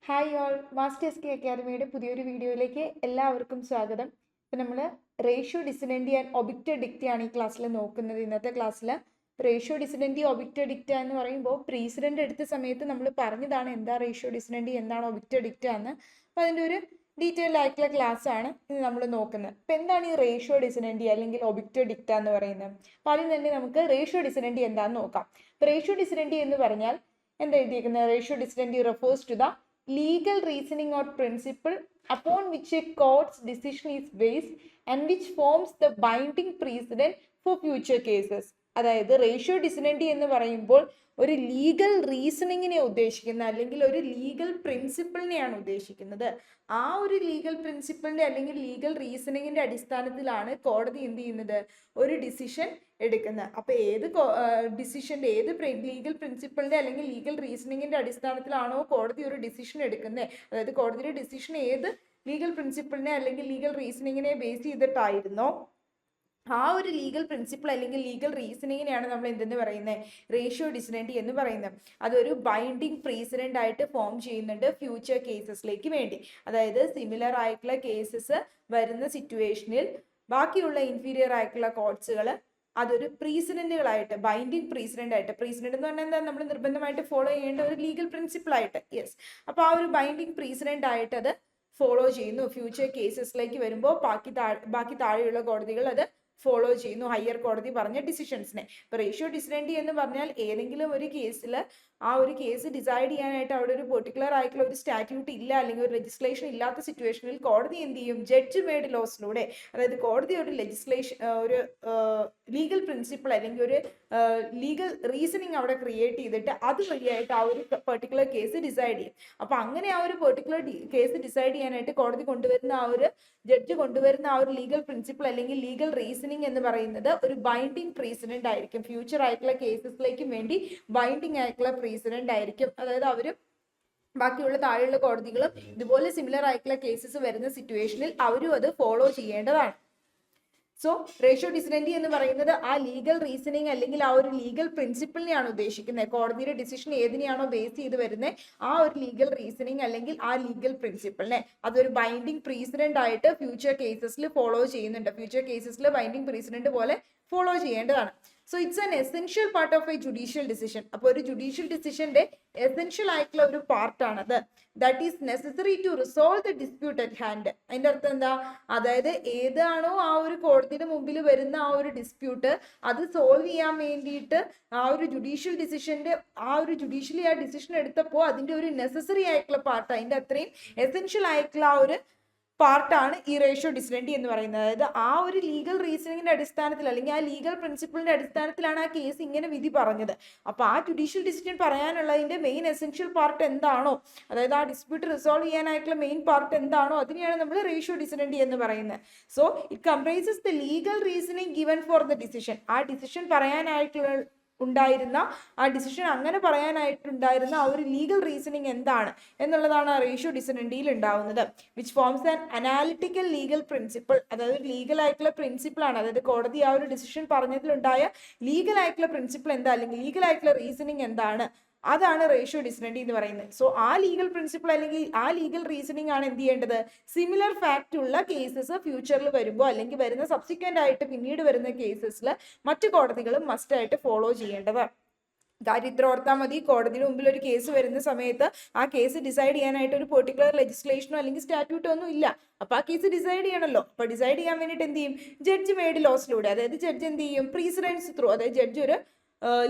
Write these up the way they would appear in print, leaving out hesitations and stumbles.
Hi all, masters K അക്കാദമിയുടെ പുതിയൊരു വീഡിയോയിലേക്ക് എല്ലാവർക്കും സ്വാഗതം. ഇപ്പം നമ്മൾ റേഷ്യോ ഡിസിഡൻറ്റി ആൻഡ് ഒബിക്റ്റ് ഡിക്റ്റ ആണ് ഈ ക്ലാസ്സിൽ നോക്കുന്നത്. ഇന്നത്തെ ക്ലാസ്സിൽ റേഷ്യോ ഡിസിഡൻറ്റി ഒബിക്റ്റ് ഡിക്റ്റ എന്ന് പറയുമ്പോൾ പ്രീസിഡൻ്റ് എടുത്ത സമയത്ത് നമ്മൾ പറഞ്ഞതാണ് എന്താ റേഷ്യോ ഡിസിഡൻറ്റി, എന്താണ് ഒബിക്റ്റ് ഡിക്റ്റ എന്ന്. അപ്പോൾ അതിൻ്റെ ഒരു ഡീറ്റെയിൽഡ് ആയിട്ടുള്ള ക്ലാസ് ആണ് ഇത് നമ്മൾ നോക്കുന്നത്. അപ്പോൾ എന്താണ് ഈ റേഷ്യോ ഡിസിഡൻറ്റി അല്ലെങ്കിൽ ഒബിക്റ്റ് ഡിക്റ്റ എന്ന് പറയുന്നത്? അപ്പോൾ ആദ്യം തന്നെ നമുക്ക് റേഷ്യോ ഡിസിഡൻറ്റി എന്താണെന്ന് നോക്കാം. അപ്പോൾ റേഷ്യോ ഡിസിഡൻറ്റി എന്ന് പറഞ്ഞാൽ എന്താ എഴുതിയിരിക്കുന്നത്? Ratio decidendi refers to the legal reasoning or principle upon which a court's decision is based and which forms the binding precedent for future cases. അതായത് റേഷ്യോ ഡിസിഡൻറ്റി എന്ന് പറയുമ്പോൾ ഒരു ലീഗൽ റീസണിങ്ങിനെ ഉദ്ദേശിക്കുന്ന അല്ലെങ്കിൽ ഒരു ലീഗൽ പ്രിൻസിപ്പിളിനെയാണ് ഉദ്ദേശിക്കുന്നത്. ആ ഒരു ലീഗൽ പ്രിൻസിപ്പിളിന്റെ അല്ലെങ്കിൽ ലീഗൽ റീസണിങ്ങിന്റെ അടിസ്ഥാനത്തിലാണ് കോടതി എന്ത് ചെയ്യുന്നത്? ഒരു ഡിസിഷൻ എടുക്കുന്നത്. അപ്പൊ ഏത് ഡിസിഷന്റെ ഏത് ലീഗൽ പ്രിൻസിപ്പിളിന്റെ അല്ലെങ്കിൽ ലീഗൽ റീസണിങ്ങിന്റെ അടിസ്ഥാനത്തിലാണോ കോടതി ഒരു ഡിസിഷൻ എടുക്കുന്നത്, അതായത് കോടതിയുടെ ഡിസിഷൻ ഏത് ലീഗൽ പ്രിൻസിപ്പിളിനെ അല്ലെങ്കിൽ ലീഗൽ റീസണിങ്ങിനെ ബേസ് ചെയ്തിട്ടായിരുന്നോ ആ ഒരു ലീഗൽ പ്രിൻസിപ്പിൾ അല്ലെങ്കിൽ ലീഗൽ റീസണിങ്ങിനെയാണ് നമ്മൾ എന്തെന്ന് പറയുന്നത്? റേഷ്യോ ഡിസിഡൻറ്റി എന്ന് പറയുന്നത്. അതൊരു ബൈൻഡിങ് പ്രീസിഡന്റ് ആയിട്ട് ഫോം ചെയ്യുന്നുണ്ട് ഫ്യൂച്ചർ കേസസിലേക്ക് വേണ്ടി. അതായത് സിമിലർ ആയിട്ടുള്ള കേസസ് വരുന്ന സിറ്റുവേഷനിൽ ബാക്കിയുള്ള ഇൻഫീരിയർ ആയിട്ടുള്ള കോർട്സുകൾ അതൊരു പ്രീസിഡന്റുകളായിട്ട്, ബൈൻഡിങ് പ്രീസിഡന്റ് ആയിട്ട്, പ്രീസിഡന്റ് എന്ന് പറഞ്ഞാൽ എന്താ, നമ്മൾ നിർബന്ധമായിട്ട് ഫോളോ ചെയ്യേണ്ട ഒരു ലീഗൽ പ്രിൻസിപ്പിൾ ആയിട്ട്, യെസ്. അപ്പോൾ ആ ഒരു ബൈൻഡിങ് പ്രീസിഡന്റ് ആയിട്ട് അത് ഫോളോ ചെയ്യുന്നു. ഫ്യൂച്ചർ കേസസിലേക്ക് വരുമ്പോൾ ബാക്കി താഴെയുള്ള കോടതികൾ അത് ഫോളോ ചെയ്യുന്നു, ഹയർ കോടതി പറഞ്ഞ ഡിസിഷൻസിനെ. ഇപ്പോൾ റേഷ്യോ ഡിസിഡൻറ്റി എന്ന് പറഞ്ഞാൽ ഏതെങ്കിലും ഒരു കേസിൽ ആ ഒരു കേസ് ഡിസൈഡ് ചെയ്യാനായിട്ട് അവിടെ ഒരു പെർട്ടിക്കുലർ ആയിട്ടുള്ള ഒരു സ്റ്റാറ്റ്യൂട്ട് ഇല്ല അല്ലെങ്കിൽ ഒരു ലെജിസ്ലേഷൻ ഇല്ലാത്ത സിറ്റുവേഷനിൽ കോടതി എന്ത് ചെയ്യും? ജഡ്ജ് മെയ്ഡ് ലോസിലൂടെ, അതായത് കോടതി ഒരു ഒരു ലീഗൽ പ്രിൻസിപ്പിൾ അല്ലെങ്കിൽ ഒരു ലീഗൽ റീസണിങ് അവിടെ ക്രിയേറ്റ് ചെയ്തിട്ട് അതുവഴിയായിട്ട് ആ ഒരു പെർട്ടിക്കുലർ കേസ് ഡിസൈഡ് ചെയ്യും. അപ്പൊ അങ്ങനെ ആ ഒരു പെർട്ടിക്കുലർ കേസ് ഡിസൈഡ് ചെയ്യാനായിട്ട് കോടതി കൊണ്ടുവരുന്ന ആ ഒരു ജഡ്ജ് കൊണ്ടുവരുന്ന ആ ഒരു ലീഗൽ പ്രിൻസിപ്പിൾ അല്ലെങ്കിൽ ലീഗൽ റീസണിങ് എന്ന് പറയുന്നത് ഒരു ബൈൻഡിങ് പ്രീസിഡന്റ് ആയിരിക്കും. ഫ്യൂച്ചർ ആയിട്ടുള്ള കേസസിലേക്കും വേണ്ടി ബൈൻഡിങ് ആയിട്ടുള്ള പ്രീസിഡന്റ് ആയിരിക്കും. അതായത് അവരും ബാക്കിയുള്ള താഴെയുള്ള കോടതികളും ഇതുപോലെ സിമിലർ ആയിട്ടുള്ള കേസസ് വരുന്ന സിറ്റുവേഷനിൽ അവരും അത് ഫോളോ ചെയ്യേണ്ടതാണ്. സോ റേഷ്യോ ഡിസിഡൻറ്റി എന്ന് പറയുന്നത് ആ ലീഗൽ റീസണിങ് അല്ലെങ്കിൽ ആ ഒരു ലീഗൽ പ്രിൻസിപ്പിളിനെയാണ് ഉദ്ദേശിക്കുന്നത്. കോടതിയുടെ ഡിസിഷൻ ഏതിനെയാണോ ബേസ് ചെയ്ത് വരുന്നത് ആ ഒരു ലീഗൽ റീസണിങ് അല്ലെങ്കിൽ ആ ലീഗൽ പ്രിൻസിപ്പിളിനെ അതൊരു ബൈൻഡിങ് പ്രീസിഡന്റ് ആയിട്ട് ഫ്യൂച്ചർ കേസസിൽ ഫോളോ ചെയ്യുന്നുണ്ട്. ഫ്യൂച്ചർ കേസസിൽ ബൈൻഡിങ് പ്രീസിഡന്റ് പോലെ ഫോളോ ചെയ്യേണ്ടതാണ്. So it's an essential part of a judicial decision. അപ്പോൾ ഒരു ജുഡീഷ്യൽ ഡിസിഷന്റെ എസെൻഷ്യൽ ആയിട്ടുള്ള ഒരു പാർട്ടാണത്. That is necessary to resolve the dispute at hand. അതിന്റെ അർത്ഥം എന്താ? അതായത് ഏതാണോ ആ ഒരു കോടതിയുടെ മുമ്പിൽ വരുന്ന ആ ഒരു ഡിസ്പ്യൂട്ട് അത് സോൾവ് ചെയ്യാൻ വേണ്ടിയിട്ട് ആ ഒരു ജുഡീഷ്യൽ ഡിസിഷന്റെ ജുഡീഷ്യലി ആ ഡിസിഷൻ എടുത്തപ്പോൾ അതിന്റെ ഒരു നെസസറി ആയിട്ടുള്ള പാർട്ട്, അതിന്റെ അത്രയും എസെൻഷ്യൽ ആയിട്ടുള്ള ആ ഒരു പാർട്ടാണ് ഈ റേഷ്യോ ഡിസിഡൻറ്റി എന്ന് പറയുന്നത്. അതായത് ആ ഒരു ലീഗൽ റീസണിങ്ങിന്റെ അടിസ്ഥാനത്തിൽ അല്ലെങ്കിൽ ആ ലീഗൽ പ്രിൻസിപ്പിളിന്റെ അടിസ്ഥാനത്തിലാണ് ആ കേസ് ഇങ്ങനെ വിധി പറഞ്ഞത്. അപ്പൊ ആ ജുഡീഷ്യൽ ഡിസിഷൻ പറയാനുള്ളതിന്റെ മെയിൻ എസെൻഷ്യൽ പാർട്ട് എന്താണോ, അതായത് ആ ഡിസ്പ്യൂട്ട് റിസോൾവ് ചെയ്യാനായിട്ടുള്ള മെയിൻ പാർട്ട് എന്താണോ അതിനെയാണ് നമ്മൾ റേഷ്യോ ഡിസിഡൻറ്റി എന്ന് പറയുന്നത്. So it comprises the legal reasoning given for the decision. ആ ഡിസിഷൻ പറയാനായിട്ടുള്ള ആ ഡിസിഷൻ അങ്ങനെ പറയാനായിട്ടുണ്ടായിരുന്ന ആ ഒരു ലീഗൽ റീസണിങ് എന്താണ് എന്നുള്ളതാണ് ആ റേഷ്യോ ഡിസിഡൻറ്റിയിൽ ഉണ്ടാവുന്നത്. Which forms an analytical legal principle. അതായത് ലീഗൽ ആയിട്ടുള്ള പ്രിൻസിപ്പിൾ ആണ്. അതായത് കോടതി ആ ഒരു ഡിസിഷൻ പറഞ്ഞതിലുണ്ടായ ലീഗൽ ആയിട്ടുള്ള പ്രിൻസിപ്പിൾ എന്താ അല്ലെങ്കിൽ ലീഗൽ ആയിട്ടുള്ള റീസണിങ് എന്താണ്, അതാണ് റേഷ്യോ ഡിസിഡൻറ്റി എന്ന് പറയുന്നത്. സോ ആ ലീഗൽ പ്രിൻസിപ്പിൾ അല്ലെങ്കിൽ ആ ലീഗൽ റീസണിങ് ആണ് എന്ത് ചെയ്യേണ്ടത്? സിമിലർ ഫാക്റ്റ് ഉള്ള കേസസ് ഫ്യൂച്ചറിൽ വരുമ്പോൾ അല്ലെങ്കിൽ വരുന്ന സബ്സിക്വന്റ് ആയിട്ട് പിന്നീട് വരുന്ന കേസസിൽ മറ്റു കോടതികളും മസ്റ്റ് ആയിട്ട് ഫോളോ ചെയ്യേണ്ടത്. കാര്യം ഇത്ര ഓർത്താൽ മതി, കോടതിയുടെ മുമ്പിൽ ഒരു കേസ് വരുന്ന സമയത്ത് ആ കേസ് ഡിസൈഡ് ചെയ്യാനായിട്ട് ഒരു പെർട്ടിക്കുലർ ലെജിസ്ലേഷനോ അല്ലെങ്കിൽ സ്റ്റാറ്റ്യൂട്ടോ ഒന്നും ഇല്ല. അപ്പൊ ആ കേസ് ഡിസൈഡ് ചെയ്യണമല്ലോ. അപ്പൊ ഡിസൈഡ് ചെയ്യാൻ വേണ്ടിയിട്ട് എന്ത് ചെയ്യും? ജഡ്ജ് മെയ്ഡ് ലോസിലൂടെ, അതായത് ജഡ്ജ് എന്ത് ചെയ്യും? പ്രീസിഡൻസ് ത്രൂ, അതായത് ജഡ്ജ് ഒരു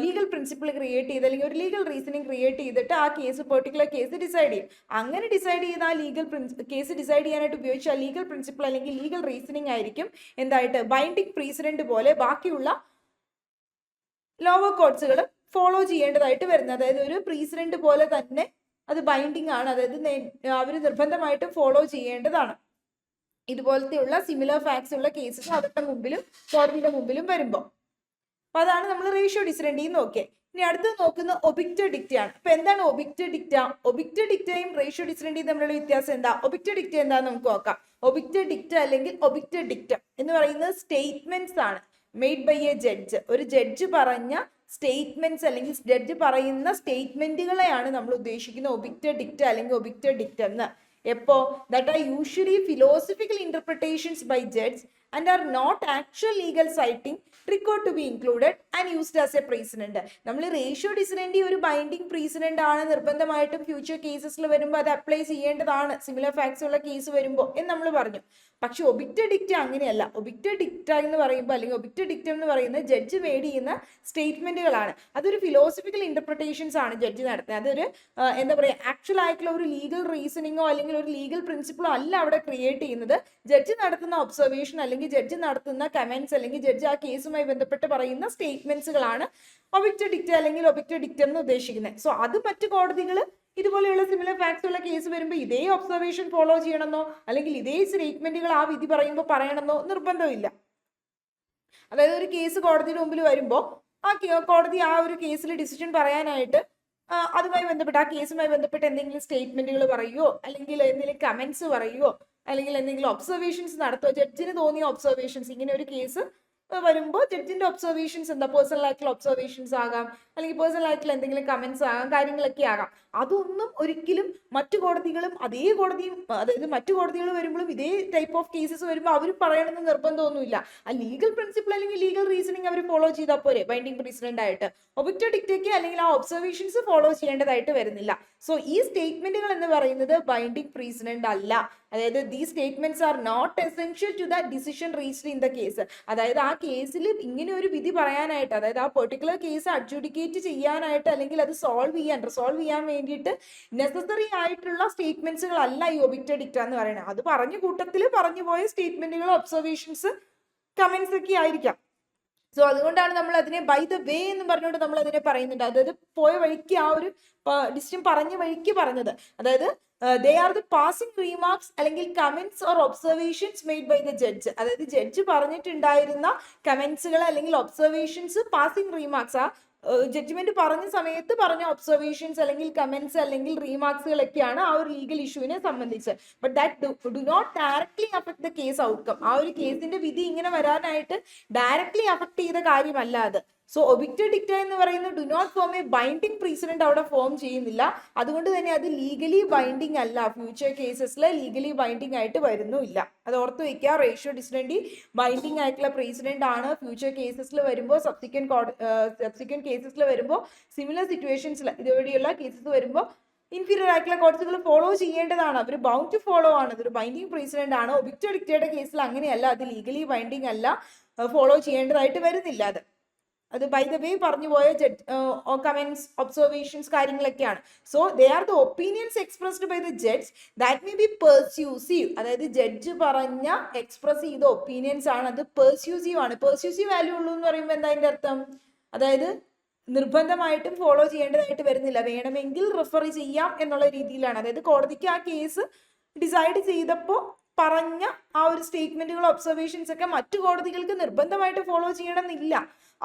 ലീഗൽ പ്രിൻസിപ്പിൾ ക്രിയേറ്റ് ചെയ്ത് അല്ലെങ്കിൽ ഒരു ലീഗൽ റീസണിങ് ക്രിയേറ്റ് ചെയ്തിട്ട് ആ കേസ് പെർട്ടിക്കുലർ കേസ് ഡിസൈഡ് ചെയ്യും. അങ്ങനെ ഡിസൈഡ് ചെയ്ത ആ ലീഗൽ കേസ് ഡിസൈഡ് ചെയ്യാനായിട്ട് ഉപയോഗിച്ച ആ ലീഗൽ പ്രിൻസിപ്പിൾ അല്ലെങ്കിൽ ലീഗൽ റീസണിങ് ആയിരിക്കും എന്തായിട്ട് ബൈൻഡിങ് പ്രീസിഡന്റ് പോലെ ബാക്കിയുള്ള ലോവർ കോർട്സുകൾ ഫോളോ ചെയ്യേണ്ടതായിട്ട് വരുന്നത്. അതായത് ഒരു പ്രീസിഡന്റ് പോലെ തന്നെ അത് ബൈൻഡിങ് ആണ്, അതായത് അവർ നിർബന്ധമായിട്ടും ഫോളോ ചെയ്യേണ്ടതാണ്. ഇതുപോലത്തെയുള്ള സിമിലർ ഫാക്ട്സ് ഉള്ള കേസസ് അവരുടെ മുമ്പിലും കോടതിയുടെ മുമ്പിലും വരുമ്പോൾ. അപ്പൊ അതാണ് നമ്മൾ റേഷ്യോ ഡിസിഡൻറ്റി നോക്കിയത്. ഇനി അടുത്ത് നോക്കുന്ന ഒബിക്റ്റ് ഡിക്റ്റയാണ്. അപ്പൊ എന്താണ് ഒബിക്റ്റ് ഡിക്റ്റ? ഒബിക്റ്റ് ഡിക്റ്റയും റേഷ്യോ ഡിസിഡൻറ്റിയും തമ്മിലുള്ള വ്യത്യാസം എന്താ? ഒബിക്റ്റ് ഡിക്റ്റ എന്താണെന്ന് നമുക്ക് നോക്കാം. ഒബിക്റ്റ് ഡിക്റ്റ അല്ലെങ്കിൽ ഒബിക്റ്റ് ഡിക്റ്റം എന്ന് പറയുന്നത് സ്റ്റേറ്റ്മെന്റ്സ് ആണ് മെയ്ഡ് ബൈ എ ജഡ്ജ്. ഒരു ജഡ്ജ് പറഞ്ഞ സ്റ്റേറ്റ്മെന്റ്സ് അല്ലെങ്കിൽ ജഡ്ജ് പറയുന്ന സ്റ്റേറ്റ്മെന്റുകളെയാണ് നമ്മൾ ഉദ്ദേശിക്കുന്ന ഒബിക്റ്റ് ഡിക്റ്റ അല്ലെങ്കിൽ ഒബിക്റ്റ് ഡിക്റ്റ എന്ന്. എപ്പോ that are usually philosophical interpretations by judge and are not actual legal citing required to be included and used as a precedent. നമ്മൾ റേഷ്യോ ഡിസിഡന്റ് ഒരു ബൈൻഡിങ് പ്രീസിഡന്റ് ആണ്, നിർബന്ധമായിട്ടും ഫ്യൂച്ചർ കേസസിൽ വരുമ്പോൾ അത് അപ്ലൈ ചെയ്യേണ്ടതാണ് സിമിലർ ഫാക്ട്സ് ഉള്ള കേസ് വരുമ്പോൾ എന്ന് നമ്മൾ പറഞ്ഞു. പക്ഷെ ഒബിക്റ്റ് ഡിക്റ്റ അങ്ങനെയല്ല. ഒബിക്റ്റ് ഡിക്റ്റ എന്ന് പറയുമ്പോൾ അല്ലെങ്കിൽ ഒബിക്റ്റ് ഡിക്റ്റം എന്ന് പറയുന്നത് ജഡ്ജ് മേഡ് ചെയ്യുന്ന സ്റ്റേറ്റ്മെന്റുകളാണ്. അതൊരു ഫിലോസഫിക്കൽ ഇന്റർപ്രിട്ടേഷൻസ് ആണ് ജഡ്ജ് നടത്തുന്നത്. അതൊരു എന്താ പറയുക, ആക്ച്വൽ ആയിട്ടുള്ള ഒരു ലീഗൽ റീസണിങ്ങോ അല്ലെങ്കിൽ ഒരു ലീഗൽ പ്രിൻസിപ്പിളോ അല്ല അവിടെ ക്രിയേറ്റ് ചെയ്യുന്നത്. ജഡ്ജ് നടത്തുന്ന ഒബ്സർവേഷൻ അല്ലെങ്കിൽ ജഡ്ജ് നടത്തുന്ന കമന്റ്സ് അല്ലെങ്കിൽ ജഡ്ജ് ആ കേസുമായി ബന്ധപ്പെട്ട് പറയുന്ന സ്റ്റേറ്റ്മെന്റ്സുകളാണ് ഒബിക്റ്റ് ഡിക്റ്റ അല്ലെങ്കിൽ ഒബിക്റ്റ് ഡിക്റ്റം എന്ന് ഉദ്ദേശിക്കുന്നത്. സോ അത് മറ്റു കോടതികൾ ഇതുപോലെയുള്ള സിമിലർ ഫാക്ട്സ് ഉള്ള കേസ് വരുമ്പോൾ ഇതേ ഒബ്സർവേഷൻ ഫോളോ ചെയ്യണമെന്നോ അല്ലെങ്കിൽ ഇതേ സ്റ്റേറ്റ്മെന്റുകൾ ആ വിധി പറയുമ്പോൾ പറയണമെന്നോ നിർബന്ധമില്ല. അതായത് ഒരു കേസ് കോടതിയുടെ മുമ്പിൽ വരുമ്പോൾ ആ കോടതി ആ ഒരു കേസിൽ ഡിസിഷൻ പറയാനായിട്ട് അതുമായി ബന്ധപ്പെട്ട് ആ കേസുമായി ബന്ധപ്പെട്ട് എന്തെങ്കിലും സ്റ്റേറ്റ്മെന്റുകൾ പറയുമോ അല്ലെങ്കിൽ എന്തെങ്കിലും കമന്റ്സ് പറയുമോ അല്ലെങ്കിൽ എന്തെങ്കിലും ഒബ്സർവേഷൻസ് നടത്തുമോ, ജഡ്ജിന് തോന്നിയ ഒബ്സർവേഷൻസ്. ഇങ്ങനെ ഒരു കേസ് വരുമ്പോൾ ജഡ്ജിന്റെ ഒബ്സർവേഷൻസ് എന്താ, പേഴ്സണൽ ആയിട്ടുള്ള ഒബ്സർവേഷൻസ് ആകാം അല്ലെങ്കിൽ പേഴ്സണൽ ആയിട്ടുള്ള എന്തെങ്കിലും കമന്റ്സ് ആകാം, കാര്യങ്ങളൊക്കെ ആകാം. അതൊന്നും ഒരിക്കലും മറ്റു കോടതികളും അതേ കോടതിയും അതായത് മറ്റു കോടതികൾ വരുമ്പോഴും ഇതേ ടൈപ്പ് ഓഫ് കേസസ് വരുമ്പോൾ അവർ പറയണമെന്ന് നിർബന്ധമൊന്നുമില്ല. ആ ലീഗൽ പ്രിൻസിപ്പിൾ അല്ലെങ്കിൽ ലീഗൽ റീസണിങ് അവർ ഫോളോ ചെയ്താൽ പോരെ ബൈൻഡിങ് പ്രസിഡന്റ് ആയിട്ട്. ഒബിക്റ്റ് ഡിക്റ്റയ്ക്ക് അല്ലെങ്കിൽ ആ ഒബ്സർവേഷൻസ് ഫോളോ ചെയ്യേണ്ടതായിട്ട് വരുന്നില്ല. സോ ഈ സ്റ്റേറ്റ്മെന്റുകൾ എന്ന് പറയുന്നത് ബൈൻഡിങ് പ്രസിഡന്റ് അല്ല. അതായത് the statements are not essential to the decision reached in the case. അതായത് ആ കേസിൽ ഇങ്ങനെ ഒരു വിധി പറയാനായിട്ട്, അതായത് ആ പെർട്ടിക്കുലർ കേസ് അഡ്ജുഡിക്കേറ്റ് ചെയ്യാനായിട്ട് അല്ലെങ്കിൽ അത് റിസോൾവ് ചെയ്യാൻ വേണ്ടിയിട്ട് നെസസറി ആയിട്ടുള്ള സ്റ്റേറ്റ്മെന്റ്സുകൾ അല്ല ഈ ഒബിക്റ്റ് ഡിക്റ്റ എന്ന് പറയുന്നത്. അത് പറഞ്ഞ കൂട്ടത്തിൽ പറഞ്ഞു പോയ സ്റ്റേറ്റ്മെന്റുകൾ, ഒബ്സർവേഷൻസ്, കമന്റ്സ് ഒക്കെ ആയിരിക്കാം. സോ അതുകൊണ്ടാണ് നമ്മൾ അതിനെ ബൈ ദ വേ എന്ന് പറഞ്ഞുകൊണ്ട് നമ്മൾ അതിനെ പറയുന്നുണ്ട്. അതായത് പോയ വഴിക്ക് ആ ഒരു ഡിസിഷൻ പറഞ്ഞ വഴിക്ക് പറഞ്ഞത്. അതായത് they are the passing remarks അല്ലെങ്കിൽ comments or observations made by the judge. അതായത് ജഡ്ജ് പറഞ്ഞിട്ടുണ്ടായിരുന്ന കമന്റ്സുകൾ അല്ലെങ്കിൽ ഒബ്സർവേഷൻസ്, പാസിംഗ് റീമാർക്സ്, ആ ജഡ്ജ്മെന്റ് പറഞ്ഞ സമയത്ത് പറഞ്ഞ ഒബ്സർവേഷൻസ് അല്ലെങ്കിൽ കമന്റ്സ് അല്ലെങ്കിൽ റീമാർക്സുകളൊക്കെയാണ് ആ ഒരു ലീഗൽ ഇഷ്യൂവിനെ സംബന്ധിച്ച്. But that do not directly affect the case outcome. ആ ഒരു കേസിന്റെ വിധി ഇങ്ങനെ വരാനായിട്ട് ഡയറക്ട്ലി അഫക്ട് ചെയ്ത കാര്യമല്ല അത്. സോ ഒബിക്റ്റ് ഡിക്റ്റ എന്ന് പറയുന്നത് do not form a binding precedent അവിടെ ഫോം ചെയ്യുന്നില്ല. അതുകൊണ്ട് തന്നെ അത് ലീഗലി ബൈൻഡിങ് അല്ല. ഫ്യൂച്ചർ കേസസിൽ ലീഗലി ബൈൻഡിങ് ആയിട്ട് വരുന്നുമില്ല. അത് ഓർത്ത് വയ്ക്കുക. റേഷ്യോ ഡിസിഡന്റ് ബൈൻഡിങ് ആയിട്ടുള്ള പ്രസിഡന്റ് ആണ്. ഫ്യൂച്ചർ കേസസിൽ വരുമ്പോൾ സബ്സിക്വന്റ് കേസസിൽ വരുമ്പോൾ സിമിലർ സിറ്റുവേഷൻസിൽ ഇതുവഴിയുള്ള കേസസ് വരുമ്പോൾ ഇൻഫീരിയർ ആയിട്ടുള്ള കോടതികൾ ഫോളോ ചെയ്യേണ്ടതാണ്. അവർ ബൗണ്ട് ടു ഫോളോ ആണ്. അതൊരു ബൈൻഡിങ് പ്രസിഡന്റ് ആണ്. ഒബിക്റ്റ് ഡിക്റ്റയുടെ കേസിൽ അങ്ങനെയല്ല. അത് ലീഗലി ബൈൻഡിങ് അല്ല, ഫോളോ ചെയ്യേണ്ടതായിട്ട് വരുന്നില്ല. അത് ബൈ ദ വേ പറഞ്ഞു പോയ കമന്റ്സ്, ഒബ്സർവേഷൻസ്, കാര്യങ്ങളൊക്കെയാണ്. So they are the opinions expressed by the judge that may be persuasive. അതായത് ജഡ്ജ് പറഞ്ഞ എക്സ്പ്രസ് ചെയ്ത ഒപ്പീനിയൻസ് ആണ്. അത് പെർസ്യൂസീവ് ആണ്. പെർസ്യൂസീവ് വാല്യൂ ഉള്ളൂ എന്ന് പറയുമ്പോൾ എന്താ അതിന്റെ അർത്ഥം? അതായത് നിർബന്ധമായിട്ടും ഫോളോ ചെയ്യേണ്ടതായിട്ട് വരുന്നില്ല, വേണമെങ്കിൽ റെഫർ ചെയ്യാം എന്നുള്ള രീതിയിലാണ്. അതായത് കോടതിക്ക് ആ കേസ് ഡിസൈഡ് ചെയ്തപ്പോൾ പറഞ്ഞ ആ ഒരു സ്റ്റേറ്റ്മെന്റുകൾ, ഒബ്സർവേഷൻസ് ഒക്കെ മറ്റു കോടതികൾക്ക് നിർബന്ധമായിട്ട് ഫോളോ ചെയ്യണമെന്നില്ല.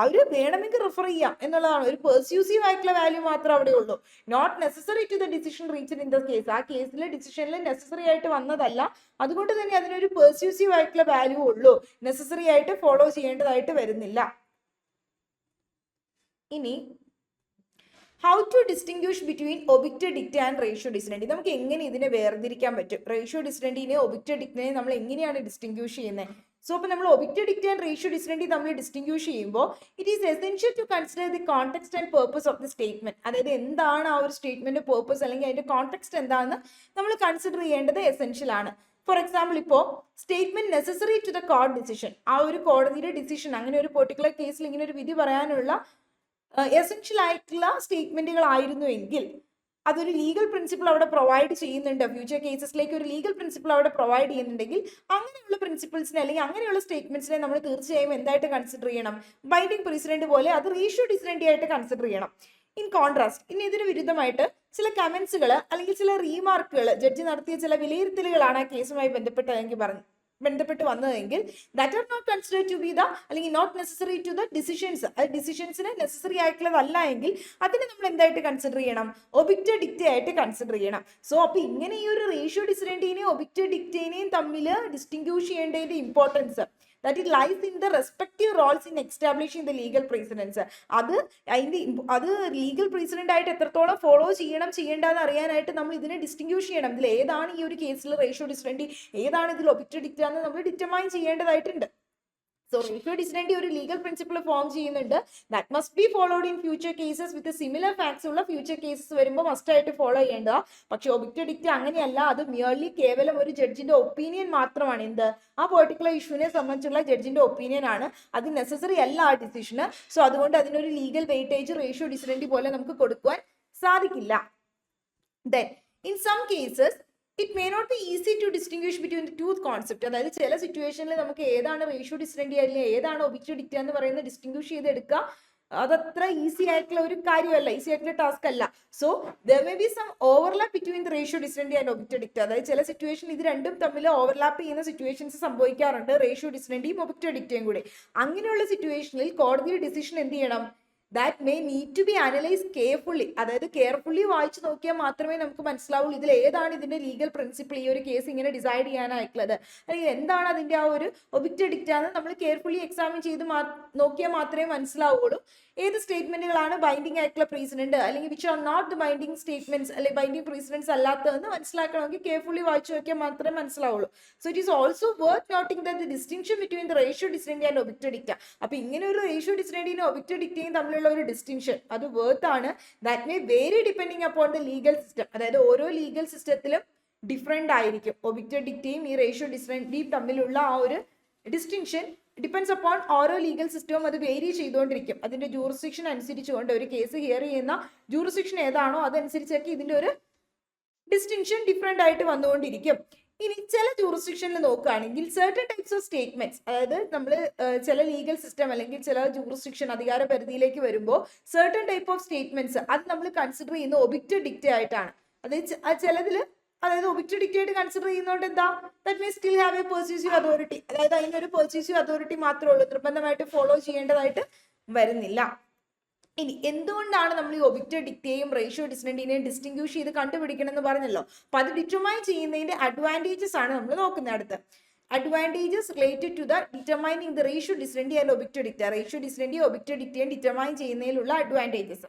അവർ വേണമെങ്കിൽ റെഫർ ചെയ്യാം എന്നുള്ളതാണ്. ഒരു പെർസ്യൂസീവ് ആയിട്ടുള്ള വാല്യൂ മാത്രമേ അവിടെ ഉള്ളൂ. Not necessary to the decision reached in the case. ആ കേസിലെ ഡിസിഷനിൽ നെസസറി ആയിട്ട് വന്നതല്ല. അതുകൊണ്ട് തന്നെ അതിനൊരു പെർസ്യൂസീവ് ആയിട്ടുള്ള വാല്യൂ ഉള്ളൂ. നെസസറി ആയിട്ട് ഫോളോ ചെയ്യേണ്ടതായിട്ട് വരുന്നില്ല. ഇനി ഹൗ ടു ഡിസ്റ്റിംഗ്വിഷ് ബിറ്റ്വീൻ ഒബിക്റ്റ് ഡിക്റ്റ ആൻഡ് റേഷ്യോ ഡിസിഡന്റ്. നമുക്ക് എങ്ങനെ ഇതിനെ വേർതിരിക്കാൻ പറ്റും? റേഷ്യോ ഡിസിഡന്റിനെ ഒബിക്റ്റ് ഡിക്റ്റനെ നമ്മൾ എങ്ങനെയാണ് ഡിസ്റ്റിംഗ്വിഷ് ചെയ്യുന്നത്? സോ അപ്പോൾ നമ്മൾ ഒബിക്റ്റ് ഡിക്റ്റ ആൻഡ് റേഷ്യോ ഡിസിഡന്റ് നമ്മൾ ഡിസ്റ്റിംഗ്വിഷ് ചെയ്യുമ്പോൾ it is essential to consider the context and purpose of the statement. അതായത് എന്താണ് ആ ഒരു സ്റ്റേറ്റ്മെന്റ് പേർപ്പസ് അല്ലെങ്കിൽ അതിന്റെ കോണ്ടെക്സ്റ്റ് എന്താണെന്ന് നമ്മൾ കൺസിഡർ ചെയ്യേണ്ടത് എസെൻഷ്യൽ ആണ്. ഫോർ എക്സാമ്പിൾ, ഇപ്പോൾ statement necessary to the court decision, ആ ഒരു കോടതിയുടെ ഡിസിഷൻ, അങ്ങനെ ഒരു പെർട്ടിക്കുലർ കേസിൽ ഇങ്ങനെ ഒരു വിധി പറയാനുള്ള എസെൻഷ്യൽ ആയിട്ടുള്ള സ്റ്റേറ്റ്മെന്റുകൾ ആയിരുന്നു എങ്കിൽ അതൊരു ലീഗൽ പ്രിൻസിപ്പിൾ അവിടെ പ്രൊവൈഡ് ചെയ്യുന്നുണ്ട്. ഫ്യൂച്ചർ കേസസിലേക്ക് ഒരു ലീഗൽ പ്രിൻസിപ്പിൾ അവിടെ പ്രൊവൈഡ് ചെയ്യുന്നുണ്ടെങ്കിൽ അങ്ങനെയുള്ള പ്രിൻസിപ്പിൾസിനെ അല്ലെങ്കിൽ അങ്ങനെയുള്ള സ്റ്റേറ്റ്മെന്റ്സിനെ നമ്മൾ തീർച്ചയായും എന്തായിട്ട് കൺസിഡർ ചെയ്യണം? ബൈൻഡിങ് പ്രസിഡന്റ് പോലെ അത് റേഷ്യോ ഡിസിഡന്റ് ആയിട്ട് കൺസിഡർ ചെയ്യണം. ഇൻ കോൺട്രാസ്റ്റ്, ഇനി ഇതിന് വിരുദ്ധമായിട്ട് ചില കമന്റ്സുകൾ അല്ലെങ്കിൽ ചില റീമാർക്കുകൾ, ജഡ്ജി നടത്തിയ ചില വിലയിരുത്തലുകളാണ് ആ കേസുമായി ബന്ധപ്പെട്ട് വന്നതെങ്കിൽ that are not considered to be the അല്ലെങ്കിൽ not necessary to the decisions, ഡിസിഷൻസിന് നെസസറി ആയിട്ടുള്ളതല്ല എങ്കിൽ അതിനെ നമ്മൾ എന്തായിട്ട് കൺസിഡർ ചെയ്യണം? ഒബിക്റ്റ് ഡിക്റ്റ ആയിട്ട് കൺസിഡർ ചെയ്യണം. സോ അപ്പോൾ ഇങ്ങനെ ഈ ഒരു റേഷ്യോ ഡിസിഡന്റിനെയും ഒബിക്റ്റ് ഡിക്റ്റേനെയും തമ്മിൽ ഡിസ്റ്റിംഗ്വിഷ് ചെയ്യേണ്ടതിന്റെ importance, that it lies in the respective roles in establishing the legal precedents. അത് ലീഗൽ പ്രീസിഡന്റ് ആയിട്ട് എത്രത്തോളം ഫോളോ ചെയ്യേണ്ടെന്ന് അറിയാനായിട്ട് നമ്മൾ ഇതിനെ ഡിസ്റ്റിങ്ക്യൂഷ് ചെയ്യണം. ഇതിൽ ഏതാണ് ഈ ഒരു കേസിൽ റേഷ്യോ ഡിസിഡൻറ്റി, ഏതാണ് ഇതിൽ ഒബിക്റ്റ് ഡിക്റ്റ എന്ന് നമ്മൾ ഡിറ്റർമൈൻ ചെയ്യേണ്ടതായിട്ടുണ്ട്. സോ റേഷ്യോ ഡിസിഡൻറ്റി ഒരു ലീഗൽ പ്രിൻസിപ്പിൾ ഫോം ചെയ്യുന്നുണ്ട്. That must be followed in future cases with similar facts ഉള്ള ഫ്യൂച്ചർ കേസസ് വരുമ്പോൾ മസ്റ്റ് ആയിട്ട് ഫോളോ ചെയ്യേണ്ടതാ. പക്ഷെ ഒബിക്റ്റ് ഡിക്റ്റ അങ്ങനെയല്ല. അത് മിയർലി കേവലം ഒരു ജഡ്ജിന്റെ ഒപ്പീനിയൻ മാത്രമാണ്. എന്ത് ആ പെർട്ടിക്കുലർ ഇഷ്യൂവിനെ സംബന്ധിച്ചുള്ള ജഡ്ജിന്റെ ഒപ്പീനിയൻ ആണ്. അത് നെസസറി അല്ല ആ ഡിസിഷന്. സോ അതുകൊണ്ട് അതിനൊരു ലീഗൽ വെയിറ്റേജ് റേഷ്യോ ഡിസിഡൻറ്റി പോലെ നമുക്ക് കൊടുക്കുവാൻ സാധിക്കില്ല. Then in some cases it may not be easy to distinguish between the two concepts. അതായത് ചില സിറ്റുവേഷനിൽ നമുക്ക് ഏതാണ് റേഷ്യോ ഡിസിഡൻറ്റി അല്ലെങ്കിൽ ഏതാണ് ഒബിക്റ്റ് ഡിക്റ്റ എന്ന് പറയുന്നത് ഡിസ്റ്റിങ്ക്വിഷ് ചെയ്തെടുക്കുക അതത്ര ഈസി ആയിട്ടുള്ള ഒരു കാര്യമല്ല, ഈസി ആയിട്ടുള്ള ടാസ്ക് അല്ല. So there may be some overlap between the ratio decidendi and ഒബിക്റ്റ് ഡിക്റ്റ. അതായത് ചില സിറ്റുവേഷനിൽ ഇത് രണ്ടും തമ്മിൽ ഓവർലാപ്പ് ചെയ്യുന്ന സിറ്റുവേഷൻസ് സംഭവിക്കാറുണ്ട്, റേഷ്യോ ഡിസിഡൻറ്റിയും ഒബിക്റ്റ് ഡിക്റ്റയും കൂടി. അങ്ങനെയുള്ള സിറ്റുവേഷനിൽ കോടതിയുടെ ഡിസിഷൻ എന്ത് ചെയ്യണം? That may need to be analyse carefully. അതായത് കെയർഫുള്ളി വായിച്ചു നോക്കിയാൽ മാത്രമേ നമുക്ക് മനസ്സിലാവുള്ളൂ ഇതിൽ ഏതാണ് ഇതിന്റെ ലീഗൽ പ്രിൻസിപ്പിൾ, ഈ ഒരു കേസ് ഇങ്ങനെ ഡിസൈഡ് ചെയ്യാനായിട്ടുള്ളത്, അല്ലെങ്കിൽ എന്താണ് അതിന്റെ ആ ഒരു ഒബിക്റ്റ് ഡിക്റ്റ എന്ന് നമ്മൾ കെയർഫുള്ളി എക്സാമിൻ ചെയ്ത് നോക്കിയാൽ മാത്രമേ മനസ്സിലാവുള്ളൂ. ഏത് സ്റ്റേറ്റ്മെന്റുകളാണ് ബൈൻഡിങ് ആയിട്ടുള്ള പ്രീസിഡന്റ് അല്ലെങ്കിൽ which are not the binding statements അല്ലെങ്കിൽ ബൈൻഡിങ് പ്രീസിഡൻസ് അല്ലാത്തതെന്ന് മനസ്സിലാക്കണമെങ്കിൽ കെയർഫുള്ളി വായിച്ചു നോക്കിയാൽ മാത്രമേ മനസ്സിലാവുള്ളൂ. So it is also worth noting that the distinction between the ratio decidendi and ഒബിക്റ്റ് ഡിക്റ്റ. അപ്പൊ ഇങ്ങനെ ഒരു റേഷ്യോ ഡിസിഡൻറ്റിയും ഒബിക്റ്റ് ഡിക്റ്റയും തമ്മിലുള്ള ഒരു ഡിസ്റ്റിങ്ഷൻ അത് വർത്ത് ആണ്. That may vary depending upon the legal system. അതായത് ഓരോ ലീഗൽ സിസ്റ്റത്തിലും ഡിഫറെന്റ് ആയിരിക്കും. ഒബിക്റ്റ് ഡിക്റ്റയും ഈ റേഷ്യോ ഡിസിഡൻറ്റിയും തമ്മിലുള്ള ആ ഒരു ഡിസ്റ്റിങ്ഷൻ ഡിപ്പെൻഡ്സ് അപ്പോൺ ഓരോ ലീഗൽ സിസ്റ്റവും അത് വേരി ചെയ്തുകൊണ്ടിരിക്കും. അതിന്റെ ജൂറിസ്ഡിക്ഷൻ അനുസരിച്ചുകൊണ്ട് ഒരു കേസ് ഹിയർ ചെയ്യുന്ന ജൂറിസ്ഡിക്ഷൻ ഏതാണോ അതനുസരിച്ചൊക്കെ ഇതിന്റെ ഒരു ഡിസ്റ്റിങ്ഷൻ ഡിഫറെന്റ് ആയിട്ട് വന്നുകൊണ്ടിരിക്കും. ഇനി ചില ജൂറിസ്ഡിക്ഷനിൽ നോക്കുകയാണെങ്കിൽ സർട്ടൻ ടൈപ്സ് ഓഫ് സ്റ്റേറ്റ്മെന്റ്സ്, അതായത് നമ്മൾ ചില ലീഗൽ സിസ്റ്റം അല്ലെങ്കിൽ ചില ജൂറിസ്ഡിക്ഷൻ അധികാര പരിധിയിലേക്ക് വരുമ്പോൾ സർട്ടൻ ടൈപ്പ് ഓഫ് സ്റ്റേറ്റ്മെന്റ്സ് അത് നമ്മൾ കൺസിഡർ ചെയ്യുന്ന ഒബിക്റ്റ് ഡിക്റ്റ ആയിട്ടാണ്. അതായത് ചിലതിൽ അതായത് ഒബിക്റ്റ് ഡിക്റ്റ ആയിട്ട് കൺസിഡർ ചെയ്യുന്നതുകൊണ്ട് എന്താ, that means still have a persuasive authority. അതായത് അതിനൊരു പെർസ്യൂസീവ് അതോറിറ്റി മാത്രമേ ഉള്ളൂ, നിർബന്ധമായിട്ട് ഫോളോ ചെയ്യേണ്ടതായിട്ട് വരുന്നില്ല. ഇനി എന്തുകൊണ്ടാണ് നമ്മൾ ഈ ഒബിക്റ്റ് ഡിക്റ്റയും റേഷ്യോ ഡിസിഡൻറ്റിനെയും ഡിസ്റ്റിങ്ക്വിഷ് ചെയ്ത് കണ്ടുപിടിക്കണം എന്ന് പറഞ്ഞല്ലോ. അപ്പൊ അത് ഡിറ്റർമൈൻ ചെയ്യുന്നതിന്റെ അഡ്വാൻറ്റേജസ് ആണ് നമ്മൾ നോക്കുന്നത്. അടുത്ത് advantages related to the determining the ratio decidendi and obicto dicta. Ratio decidendi obicto dicta determine ചെയ്യുന്നതിലുള്ള advantages.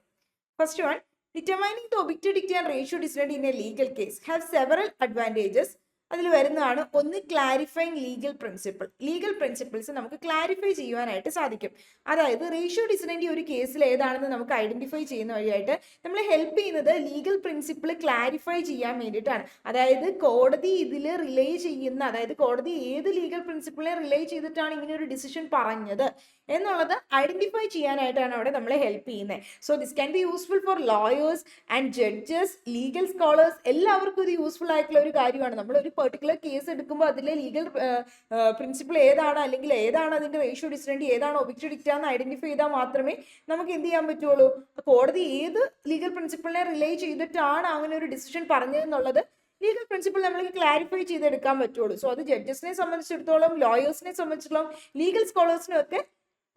First one, determining the obicto dicta and ratio decidendi in a legal case have several advantages. അതിൽ വരുന്നതാണ് ഒന്ന് clarifying legal principle. Legal principles നമുക്ക് clarify ചെയ്യുവാനായിട്ട് സാധിക്കും. അതായത് റേഷ്യോ ഡിസിഡൻറ്റി ഒരു കേസിൽ ഏതാണെന്ന് നമുക്ക് ഐഡന്റിഫൈ ചെയ്യുന്ന വഴിയായിട്ട് നമ്മളെ ഹെൽപ്പ് ചെയ്യുന്നത് ലീഗൽ പ്രിൻസിപ്പിൾ ക്ലാരിഫൈ ചെയ്യാൻ വേണ്ടിയിട്ടാണ്. അതായത് കോടതി ഇതിൽ റിലേ ചെയ്യുന്ന, അതായത് കോടതി ഏത് ലീഗൽ പ്രിൻസിപ്പിളിനെ റിലേ ചെയ്തിട്ടാണ് ഇങ്ങനെ ഒരു ഡിസിഷൻ പറഞ്ഞത് എന്നുള്ളത് ഐഡന്റിഫൈ ചെയ്യാനായിട്ടാണ് അവിടെ നമ്മളെ ഹെൽപ്പ് ചെയ്യുന്നത്. So this can be useful for lawyers and judges, legal scholars, എല്ലാവർക്കും ഇത് യൂസ്ഫുൾ ആയിട്ടുള്ള ഒരു കാര്യമാണ്. നമ്മൾ ഒരു പെർട്ടിക്കുലർ കേസ് എടുക്കുമ്പോൾ അതിലെ ലീഗൽ പ്രിൻസിപ്പിൾ ഏതാണ് അല്ലെങ്കിൽ ഏതാണ് അതിന്റെ റേഷ്യോ ഡിസിഡൻറ്റി, ഏതാണ് ഒബിക്റ്റ് ഡിക്റ്റ എന്ന് ഐഡന്റിഫൈ ചെയ്താൽ മാത്രമേ നമുക്ക് എന്ത് ചെയ്യാൻ പറ്റുള്ളൂ, കോടതി ഏത് ലീഗൽ പ്രിൻസിപ്പിളിനെ റിലേ ചെയ്തിട്ടാണ് അങ്ങനെ ഒരു ഡിസിഷൻ പറഞ്ഞതെന്നുള്ളത് ലീഗൽ പ്രിൻസിപ്പിൾ നമ്മൾക്ക് ക്ലാരിഫൈ ചെയ്തെടുക്കാൻ പറ്റുള്ളൂ. സോ അത് ജഡ്ജസിനെ സംബന്ധിച്ചിടത്തോളം, ലോയേഴ്സിനെ സംബന്ധിച്ചിടത്തോളം, ലീഗൽ സ്കോളേഴ്സിനും ഒക്കെ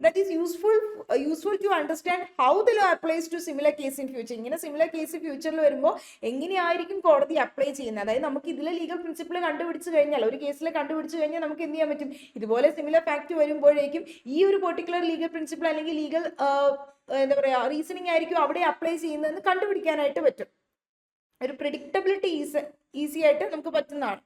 that is useful to understand how the law applies to similar case in future. ഇങ്ങനെ സിമിലർ കേസ് ഫ്യൂച്ചറിൽ വരുമ്പോൾ എങ്ങനെയായിരിക്കും കോടതി അപ്ലൈ ചെയ്യുന്നത്. അതായത് നമുക്ക് ഇതിലെ ലീഗൽ പ്രിൻസിപ്പിൾ കണ്ടുപിടിച്ച് കഴിഞ്ഞാൽ, ഒരു കേസിൽ കണ്ടുപിടിച്ച് കഴിഞ്ഞാൽ നമുക്ക് എന്ത് ചെയ്യാൻ പറ്റും, ഇതുപോലെ സിമിലർ ഫാക്ട് വരുമ്പോഴേക്കും ഈ ഒരു പെർട്ടിക്കുലർ ലീഗൽ പ്രിൻസിപ്പിൾ അല്ലെങ്കിൽ ലീഗൽ എന്താ പറയുക റീസണിങ് ആയിരിക്കും അവിടെ അപ്ലൈ ചെയ്യുന്നതെന്ന് കണ്ടുപിടിക്കാനായിട്ട് പറ്റും. ഒരു പ്രെഡിക്റ്റബിലിറ്റി ഈസി ആയിട്ട് നമുക്ക് പറ്റുന്നതാണ്.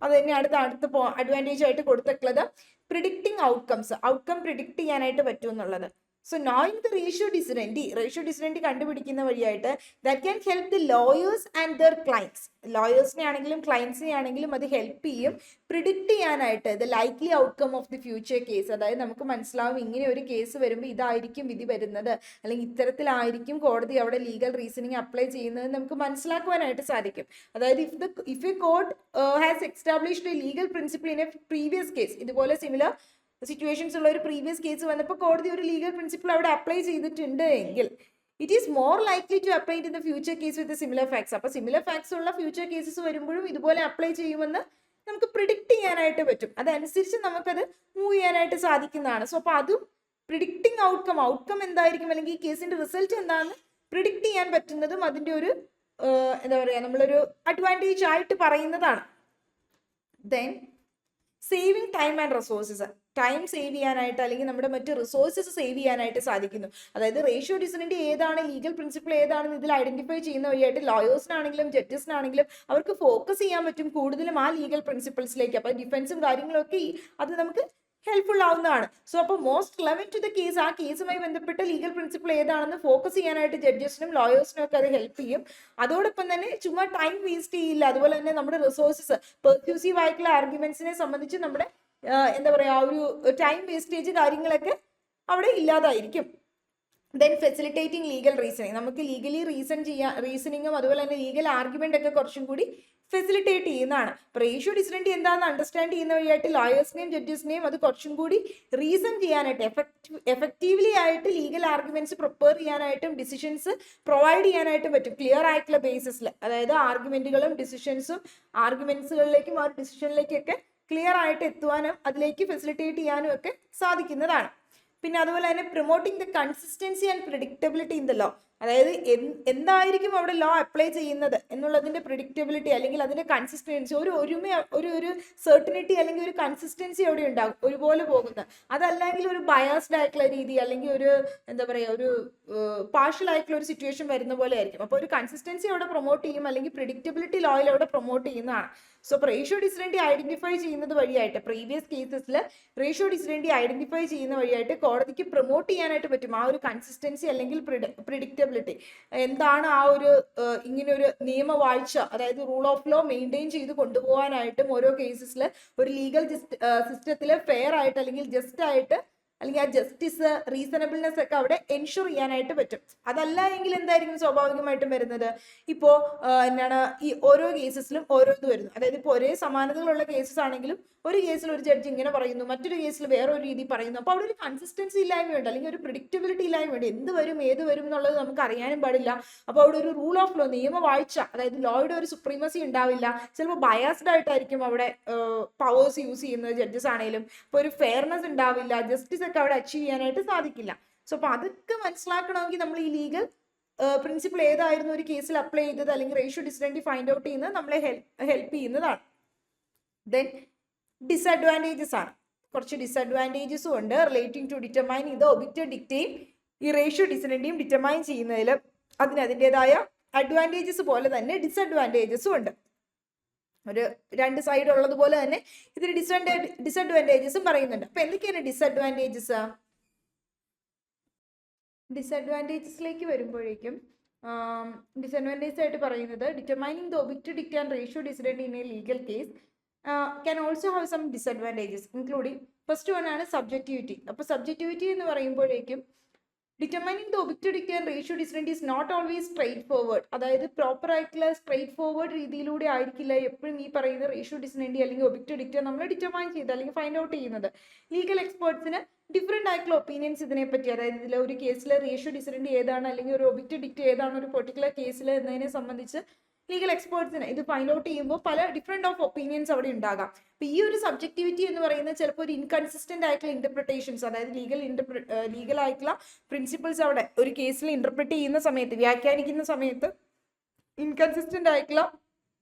അത് തന്നെയാണ് അടുത്ത അഡ്വാൻറ്റേജ് ആയിട്ട് കൊടുത്തിട്ടുള്ളത്. പ്രിഡിക്റ്റിംഗ് ഔട്ട്കം പ്രിഡിക്റ്റ് ചെയ്യാനായിട്ട് പറ്റും എന്നുള്ളത്. So knowing the ratio decidendi കണ്ടുപിടിക്കുന്ന വഴിയായിട്ട് that can help the lawyers and their clients. ലോയേഴ്സിനെ ആണെങ്കിലും ക്ലയൻസിനെ ആണെങ്കിലും അത് ഹെൽപ്പ് ചെയ്യും പ്രിഡിക്റ്റ് ചെയ്യാനായിട്ട് the likely outcome of the future case. അതായത് നമുക്ക് മനസ്സിലാവും ഇങ്ങനെ ഒരു കേസ് വരുമ്പോൾ ഇതായിരിക്കും വിധി വരുന്നത്, അല്ലെങ്കിൽ ഇത്തരത്തിലായിരിക്കും കോടതി അവിടെ ലീഗൽ റീസണിങ് അപ്ലൈ ചെയ്യുന്നത് നമുക്ക് മനസ്സിലാക്കുവാനായിട്ട് സാധിക്കും. അതായത് if A court has established A legal principle in A previous case, ഇതുപോലെ സിമിലർ സിറ്റുവേഷൻസ് ഉള്ള ഒരു പ്രീവിയസ് കേസ് വന്നപ്പോൾ കോടതി ഒരു ലീഗൽ പ്രിൻസിപ്പിൾ അവിടെ അപ്ലൈ ചെയ്തിട്ടുണ്ട് എങ്കിൽ it is more likely to apply in the future case with similar facts. അപ്പോൾ സിമിലർ ഫാക്ട്സ് ഉള്ള ഫ്യൂച്ചർ കേസസ് വരുമ്പോഴും ഇതുപോലെ അപ്ലൈ ചെയ്യുമെന്ന് നമുക്ക് പ്രിഡിക്റ്റ് ചെയ്യാനായിട്ട് പറ്റും. അതനുസരിച്ച് നമുക്കത് മൂവ് ചെയ്യാനായിട്ട് സാധിക്കുന്നതാണ്. സോ അപ്പോൾ അതും പ്രിഡിക്റ്റിംഗ് ഔട്ട്കം എന്തായിരിക്കും അല്ലെങ്കിൽ ഈ കേസിന്റെ റിസൾട്ട് എന്താണെന്ന് പ്രിഡിക്റ്റ് ചെയ്യാൻ പറ്റുന്നതും അതിൻ്റെ ഒരു എന്താ പറയുക നമ്മളൊരു അഡ്വാൻറ്റേജ് ആയിട്ട് പറയുന്നതാണ്. Then saving time and resources. Time save ചെയ്യാനായിട്ട് അല്ലെങ്കിൽ നമ്മുടെ മറ്റ് റിസോഴ്സസ് സേവ് ചെയ്യാനായിട്ട് സാധിക്കുന്നു. അതായത് റേഷ്യോ ഡിസിഡൻറ്റി ഏതാണ്, ലീഗൽ പ്രിൻസിപ്പിൾ ഏതാണെന്ന് ഇതിൽ ഐഡന്റിഫൈ ചെയ്യുന്ന വഴിയായിട്ട് ലോയേഴ്സിനാണെങ്കിലും ജഡ്ജസിനാണെങ്കിലും അവർക്ക് ഫോക്കസ് ചെയ്യാൻ പറ്റും കൂടുതലും ആ ലീഗൽ പ്രിൻസിപ്പിൾസിലേക്ക്. അപ്പൊ ഡിഫൻസും കാര്യങ്ങളൊക്കെ അത് നമുക്ക് ഹെൽപ്ഫുൾ ആവുന്നതാണ്. സോ അപ്പോൾ most relevant to the case, ആ കേസുമായി ബന്ധപ്പെട്ട ലീഗൽ പ്രിൻസിപ്പിൾ ഏതാണെന്ന് ഫോക്കസ് ചെയ്യാനായിട്ട് ജഡ്ജസിനും ലോയേഴ്സിനും ഒക്കെ അത് ഹെൽപ്പ് ചെയ്യും. അതോടൊപ്പം തന്നെ ചുമ്മാ ടൈം വേസ്റ്റ് ചെയ്യില്ല. അതുപോലെ തന്നെ നമ്മുടെ റിസോഴ്സസ് പെർക്യൂസീവ് ആയിട്ടുള്ള ആർഗ്യുമെന്റ്സിനെ സംബന്ധിച്ച് നമ്മുടെ എന്താ പറയുക, ആ ഒരു ടൈം വേസ്റ്റേജ് കാര്യങ്ങളൊക്കെ അവിടെ ഇല്ലാതായിരിക്കും. ദെൻ ഫെസിലിറ്റേറ്റിംഗ് ലീഗൽ റീസണിങ്, നമുക്ക് ലീഗലി റീസണിങ്ങും അതുപോലെ തന്നെ ലീഗൽ ആർഗ്യുമെന്റ് ഒക്കെ കുറച്ചും കൂടി ഫെസിലിറ്റേറ്റ് ചെയ്യുന്നതാണ്. റേഷ്യോ ഡിസിഡൻറ്റി എന്താണെന്ന് അണ്ടർസ്റ്റാൻഡ് ചെയ്യുന്ന വഴിയായിട്ട് ലോയേഴ്സിനെയും ജഡ്ജസിനെയും അത് കുറച്ചും കൂടി റീസൺ ചെയ്യാനായിട്ട് എഫക്റ്റീവ്ലി ആയിട്ട് ലീഗൽ ആർഗ്യുമെന്റ്സ് പ്രിപ്പയർ ചെയ്യാനായിട്ടും ഡിസിഷൻസ് പ്രൊവൈഡ് ചെയ്യാനായിട്ടും പറ്റും ക്ലിയർ ആയിട്ടുള്ള ബേസിസിൽ. അതായത് ആർഗ്യുമെന്റുകളും ഡിസിഷൻസും ആർഗ്യുമെന്റ്സുകളിലേക്കും ആ ഡിസിഷനിലേക്കൊക്കെ ക്ലിയർ ആയിട്ട് എത്തുവാനും അതിലേക്ക് ഫെസിലിറ്റേറ്റ് ചെയ്യാനും ഒക്കെ സാധിക്കുന്നതാണ്. പിന്നെ അതുപോലെ തന്നെ promoting the consistency and predictability in the law, അതായത് എന്തായിരിക്കും അവിടെ ലോ അപ്ലൈ ചെയ്യുന്നത് എന്നുള്ളതിന്റെ പ്രിഡിക്റ്റബിലിറ്റി അല്ലെങ്കിൽ അതിന്റെ കൺസിസ്റ്റൻസി, ഒരു സെർട്ടനിറ്റി അല്ലെങ്കിൽ ഒരു കൺസിസ്റ്റൻസി അവിടെ ഉണ്ടാകും ഒരുപോലെ പോകുന്നത്. അതല്ലെങ്കിൽ ഒരു ബയാസ്ഡ് ആയിട്ടുള്ള രീതി അല്ലെങ്കിൽ ഒരു എന്താ പറയുക, ഒരു പാർഷ്യൽ ആയിട്ടുള്ള ഒരു സിറ്റുവേഷൻ വരുന്ന പോലെ ആയിരിക്കും. അപ്പോൾ ഒരു കൺസിസ്റ്റൻസി അവിടെ പ്രൊമോട്ട് ചെയ്യും അല്ലെങ്കിൽ പ്രിഡിക്റ്റബിലിറ്റി ലോയിൽ അവിടെ പ്രൊമോട്ട് ചെയ്യുന്നതാണ്. സോ റേഷ്യോ ഡിസിഡൻറ്റി ഐഡന്റിഫൈ ചെയ്യുന്നത് വഴിയായിട്ട് പ്രീവിയസ് കേസസിൽ റേഷ്യോ ഡിസിഡൻറ്റി ഐഡന്റിഫൈ ചെയ്യുന്ന വഴിയായിട്ട് കോടതിക്ക് പ്രൊമോട്ട് ചെയ്യാനായിട്ട് പറ്റും ആ ഒരു കൺസിസ്റ്റൻസി അല്ലെങ്കിൽ പ്രിഡിക്റ്റബിലിറ്റി. എന്താണ് ആ ഒരു ഇങ്ങനെ ഒരു നിയമവാഴ്ച, അതായത് റൂൾ ഓഫ് ലോ മെയിൻറ്റെയിൻ ചെയ്ത് കൊണ്ടുപോകാനായിട്ടും ഓരോ കേസസിൽ ഒരു ലീഗൽ സിസ്റ്റത്തിൽ ഫെയർ ആയിട്ട് അല്ലെങ്കിൽ ജസ്റ്റ് ആയിട്ട് അല്ലെങ്കിൽ ആ ജസ്റ്റിസ് റീസണബിൾനെസ് ഒക്കെ അവിടെ എൻഷുർ ചെയ്യാനായിട്ട് പറ്റും. അതല്ല എങ്കിൽ എന്തായിരിക്കും സ്വാഭാവികമായിട്ടും വരുന്നത്, ഇപ്പോൾ എന്താണ് ഈ ഓരോ കേസസിലും ഓരോ ഇത് വരുന്നു. അതായത് ഇപ്പോൾ ഒരേ സമാനതകളുള്ള കേസസ് ആണെങ്കിലും ഒരു കേസിൽ ഒരു ജഡ്ജ് ഇങ്ങനെ പറയുന്നു, മറ്റൊരു കേസിൽ വേറൊരു രീതി പറയുന്നു. അപ്പോൾ അവിടെ ഒരു കൺസിസ്റ്റൻസി ഇല്ലായ്മയുണ്ട് അല്ലെങ്കിൽ ഒരു പ്രിഡിക്റ്റബിലിറ്റി ഇല്ലായ്മയുണ്ട്. എന്ത് വരും ഏത് വരും എന്നുള്ളത് നമുക്ക് അറിയാനും പാടില്ല. അപ്പോൾ അവിടെ ഒരു റൂൾ ഓഫ് ലോ, നിയമവാഴ്ച, അതായത് ലോയുടെ ഒരു സുപ്രീമസി ഉണ്ടാവില്ല. ചിലപ്പോൾ ബയാസ്ഡ് ആയിട്ടായിരിക്കും അവിടെ പവേഴ്സ് യൂസ് ചെയ്യുന്നത് ജഡ്ജസ് ആണെങ്കിലും. ഇപ്പോൾ ഒരു ഫെയർനെസ് ഉണ്ടാവില്ല, ജസ്റ്റിസ് ഒക്കെ അവിടെ അച്ചീവ് ചെയ്യാനായിട്ട് സാധിക്കില്ല. സോ അപ്പോൾ അതൊക്കെ മനസ്സിലാക്കണമെങ്കിൽ നമ്മൾ ഈ ലീഗൽ പ്രിൻസിപ്പിൾ ഏതായിരുന്നു ഒരു കേസിൽ അപ്ലൈ ചെയ്തത് അല്ലെങ്കിൽ റേഷ്യോ ഡിസിഡൻറ്റി ഫൈൻഡ് ഔട്ട് ചെയ്യുന്നത് നമ്മളെ ഹെൽപ്പ് ചെയ്യുന്നതാണ്. ദെൻ ഡിസഡ്വാൻറ്റേജസ് ആണ്, കുറച്ച് ഡിസഡ്വാൻറ്റേജസും ഉണ്ട് റിലേറ്റിംഗ് ടു ഡിറ്റർമൈനിങ് ദ ഒബിക്റ്റഡ് ഡിക്റ്റയും. ഈ റേഷ്യോ ഡിസിഡൻറ്റിയും ഡിറ്റർമൈൻ ചെയ്യുന്നതിൽ അതിൻ്റെതായ അഡ്വാൻറ്റേജസ് പോലെ തന്നെ ഡിസഡ്വാൻറ്റേജസും ഉണ്ട്. ഒരു രണ്ട് സൈഡ് ഉള്ളതുപോലെ തന്നെ ഇതിന് ഡിസഡ്വാൻറ്റേജസും പറയുന്നുണ്ട്. അപ്പൊ എന്തൊക്കെയാണ് ഡിസഡ്വാൻറ്റേജസ്? ഡിസഡ്വാൻറ്റേജസിലേക്ക് വരുമ്പോഴേക്കും ഡിസഡ്വാൻറ്റേജ് ആയിട്ട് പറയുന്നത് ഡിറ്റർമൈനിങ് ദ ഒബിക്റ്റഡ് dicta and ratio decidendi in a legal case can also have some disadvantages including first one ആണ് സബ്ജക്റ്റിവിറ്റി. അപ്പോൾ സബ്ജക്റ്റിവിറ്റി എന്ന് പറയുമ്പോഴേക്കും ഡിറ്റർമൈനിങ് ദ ഒബിക്റ്റഡ് dicta and ratio decidendi is not always straightforward. അതായത് proper ആയിട്ടുള്ള straightforward രീതിയിലൂടെ ആയിരിക്കില്ല എപ്പോഴും ഈ പറയുന്ന റേഷ്യോ ഡിസിഡൻറ്റി അല്ലെങ്കിൽ ഒബിക്റ്റഡ് ഡിക്റ്റ് നമ്മൾ ഡിറ്റർമൈൻ ചെയ്ത് അല്ലെങ്കിൽ ഫൈൻഡ് ഔട്ട് ചെയ്യുന്നത്. ലീഗൽ എക്സ്പേർട്സിന് ഡിഫറെന്റ് ആയിട്ടുള്ള ഒപ്പീനിയൻസ് ഇതിനെപ്പറ്റി, അതായത് ഇതിൽ ഒരു കേസിൽ റേഷ്യോ ഡിസിഡൻറ്റി ഏതാണ് അല്ലെങ്കിൽ ഒരു ഒബിക്റ്റഡ് ഡിക്റ്റ് ഏതാണ് ഒരു പെർട്ടിക്കുലർ കേസിൽ എന്നതിനെ സംബന്ധിച്ച് ലീഗൽ എക്സ്പേർട്സിന് ഇത് ഫൈൻഡ് ഔട്ട് ചെയ്യുമ്പോൾ പല ഡിഫറെന്റ് ഓഫ് ഒപ്പീനിയൻസ് അവിടെ ഉണ്ടാകാം. അപ്പൊ ഈ ഒരു സബ്ജക്റ്റിവിറ്റി എന്ന് പറയുന്നത് ചിലപ്പോൾ ഒരു ഇൻകൺസിസ്റ്റന്റ് ആയിട്ടുള്ള ഇന്റർപ്രിട്ടേഷൻസ്, അതായത് ലീഗൽ ആയിട്ടുള്ള പ്രിൻസിപ്പിൾസ് അവിടെ ഒരു കേസിൽ ഇന്റർപ്രിറ്റ് ചെയ്യുന്ന സമയത്ത്, വ്യാഖ്യാനിക്കുന്ന സമയത്ത് ഇൻകൺസിസ്റ്റന്റ് ആയിട്ടുള്ള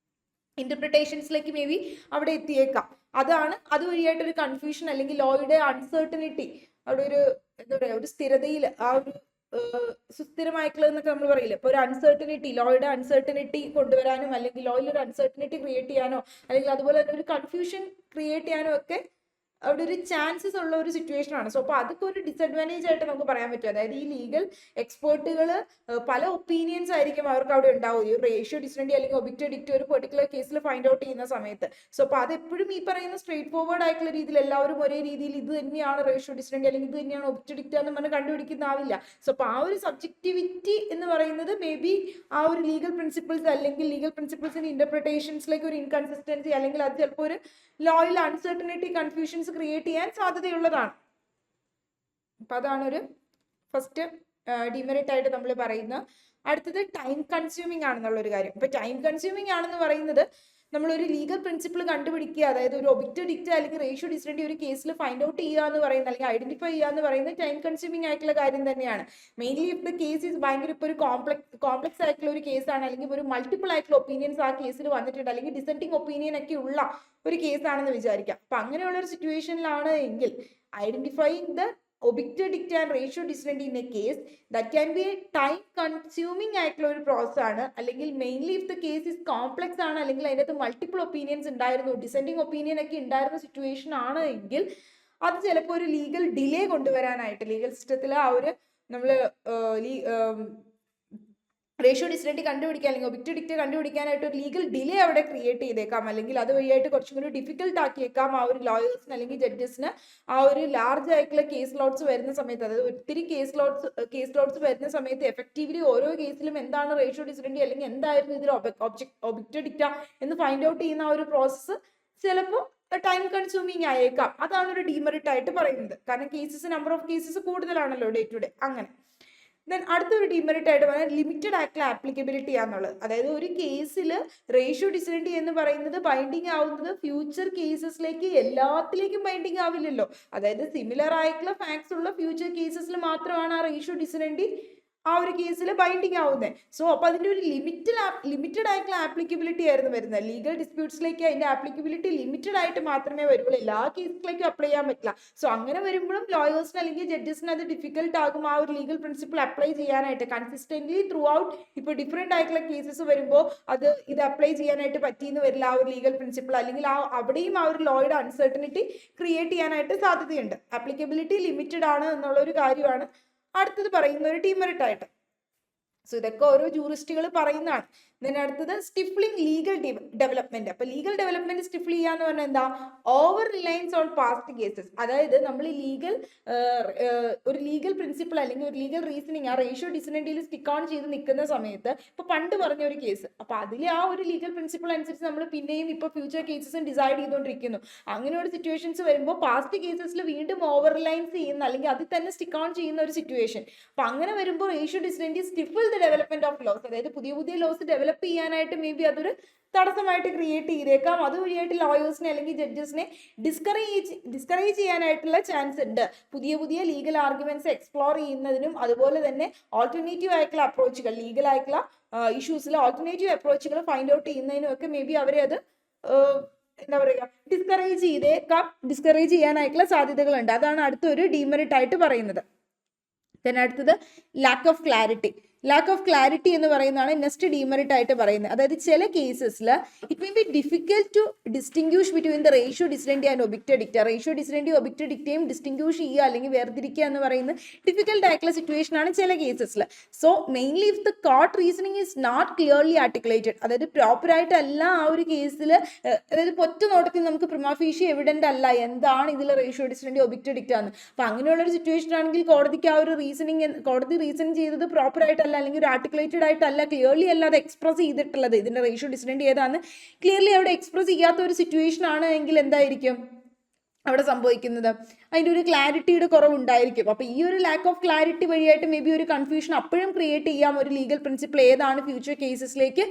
ഇന്റർപ്രിട്ടേഷൻസിലേക്ക് മേ ബി അവിടെ എത്തിയേക്കാം. അതുവഴിയായിട്ടൊരു കൺഫ്യൂഷൻ അല്ലെങ്കിൽ ലോയുടെ അൺസർട്ടനിറ്റി, അവിടെ ഒരു എന്താ പറയുക, ഒരു സ്ഥിരതയിൽ ആ ഒരു സുസ്ഥിരമായിട്ടുള്ളതെന്നൊക്കെ നമ്മൾ പറയില്ല. ഇപ്പൊ ഒരു അൺസർട്ടനിറ്റി, ലോയുടെ അൺസർട്ടനിറ്റി കൊണ്ടുവരാനും അല്ലെങ്കിൽ ലോയിൽ ഒരു അൺസർട്ടനിറ്റി ക്രിയേറ്റ് ചെയ്യാനോ അല്ലെങ്കിൽ അതുപോലെ തന്നെ ഒരു കൺഫ്യൂഷൻ ക്രിയേറ്റ് ചെയ്യാനോ ഒക്കെ അവിടെ ഒരു ചാൻസസ് ഉള്ള ഒരു സിറ്റുവേഷൻ ആണ്. സോ അപ്പോൾ അതൊക്കെ ഒരു ഡിസഡ്വാൻറ്റേജ് ആയിട്ട് നമുക്ക് പറയാൻ പറ്റും. അതായത് ഈ ലീഗൽ എക്സ്പേർട്ടുകൾ പല ഒപ്പീനിയൻസ് ആയിരിക്കും അവർക്ക് അവിടെ ഉണ്ടാവും ഈ റേഷ്യോ ഡിസിഡൻറ്റി അല്ലെങ്കിൽ ഒബിക്റ്റഡ് ഡിക്റ്റ് ഒരു പെർട്ടിക്കുലർ കേസിൽ ഫൈൻഡ് ഔട്ട് ചെയ്യുന്ന സമയത്ത്. സോ അപ്പോൾ അതെപ്പോഴും ഈ പറയുന്ന സ്ട്രേറ്റ് ഫോർവേഡ് ആയിട്ടുള്ള രീതിയിൽ എല്ലാവരും ഒരേ രീതിയിൽ ഇത് തന്നെയാണ് റേഷ്യോ ഡിസിഡൻറ്റി അല്ലെങ്കിൽ ഇത് തന്നെയാണ് ഒബിക്റ്റഡ് ഡിക്റ്റ് എന്ന് പറഞ്ഞ് കണ്ടുപിടിക്കുന്നാവില്ല. സോ അപ്പോൾ ആ ഒരു സബ്ജക്റ്റിവിറ്റി എന്ന് പറയുന്നത് മേ ബി ആ ഒരു ലീഗൽ പ്രിൻസിപ്പിൾസ് അല്ലെങ്കിൽ ലീഗൽ പ്രിൻസിപ്പിൾസിന്റെ ഇന്റർപ്രിട്ടേഷൻസിലേക്ക് ഒരു ഇൻകൺസിസ്റ്റൻസി അല്ലെങ്കിൽ അത് ചിലപ്പോൾ ഒരു ലോയിൽ അൺസർട്ടനിറ്റി കൺഫ്യൂഷൻസ് ക്രിയേറ്റ് ചെയ്യാൻ സാധ്യതയുള്ളതാണ്. അപ്പൊ അതാണ് ഒരു ഫസ്റ്റ് ഡിമെറിറ്റ് ആയിട്ട് നമ്മൾ പറയുന്നത്. അടുത്തത് ടൈം കൺസ്യൂമിങ് ആണെന്നുള്ള ഒരു കാര്യം. ഇപ്പൊ ടൈം കൺസ്യൂമിങ് ആണെന്ന് പറയുന്നത് നമ്മളൊരു ലീഗൽ പ്രിൻസിപ്പിൾ കണ്ടുപിടിക്കുക, അതായത് ഒരു ഒബിക്റ്റ് ഡിക്റ്റ് അല്ലെങ്കിൽ റേഷ്യോ ഡിസിഡൻറ്റി ഒരു കേസിൽ ഫൈൻഡ് ഔട്ട് ചെയ്യുക എന്ന് പറയുന്നത് അല്ലെങ്കിൽ ഐഡന്റിഫൈ ചെയ്യുക എന്ന് പറയുന്നത് ടൈം കൺസ്യൂമിംഗ് ആയിട്ടുള്ള കാര്യം തന്നെയാണ്. Mainly if the case is ഭയങ്കര ഇപ്പോൾ ഒരു കോംപ്ലക്സ് ആയിട്ടുള്ള ഒരു കേസാണ്, അല്ലെങ്കിൽ ഒരു മൾട്ടിപ്പിൾ ആയിട്ടുള്ള ഒപ്പീനിയൻസ് ആ കേസിൽ വന്നിട്ടുണ്ട്, അല്ലെങ്കിൽ ഡിസെന്റിങ് ഒപ്പീനിയൻ ഒക്കെ ഉള്ള ഒരു കേസാണെന്ന് വിചാരിക്കാം. അപ്പൊ അങ്ങനെയുള്ള ഒരു സിറ്റുവേഷനിലാണ് എങ്കിൽ ഐഡന്റിഫൈയിങ് ദ ഒബിക്റ്റ് dicta and ratio decidendi in a case that can be a time consuming ആയിട്ടുള്ള ഒരു പ്രോസസ് ആണ്. അല്ലെങ്കിൽ mainly if the case is complex ആണ്, അല്ലെങ്കിൽ അതിനകത്ത് മൾട്ടിപ്പിൾ ഒപ്പീനിയൻസ് ഉണ്ടായിരുന്നു, ഡിസെൻഡിങ് ഒപ്പീനിയൻ ഒക്കെ ഉണ്ടായിരുന്ന സിറ്റുവേഷൻ ആണ് എങ്കിൽ അത് ചിലപ്പോൾ ഒരു ലീഗൽ ഡിലേ കൊണ്ടുവരാനായിട്ട് ലീഗൽ സിസ്റ്റത്തിൽ ആ ഒരു നമ്മൾ റേഷ്യോ ഡിസിഡൻറ്റി കണ്ടുപിടിക്കാൻ അല്ലെങ്കിൽ ഒബിക്റ്റ് ഡിക്റ്റ് കണ്ടുപിടിക്കാനായിട്ട് ഒരു ലീഗൽ ഡിലേ അവിടെ ക്രിയേറ്റ് ചെയ്തേക്കാം, അല്ലെങ്കിൽ അതുവഴിയായിട്ട് കുറച്ചും കൂടി ഡിഫിക്കൽട്ട് ആക്കിയേക്കാം ആ ഒരു ലോയേഴ്സിന് അല്ലെങ്കിൽ ജഡ്ജസിന് ആ ഒരു ലാർജ് ആയിട്ടുള്ള കേസ് ലോഡ്സ് വരുന്ന സമയത്ത്, അതായത് ഒത്തിരി കേസ് ലോഡ്സ് വരുന്ന സമയത്ത് എഫക്റ്റീവ്ലി ഓരോ കേസിലും എന്താണ് റേഷ്യോ ഡിസിഡൻറ്റി അല്ലെങ്കിൽ എന്തായിരുന്നു ഇതിൽ ഒബിക്റ്റ് ഡിക്റ്റ എന്ന് ഫൈൻഡ് ഔട്ട് ചെയ്യുന്ന ആ ഒരു പ്രോസസ്സ് ചിലപ്പോൾ ടൈം കൺസ്യൂമിങ് ആയേക്കാം. അതാണ് ഒരു ഡീമെറിറ്റ് ആയിട്ട് പറയുന്നത്, കാരണം നമ്പർ ഓഫ് കേസസ് കൂടുതലാണല്ലോ ഡേ ടു ഡേ. അങ്ങനെ ദെൻ അടുത്തൊരു ഡിമെറിറ്റ് ആയിട്ട് പറഞ്ഞാൽ ലിമിറ്റഡ് ആയിട്ടുള്ള ആപ്ലിക്കബിലിറ്റി ആണെന്നുള്ളത്. അതായത് ഒരു കേസിൽ റേഷ്യോ ഡിസിഡൻറ്റി എന്ന് പറയുന്നത് ബൈൻഡിങ് ആവുന്നത് ഫ്യൂച്ചർ കേസസിലേക്ക് എല്ലാത്തിലേക്കും ബൈൻഡിങ് ആവില്ലല്ലോ. അതായത് സിമിലർ ആയിട്ടുള്ള ഫാക്ട്സ് ഉള്ള ഫ്യൂച്ചർ കേസസിൽ മാത്രമാണ് ആ റേഷ്യോ ഡിസിഡൻറ്റി ആ ഒരു കേസിൽ ബൈൻഡിങ് ആവുന്നത്. സോ അപ്പോൾ അതിൻ്റെ ഒരു ലിമിറ്റഡ് ആയിട്ടുള്ള ആപ്ലിക്കബിലിറ്റി ആയിരുന്നു വരുന്നത്. ലീഗൽ ഡിസ്പ്യൂട്ട്സിലേക്ക് അതിൻ്റെ ആപ്ലിക്കബിലിറ്റി ലിമിറ്റഡ് ആയിട്ട് മാത്രമേ വരുള്ളൂ, എല്ലാ കേസിലേക്കും അപ്ലൈ ചെയ്യാൻ പറ്റില്ല. സോ അങ്ങനെ വരുമ്പോഴും ലോയേഴ്സിന് അല്ലെങ്കിൽ ജഡ്ജസിന് അത് ഡിഫിക്കൽട്ട് ആകും ആ ഒരു ലീഗൽ പ്രിൻസിപ്പിൾ അപ്ലൈ ചെയ്യാനായിട്ട് കൺസിസ്റ്റന്റ്ലി ത്രൂ ഔട്ട്. ഇപ്പോൾ ഡിഫറെന്റ് ആയിട്ടുള്ള കേസസ് വരുമ്പോൾ ഇത് അപ്ലൈ ചെയ്യാനായിട്ട് പറ്റിയെന്ന് വരില്ല ആ ഒരു ലീഗൽ പ്രിൻസിപ്പിൾ, അല്ലെങ്കിൽ അവിടെയും ആ ഒരു ലോയുടെ അൺസർട്ടനിറ്റി ക്രിയേറ്റ് ചെയ്യാനായിട്ട് സാധ്യതയുണ്ട്. ആപ്ലിക്കബിലിറ്റി ലിമിറ്റഡ് ആണ് എന്നുള്ള ഒരു കാര്യമാണ് അടുത്തത് പറയുന്ന ഒരു ഡീമെറിറ്റ് ആയിട്ട്. സോ ഇതൊക്കെ ഓരോ ജൂറിസ്റ്റുകൾ പറയുന്നതാണ്. then അടുത്തത് സ്റ്റിഫ്ലിംഗ് ലീഗൽ ഡെവലപ്മെന്റ്. അപ്പൊ ലീഗൽ ഡെവലപ്മെന്റ് സ്റ്റിഫിൾ ചെയ്യാന്ന് പറഞ്ഞാൽ എന്താ, over Reliance on past cases. അതായത് നമ്മൾ ഒരു ലീഗൽ പ്രിൻസിപ്പിൾ അല്ലെങ്കിൽ ഒരു ലീഗൽ റീസണിങ് ആ റേഷ്യോ ഡിസിഡൻറ്റിയിൽ സ്റ്റിക്ക് ഓൺ ചെയ്ത് നിൽക്കുന്ന സമയത്ത് ഇപ്പൊ പണ്ട് പറഞ്ഞ ഒരു കേസ്, അപ്പൊ അതിൽ ആ ഒരു ലീഗൽ പ്രിൻസിപ്പിൾ അനുസരിച്ച് നമ്മൾ പിന്നെയും ഇപ്പൊ ഫ്യൂച്ചർ കേസസും ഡിസൈഡ് ചെയ്തുകൊണ്ടിരിക്കുന്നു. അങ്ങനെ ഒരു സിറ്റുവേഷൻസ് വരുമ്പോൾ പാസ്റ്റ് കേസസിൽ വീണ്ടും ഓവർ റിലയൻസ് ചെയ്യുന്ന അല്ലെങ്കിൽ അതിൽ തന്നെ സ്റ്റിക്ക് ഓൺ ചെയ്യുന്ന ഒരു സിറ്റുവേഷൻ. അപ്പൊ അങ്ങനെ വരുമ്പോൾ ratio decidendi stifle the development of laws. അതായത് പുതിയ ലോസ് ഡെവലപ്പ് ചെയ്യാനായിട്ട് മേ ബി അതൊരു തടസ്സമായിട്ട് ക്രിയേറ്റ് ചെയ്തേക്കാം. അതുവഴിയായിട്ട് ലോയേഴ്സിനെ അല്ലെങ്കിൽ ജഡ്ജസിനെ ഡിസ്കറേജ് ചെയ്യാനായിട്ടുള്ള ചാൻസ് ഉണ്ട്. പുതിയ ലീഗൽ ആർഗ്യുമെന്റ്സ് എക്സ്പ്ലോർ ചെയ്യുന്നതിനും അതുപോലെ തന്നെ ഓൾട്ടർനേറ്റീവ് ആയിട്ടുള്ള അപ്രോച്ചുകൾ, ലീഗൽ ആയിട്ടുള്ള ഇഷ്യൂസിൽ ഓൾട്ടർനേറ്റീവ് അപ്രോച്ചുകൾ ഫൈൻഡ് ഔട്ട് ചെയ്യുന്നതിനും ഒക്കെ മേ ബി അവരെ അത് എന്താ പറയുക ഡിസ്കറേജ് ചെയ്യാനായിട്ടുള്ള സാധ്യതകളുണ്ട്. അതാണ് അടുത്തൊരു ഡീമെറിറ്റ് ആയിട്ട് പറയുന്നത്. അടുത്തത് ലാക്ക് ഓഫ് ക്ലാരിറ്റി എന്ന് പറയുന്നതാണ് നെക്സ്റ്റ് ഡീമെറിറ്റ് ആയിട്ട് പറയുന്നത്. അതായത് ചില കേസസിൽ it may be difficult to distinguish between the ratio decidendi and ഒബിക്റ്റ് ഡിക്റ്റ. റേഷ്യോ ഡിസിഡൻറ്റി ഒബിക്റ്റ് ഡിക്റ്റയും ഡിസ്റ്റിങ്ക്യൂഷ് ചെയ്യുക അല്ലെങ്കിൽ വേർതിരിക്കുക എന്ന് പറയുന്നത് ഡിഫിക്കൽട്ട് ആയിട്ടുള്ള സിറ്റുവേഷൻ ആണ് ചില കേസസിൽ. So mainly if the court reasoning is not clearly articulated, അതായത് പ്രോപ്പറായിട്ടല്ല ആ ഒരു കേസിൽ, അതായത് ഒറ്റ നോട്ടത്തിൽ നമുക്ക് പ്രിമാ ഫേഷ്യേ എവിഡന്റ് അല്ല എന്താണ് ഇതിൽ റേഷ്യോ ഡിസിഡൻറ്റി ഒബിക്റ്റ് ഡിക്റ്റ എന്ന്. അപ്പൊ അങ്ങനെയുള്ള ഒരു സിറ്റുവേഷൻ ആണെങ്കിൽ കോടതി റീസൺ ചെയ്തത് പ്രോപ്പറായിട്ടല്ല അല്ലെങ്കിൽ ഒരു ആർട്ടിക്കുലേറ്റഡ് ആയിട്ടല്ല, ക്ലിയർലി അല്ലാതെ എക്സ്പ്രസ് ചെയ്തിട്ടുള്ളത്. ഇതിന്റെ റേഷ്യോ ഡിസിഡൻറ്റി ഏതാണ് ക്ലിയർലി അവിടെ എക്സ്പ്രസ് ചെയ്യാത്ത ഒരു സിറ്റുവേഷൻ ആണ് എങ്കിൽ എന്തായിരിക്കും അവിടെ സംഭവിക്കുന്നത്, അതിൻ്റെ ഒരു ക്ലാരിറ്റിയുടെ കുറവുണ്ടായിരിക്കും. അപ്പോൾ ഈ ഒരു ലാക്ക് ഓഫ് ക്ലാരിറ്റി വഴിയായിട്ട് മേ ബി ഒരു കൺഫ്യൂഷൻ അപ്പോഴും ക്രിയേറ്റ് ചെയ്യാം ഒരു ലീഗൽ പ്രിൻസിപ്പിൾ ഏതാണ് ഫ്യൂച്ചർ കേസസിലേക്ക്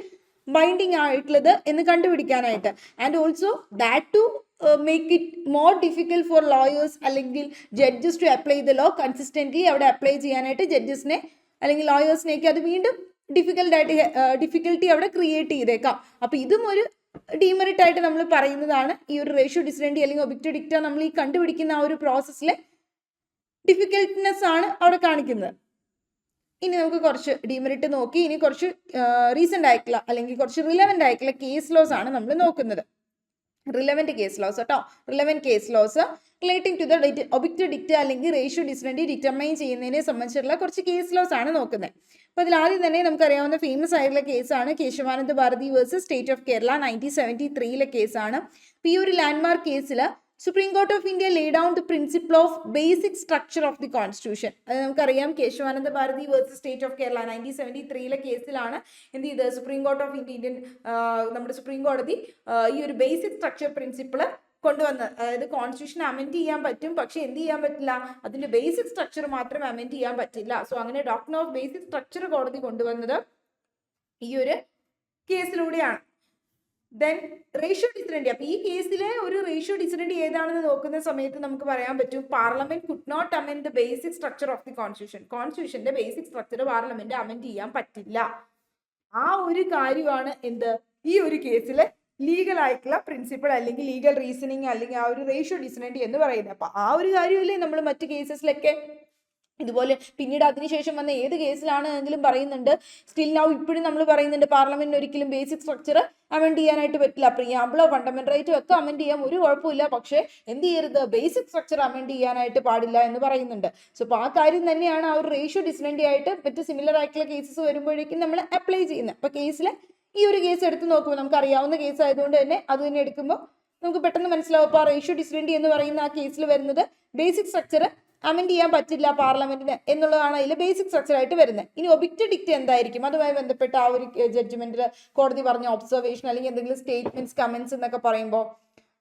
ബൈൻഡിങ് ആയിട്ടുള്ളത് എന്ന് കണ്ടുപിടിക്കാനായിട്ട്. And also that to make it more difficult for lawyers അല്ലെങ്കിൽ judges to apply the law consistently അവിടെ അപ്ലൈ ചെയ്യാനായിട്ട് ജഡ്ജസിനെ അല്ലെങ്കിൽ ലോയേഴ്സിനേക്ക് അത് വീണ്ടും ഡിഫിക്കൽട്ടി അവിടെ ക്രിയേറ്റ് ചെയ്തേക്കാം. അപ്പോൾ ഇതും ഒരു ഡീമെറിറ്റ് ആയിട്ട് നമ്മൾ പറയുന്നതാണ്. ഈ ഒരു റേഷ്യോ ഡിസിഡൻറ്റി അല്ലെങ്കിൽ ഒബിക്റ്റ് ഡിക്റ്റ നമ്മൾ ഈ കണ്ടുപിടിക്കുന്ന ആ ഒരു പ്രോസസ്സിലെ ഡിഫിക്കൽട്ട്നെസ് ആണ് അവിടെ കാണിക്കുന്നത്. ഇനി നമുക്ക് കുറച്ച് ഡീമെറിറ്റ് നോക്കി, ഇനി കുറച്ച് റീസെൻ്റ് ആയിട്ടുള്ള അല്ലെങ്കിൽ കുറച്ച് റിലവൻ്റ് ആയിട്ടുള്ള കേസ് ലോസ് ആണ് നമ്മൾ നോക്കുന്നത്. റിലവൻറ്റ് കേസ് ലോസ് കേട്ടോ. Relevant case laws relating to the ഒബിക്റ്റ് ഡിക്റ്റ അല്ലെങ്കിൽ റേഷ്യോ ഡിസിഡൻറ്റി ഡിറ്റർമൈൻ ചെയ്യുന്നതിനെ സംബന്ധിച്ചിട്ടുള്ള കുറച്ച് കേസ് ലോസ് ആണ് നോക്കുന്നത്. അപ്പോൾ അതിൽ ആദ്യം തന്നെ നമുക്കറിയാവുന്ന ഫേമസ് ആയിട്ടുള്ള കേസാണ് Kesavananda Bharati versus state of Kerala 1973 കേസാണ്. അപ്പോൾ ഈ ഒരു ലാൻഡ്മാർക്ക് കേസിൽ supreme court of India lay down the principle of basic structure of the constitution. അത് നമുക്കറിയാം Kesavananda Bharati versus state of Kerala 1973 കേസിലാണ് എന്ത് ചെയ്തത് സുപ്രീം കോർട്ട് ഓഫ് നമ്മുടെ സുപ്രീം കോടതി ഈ ഒരു ബേസിക് സ്ട്രക്ചർ പ്രിൻസിപ്പിൾ കൊണ്ടുവന്നത്. അതായത് കോൺസ്റ്റിറ്റ്യൂഷൻ അമെൻഡ് ചെയ്യാൻ പറ്റും, പക്ഷെ എന്ത് ചെയ്യാൻ പറ്റില്ല, അതിന്റെ ബേസിക് സ്ട്രക്ചർ മാത്രം അമെൻഡ് ചെയ്യാൻ പറ്റില്ല. സോ അങ്ങനെ ഡോക്ട്രിൻ ഓഫ് ബേസിക് സ്ട്രക്ചർ കോടതി കൊണ്ടുവന്നത് ഈ ഒരു കേസിലൂടെയാണ്. Then ratio ഡിസിഡൻറ്റി. അപ്പൊ ഈ കേസിലെ ഒരു റേഷ്യോ ഡിസിഡൻറ്റി ഏതാണെന്ന് നോക്കുന്ന സമയത്ത് നമുക്ക് പറയാൻ പറ്റും parliament could not amend the basic structure of the constitution. കോൺസ്റ്റിറ്റ്യൂഷന്റെ ബേസിക് സ്ട്രക്ചർ പാർലമെന്റ് അമെൻഡ് ചെയ്യാൻ പറ്റില്ല. ആ ഒരു കാര്യമാണ് എന്ത് ഈ ഒരു കേസിൽ ലീഗൽ ആയിട്ടുള്ള പ്രിൻസിപ്പിൾ അല്ലെങ്കിൽ ലീഗൽ റീസണിങ് അല്ലെങ്കിൽ ആ ഒരു റേഷ്യോ ഡിസിഡൻറ്റി എന്ന് പറയുന്നത്. അപ്പൊ ആ ഒരു കാര്യമല്ലേ നമ്മൾ മറ്റു കേസസിലൊക്കെ ഇതുപോലെ പിന്നീട് അതിനുശേഷം വന്ന ഏത് കേസിലാണ് എങ്കിലും പറയുന്നുണ്ട്. സ്റ്റിൽ നൗ ഇപ്പോഴും നമ്മൾ പറയുന്നുണ്ട് പാർലമെന്റിന് ഒരിക്കലും ബേസിക് സ്ട്രക്ചർ അമെൻഡ് ചെയ്യാനായിട്ട് പറ്റില്ല. പ്രിയാമ്പിളോ ഫണ്ടമെന്റൽ റൈറ്റോ ഒക്കെ അമെൻഡ് ചെയ്യാൻ ഒരു കുഴപ്പമില്ല, പക്ഷേ എന്ത് ചെയ്യരുത്, ബേസിക് സ്ട്രക്ചർ അമെൻഡ് ചെയ്യാനായിട്ട് പാടില്ല എന്ന് പറയുന്നുണ്ട്. സോ അപ്പോൾ ആ കാര്യം തന്നെയാണ് ആ ഒരു റേഷ്യോ ഡിസിഡൻറ്റി ആയിട്ട് മറ്റ് സിമിലർ ആയിട്ടുള്ള കേസസ് വരുമ്പോഴേക്കും നമ്മൾ അപ്ലൈ ചെയ്യുന്നത്. അപ്പോൾ കേസിൽ ഈ ഒരു കേസ് എടുത്ത് നോക്കുമ്പോൾ നമുക്ക് അറിയാവുന്ന കേസ് ആയതുകൊണ്ട് തന്നെ അത് തന്നെ എടുക്കുമ്പോൾ നമുക്ക് പെട്ടെന്ന് മനസ്സിലാവും. അപ്പോൾ ആ റേഷ്യോ ഡിസിഡൻറ്റി എന്ന് പറയുന്ന ആ കേസിൽ വരുന്നത് ബേസിക് സ്ട്രക്ചർ അമെൻഡ് ചെയ്യാൻ പറ്റില്ല പാർലമെന്റിന് എന്നുള്ളതാണ് അതിൽ ബേസിക് സ്ട്രക്ചർ ആയിട്ട് വരുന്നത്. ഇനി ഒബിക്റ്റ് ഡിക്റ്റ് എന്തായിരിക്കും, അതുമായി ബന്ധപ്പെട്ട ആ ഒരു ജഡ്ജ്മെന്റിൽ കോടതി പറഞ്ഞ ഒബ്സർവേഷൻ അല്ലെങ്കിൽ എന്തെങ്കിലും സ്റ്റേറ്റ്മെന്റ്സ് കമന്റ്സ് എന്നൊക്കെ പറയുമ്പോൾ,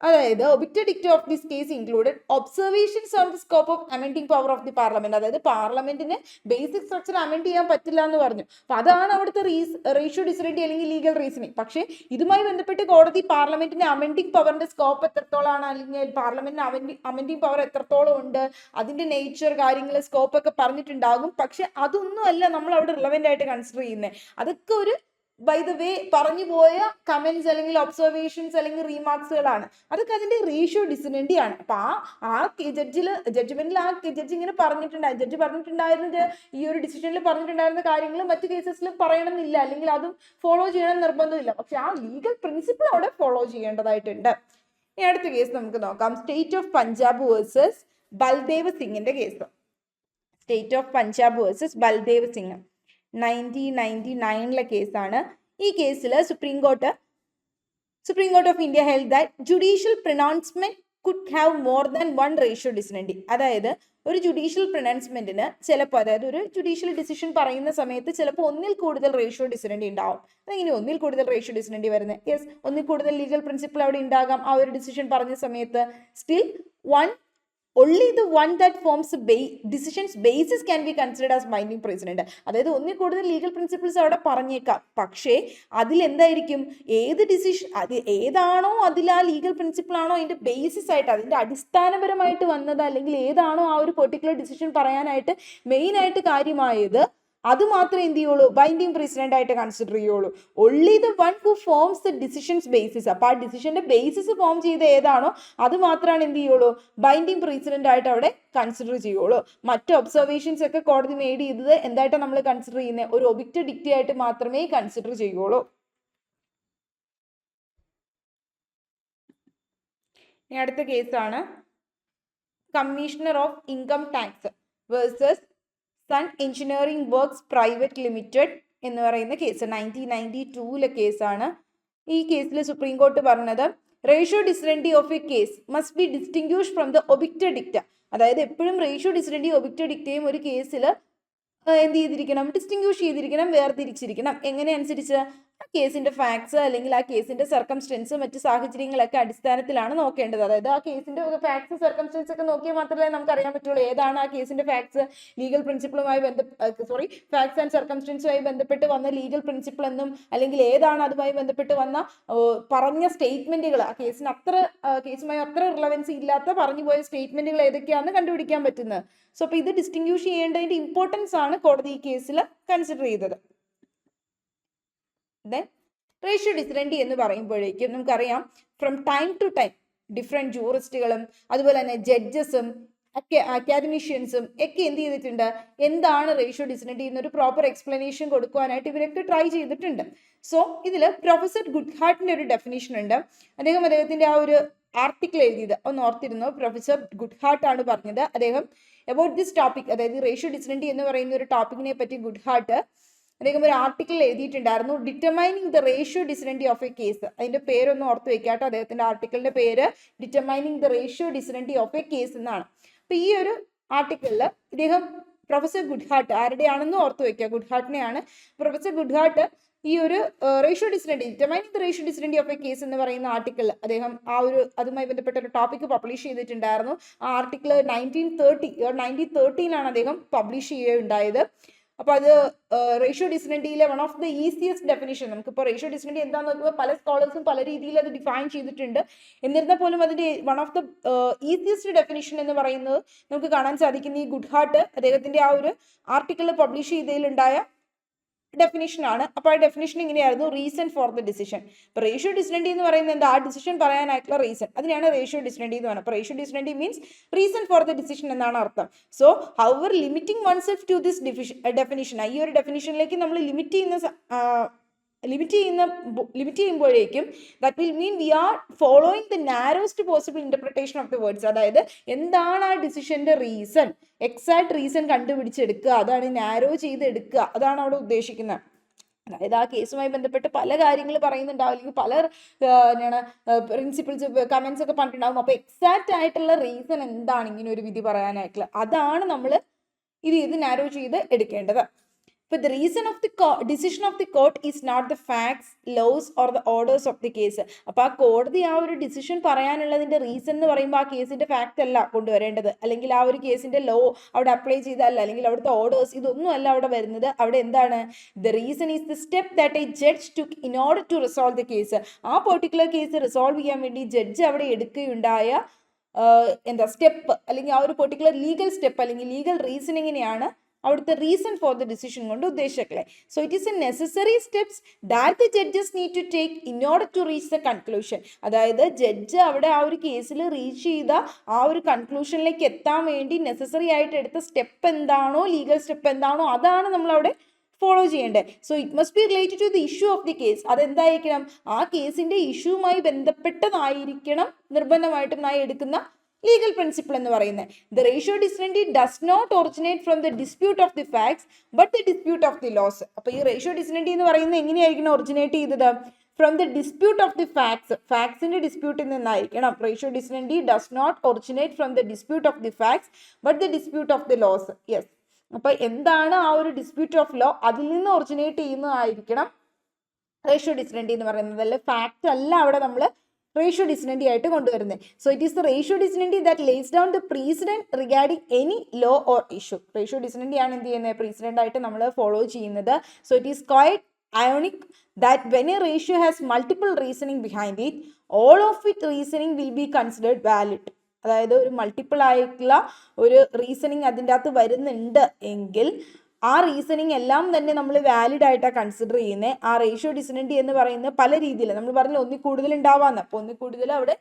അതായത് ഒബിക്റ്റ് dicta of this case included observations on the scope of amending power of the parliament. അതായത് പാർലമെന്റിന് ബേസിക് സ്ട്രക്ചർ അമെൻഡ് ചെയ്യാൻ പറ്റില്ല എന്ന് പറഞ്ഞു. അപ്പൊ അതാണ് അവിടുത്തെ റേഷ്യോ ഡിസിഡൻറ്റി അല്ലെങ്കിൽ ലീഗൽ റീസണിങ്. പക്ഷേ ഇതുമായി ബന്ധപ്പെട്ട് കോടതി പാർലമെന്റിന് അമെൻഡിങ് പവറിന്റെ സ്കോപ്പ് എത്രത്തോളമാണ് അല്ലെങ്കിൽ പാർലമെന്റിന് അമെൻഡിങ് പവർ എത്രത്തോളം ഉണ്ട്, അതിന്റെ നേച്ചർ, കാര്യങ്ങൾ, സ്കോപ്പ് ഒക്കെ പറഞ്ഞിട്ടുണ്ടാകും. പക്ഷെ അതൊന്നും അല്ല നമ്മൾ അവിടെ റിലവന്റ് ആയിട്ട് കൺസിഡർ ചെയ്യുന്നത്. അതൊക്കെ ഒരു ബൈ ദ വേ പറഞ്ഞു പോയ കമന്റ്സ് അല്ലെങ്കിൽ ഒബ്സർവേഷൻസ് അല്ലെങ്കിൽ റീമാർക്സുകളാണ്. അതൊക്കെ അതിന്റെ റേഷ്യോ ഡിസിഡൻറ്റി ആണ്. അപ്പൊ ആ ജഡ്ജ്മെന്റിൽ ആ ജഡ്ജ് ഇങ്ങനെ പറഞ്ഞിട്ടുണ്ടായിരുന്നത് ഈ ഒരു ഡിസിഷനിൽ പറഞ്ഞിട്ടുണ്ടായിരുന്ന കാര്യങ്ങൾ മറ്റു കേസസിലും പറയണമെന്നില്ല, അല്ലെങ്കിൽ അതും ഫോളോ ചെയ്യണം നിർബന്ധമില്ല. പക്ഷെ ആ ലീഗൽ പ്രിൻസിപ്പിൾ അവിടെ ഫോളോ ചെയ്യേണ്ടതായിട്ടുണ്ട്. ഇനി അടുത്ത കേസ് നമുക്ക് നോക്കാം. State of Punjab versus Baldev സിംഗിന്റെ case. State of Punjab versus Baldev Singh 1999 കേസാണ്. ഈ കേസിൽ supreme court of India held that judicial pronouncement could have more than one ratio decidendi. അതായത് ഒരു ജുഡീഷ്യൽ പ്രൊനൗൺസ്മെന്റിന് ചിലപ്പോൾ, അതായത് ഒരു ജുഡീഷ്യൽ ഡിസിഷൻ പറയുന്ന സമയത്ത് ചിലപ്പോൾ ഒന്നിൽ കൂടുതൽ റേഷ്യോ ഡിസിഡൻറ്റി ഉണ്ടാവും. അതെങ്ങനെ ഒന്നിൽ കൂടുതൽ റേഷ്യോ ഡിസിഡൻറ്റി വരുന്നത്? യെസ്, ഒന്നിൽ കൂടുതൽ ലീഗൽ പ്രിൻസിപ്പിൾ അവിടെ ഉണ്ടാകാം ആ ഒരു ഡിസിഷൻ പറഞ്ഞ സമയത്ത്. Still only the one that forms the decision's basis can be considered as binding precedent. അതായത് ഒന്നിൽ കൂടുതൽ ലീഗൽ പ്രിൻസിപ്പിൾസ് അവിടെ പറഞ്ഞേക്കാം, പക്ഷേ അതിൽ എന്തായിരിക്കും, ഏത് ഡിസിഷൻ, അത് ഏതാണോ അതിൽ ആ ലീഗൽ പ്രിൻസിപ്പിൾ ആണോ അതിന്റെ ബേസിസ് ആയിട്ട്, അതിന്റെ അടിസ്ഥാനപരമായിട്ട് വന്നത്, അല്ലെങ്കിൽ ഏതാണോ ആ ഒരു പെർട്ടിക്കുലർ ഡിസിഷൻ പറയാനായിട്ട് മെയിൻ ആയിട്ട് കാര്യമായത്, അത് മാത്രമേ എന്ത് ചെയ്യുള്ളൂ, ബൈൻഡിങ് പ്രസിഡന്റ് ആയിട്ട് കൺസിഡർ ചെയ്യുള്ളൂ. Only the one who forms the decisions basis. അപ്പൊ ആ ഡിസിഷന്റെ ബേസിസ് ഫോം ചെയ്ത് ഏതാണോ അത് മാത്രമാണ് എന്ത് ചെയ്യുള്ളൂ, ബൈൻഡിങ് പ്രസിഡന്റ് ആയിട്ട് അവിടെ കൺസിഡർ ചെയ്യുള്ളൂ. മറ്റ് ഒബ്സർവേഷൻസ് ഒക്കെ കോടതി മെയ്ഡ് ചെയ്തത് എന്തായിട്ടാണ് നമ്മൾ കൺസിഡർ ചെയ്യുന്നത്, ഒരു ഒബിക്റ്റ് ഡിക്റ്റി ആയിട്ട് മാത്രമേ കൺസിഡർ ചെയ്യുള്ളൂ. ഇനി അടുത്ത കേസാണ് commissioner of income tax versus sun engineering works private limited എന്ന് പറയുന്ന കേസ്. 1992 കേസാണ്. ഈ കേസിൽ സുപ്രീം കോർട്ട് പറഞ്ഞത് ratio decidendi of a case must be distinguished from the ഒബിക്റ്റ് ഡിക്റ്റ. അതായത് എപ്പോഴും റേഷ്യോ ഡിസിഡൻറ്റി ഒബിക്റ്റ് ഡിക്റ്റയും ഒരു കേസിൽ എന്ത് ചെയ്തിരിക്കണം, ഡിസ്റ്റിങ്ക്വിഷ് ചെയ്തിരിക്കണം, വേർതിരിച്ചിരിക്കണം. എങ്ങനെ അനുസരിച്ച്, ആ കേസിന്റെ ഫാക്ട്സ് അല്ലെങ്കിൽ ആ കേസിന്റെ സർക്കംസ്റ്റൻസ് മറ്റ് സാഹചര്യങ്ങളൊക്കെ അടിസ്ഥാനത്തിലാണ് നോക്കേണ്ടത്. അതായത് ആ കേസിന്റെ ഫാക്ട്സ് സർക്കംസ്റ്റൻസ് ഒക്കെ നോക്കിയാൽ മാത്രമേ നമുക്ക് അറിയാൻ പറ്റുള്ളൂ ഏതാണ് ആ കേസിന്റെ ഫാക്ട്സ് ലീഗൽ പ്രിൻസിപ്പിളുമായി ഫാക്ട്സ് ആൻഡ് സർക്കംസ്റ്റൻസുമായി ബന്ധപ്പെട്ട് വന്ന ലീഗൽ പ്രിൻസിപ്പിൾ എന്നും, അല്ലെങ്കിൽ ഏതാണ് അതുമായി ബന്ധപ്പെട്ട് വന്ന പറഞ്ഞ സ്റ്റേറ്റ്മെന്റുകൾ, ആ കേസുമായി അത്ര റിലവൻസി ഇല്ലാത്ത പറഞ്ഞു പോയ സ്റ്റേറ്റ്മെന്റുകൾ ഏതൊക്കെയാണെന്ന് കണ്ടുപിടിക്കാൻ പറ്റുന്നത്. സോ അപ്പൊ ഇത് ഡിസ്റ്റിങ്ക്വിഷ് ചെയ്യേണ്ടതിന്റെ ഇമ്പോർട്ടൻസ് ആണ് കോടതി ഈ കേസിൽ കൺസിഡർ ചെയ്തത്. റേഷ്യോ ഡിസിഡൻറ്റി എന്ന് പറയുമ്പോഴേക്കും നമുക്കറിയാം from time to time different ജൂറിസ്റ്റുകളും അതുപോലെ തന്നെ ജഡ്ജസും അക്കാദമിഷ്യൻസും ഒക്കെ എന്ത് ചെയ്തിട്ടുണ്ട്, എന്താണ് റേഷ്യോ ഡിസിഡൻറ്റി എന്നൊരു പ്രോപ്പർ എക്സ്പ്ലനേഷൻ കൊടുക്കുവാനായിട്ട് ഇവരൊക്കെ ട്രൈ ചെയ്തിട്ടുണ്ട്. സോ ഇതിൽ പ്രൊഫസർ ഗുഡ്ഹാർട്ടിന്റെ ഒരു ഡെഫിനിഷൻ ഉണ്ട്. അദ്ദേഹത്തിന്റെ ആ ഒരു ആർട്ടിക്കിൾ എഴുതിയത് ഒന്ന് ഓർത്തിരുന്നു. പ്രൊഫസർ ഗുഡ്ഹാർട്ട് ആണ് പറഞ്ഞത്. അദ്ദേഹം അബൌട്ട് ദിസ് ടോപ്പിക്, അതായത് റേഷ്യോ ഡിസിഡൻറ്റി എന്ന് പറയുന്ന ഒരു ടോപ്പിക്കിനെ പറ്റി അദ്ദേഹം ഒരു ആർട്ടിക്കിൾ എഴുതിയിട്ടുണ്ടായിരുന്നു, determining the ratio decidendi of a case. അതിന്റെ പേരൊന്ന് ഓർത്ത് വെക്കാട്ടോ. അദ്ദേഹത്തിന്റെ ആർട്ടിക്കിളിന്റെ പേര് determining the ratio decidendi of a case എന്നാണ്. അപ്പൊ ഈ ഒരു ആർട്ടിക്കിളിൽ പ്രൊഫസർ ഗുഡ്ഹാർട്ട് ആരുടെയാണെന്ന് ഓർത്ത് വെക്കുക, ഗുഡ്ഹാർട്ടിനെയാണ്. പ്രൊഫസർ ഗുഡ്ഹാർട്ട് ഈ ഒരു ratio decidendi, determining the ratio decidendi of a case എന്ന് പറയുന്ന ആർട്ടിക്കിൾ അദ്ദേഹം അതുമായി ബന്ധപ്പെട്ട ഒരു ടോപ്പിക് പബ്ലിഷ് ചെയ്തിട്ടുണ്ടായിരുന്നു. ആ ആർട്ടിക്കിൾ 1913 അദ്ദേഹം പബ്ലിഷ് ചെയ്യുകയുണ്ടായത്. അപ്പോൾ അത് റേഷ്യോ ഡിസിഡൻറ്റിയിലെ one of the easiest definition. നമുക്കിപ്പോൾ റേഷ്യോ ഡിസിഡൻറ്റി എന്താണെന്ന് നോക്കുമ്പോൾ പല സ്കോളേഴ്സും പല രീതിയിൽ അത് ഡിഫൈൻ ചെയ്തിട്ടുണ്ട്. എന്നിരുന്നാൽ പോലും അതിൻ്റെ one of the easiest definition എന്ന് പറയുന്നത് നമുക്ക് കാണാൻ സാധിക്കുന്ന ഈ ഗുഡ്ഹാർട്ട് അദ്ദേഹത്തിൻ്റെ ആ ഒരു ആർട്ടിക്കിൾ പബ്ലിഷ് ചെയ്തതിലുണ്ടായ ഡെഫിനിഷൻ ആണ്. അപ്പോൾ ആ ഡെഫിനിഷൻ ഇങ്ങനെയായിരുന്നു: റീസൺ ഫോർ ദ ഡിസിഷൻ. ഇപ്പോൾ റേഷ്യോ ഡിസിഡൻറ്റി എന്ന് പറയുന്നത് എന്താ? ആ ഡിസിഷൻ പറയാനായിട്ടുള്ള റീസൺ, അതിനെയാണ് റേഷ്യോ ഡിസിഡൻറ്റി എന്ന് പറയുന്നത്. അപ്പോൾ ratio decidendi means reason for the decision എന്നാണ് അർത്ഥം. So however limiting oneself to this definition, ഈ ഒരു ഡെഫിനിഷനിലേക്ക് നമ്മൾ ലിമിറ്റ് ചെയ്യുമ്പോഴേക്കും that will mean we are following the narrowest possible interpretation of the words. അതായത് എന്താണ് ആ ഡിസിഷന്റെ റീസൺ, എക്സാക്ട് റീസൺ കണ്ടുപിടിച്ചെടുക്കുക, അതാണ് നാരോ ചെയ്തെടുക്കുക, അതാണ് അവിടെ ഉദ്ദേശിക്കുന്നത്. അതായത് ആ കേസുമായി ബന്ധപ്പെട്ട് പല കാര്യങ്ങൾ പറയുന്നുണ്ടാവും, അല്ലെങ്കിൽ പല പ്രിൻസിപ്പിൾസ് കമന്റ്സ് ഒക്കെ പറഞ്ഞിട്ടുണ്ടാവും. അപ്പോൾ എക്സാക്റ്റ് ആയിട്ടുള്ള റീസൺ എന്താണ് ഇങ്ങനെ ഒരു വിധി പറയാനായിട്ടുള്ള, അതാണ് നമ്മൾ ഇത് നാരോ ചെയ്ത് എടുക്കേണ്ടത്. But the reason of the decision of the court is not the facts, laws or the orders of the case. അപ്പോൾ ആ കോടതി ആ ഒരു ഡിസിഷൻ പറയാനുള്ളതിൻ്റെ റീസൺ എന്ന് പറയുമ്പോൾ ആ കേസിൻ്റെ ഫാക്റ്റ് അല്ല കൊണ്ടുവരേണ്ടത്, അല്ലെങ്കിൽ ആ ഒരു കേസിൻ്റെ ലോ അവിടെ അപ്ലൈ ചെയ്തല്ല, അല്ലെങ്കിൽ അവിടുത്തെ ഓർഡേഴ്സ്, ഇതൊന്നും അല്ല അവിടെ വരുന്നത്. അവിടെ എന്താണ്? The reason is the step that a judge took in order to resolve the case. ആ പെർട്ടിക്കുലർ കേസ് റിസോൾവ് ചെയ്യാൻ വേണ്ടി ജഡ്ജ് അവിടെ എടുക്കുകയുണ്ടായ സ്റ്റെപ്പ്, അല്ലെങ്കിൽ ആ ഒരു പെർട്ടിക്കുലർ ലീഗൽ സ്റ്റെപ്പ് അല്ലെങ്കിൽ ലീഗൽ റീസണിങ്ങിനെയാണ് അവിടുത്തെ റീസൺ ഫോർ ദ ഡിസിഷൻ കൊണ്ട് ഉദ്ദേശിക്കലേ. So it is a necessary steps that the judges need to take in order to reach the conclusion. അതായത് ജഡ്ജ് അവിടെ ആ ഒരു കേസിൽ റീച്ച് ചെയ്ത ആ ഒരു കൺക്ലൂഷനിലേക്ക് എത്താൻ വേണ്ടി നെസസറി ആയിട്ട് എടുത്ത സ്റ്റെപ്പ് എന്താണോ, ലീഗൽ സ്റ്റെപ്പ് എന്താണോ, അതാണ് നമ്മൾ അവിടെ ഫോളോ ചെയ്യേണ്ടത്. So it must be related to the issue of the case. അതെന്തായിരിക്കണം? ആ കേസിന്റെ ഇഷ്യൂവുമായി ബന്ധപ്പെട്ടതായിരിക്കണം നിർബന്ധമായിട്ടും നായി എടുക്കുന്ന ലീഗൽ പ്രിൻസിപ്പിൾ എന്ന് പറയുന്നത്. The ratio decidendi does not originate from the dispute of the facts but the dispute of the laws. അപ്പോൾ ഈ റേഷ്യോ ഡിസിഡൻറ്റി എന്ന് പറയുന്നത് എങ്ങനെയായിരിക്കണം ഒറിജിനേറ്റ് ചെയ്തത്? From the dispute of the facts, ഫാക്ട്സിന്റെ ഡിസ്പ്യൂട്ടിൽ നിന്നായിരിക്കണം. Ratio decidendi does not originate from the dispute of the facts but the dispute of the laws. Yes, അപ്പോൾ എന്താണ് ആ ഒരു ഡിസ്പ്യൂട്ട് ഓഫ് ലോ, അതിൽ നിന്ന് ഒറിജിനേറ്റ് ചെയ്യുന്നതായിരിക്കണം റേഷ്യോ ഡിസിഡൻറ്റി എന്ന് പറയുന്നത്. അല്ലെ ഫാക്റ്റ് അല്ല അവിടെ നമ്മൾ റേഷ്യോ ഡിസിഡൻറ്റി ആയിട്ട് കൊണ്ടുവരുന്നത്. So it is the ratio decidendi that lays down the precedent regarding any law or issue. Ratio decidendi ആണ് എന്ത് ചെയ്യുന്നത്? പ്രീസിഡന്റ് ആയിട്ട് നമ്മൾ ഫോളോ ചെയ്യുന്നത്. So it is quite ionic that when a ratio has multiple reasoning behind it, all of it reasoning will be considered valid. അതായത് ഒരു multiple ആയിട്ടുള്ള ഒരു റീസണിങ് അതിൻ്റെ അകത്ത് വരുന്നുണ്ട് എങ്കിൽ ആ റീസണിങ് എല്ലാം തന്നെ നമ്മൾ വാലിഡ് ആയിട്ടാണ് കൺസിഡർ ചെയ്യുന്നത്. ആ റേഷ്യോ ഡിസിഡൻറ്റി എന്ന് പറയുന്നത് പല രീതിയിൽ നമ്മൾ പറഞ്ഞാൽ ഒന്നിൽ കൂടുതൽ ഉണ്ടാവാന്ന്. അപ്പോൾ ഒന്നിൽ കൂടുതൽ അവിടെ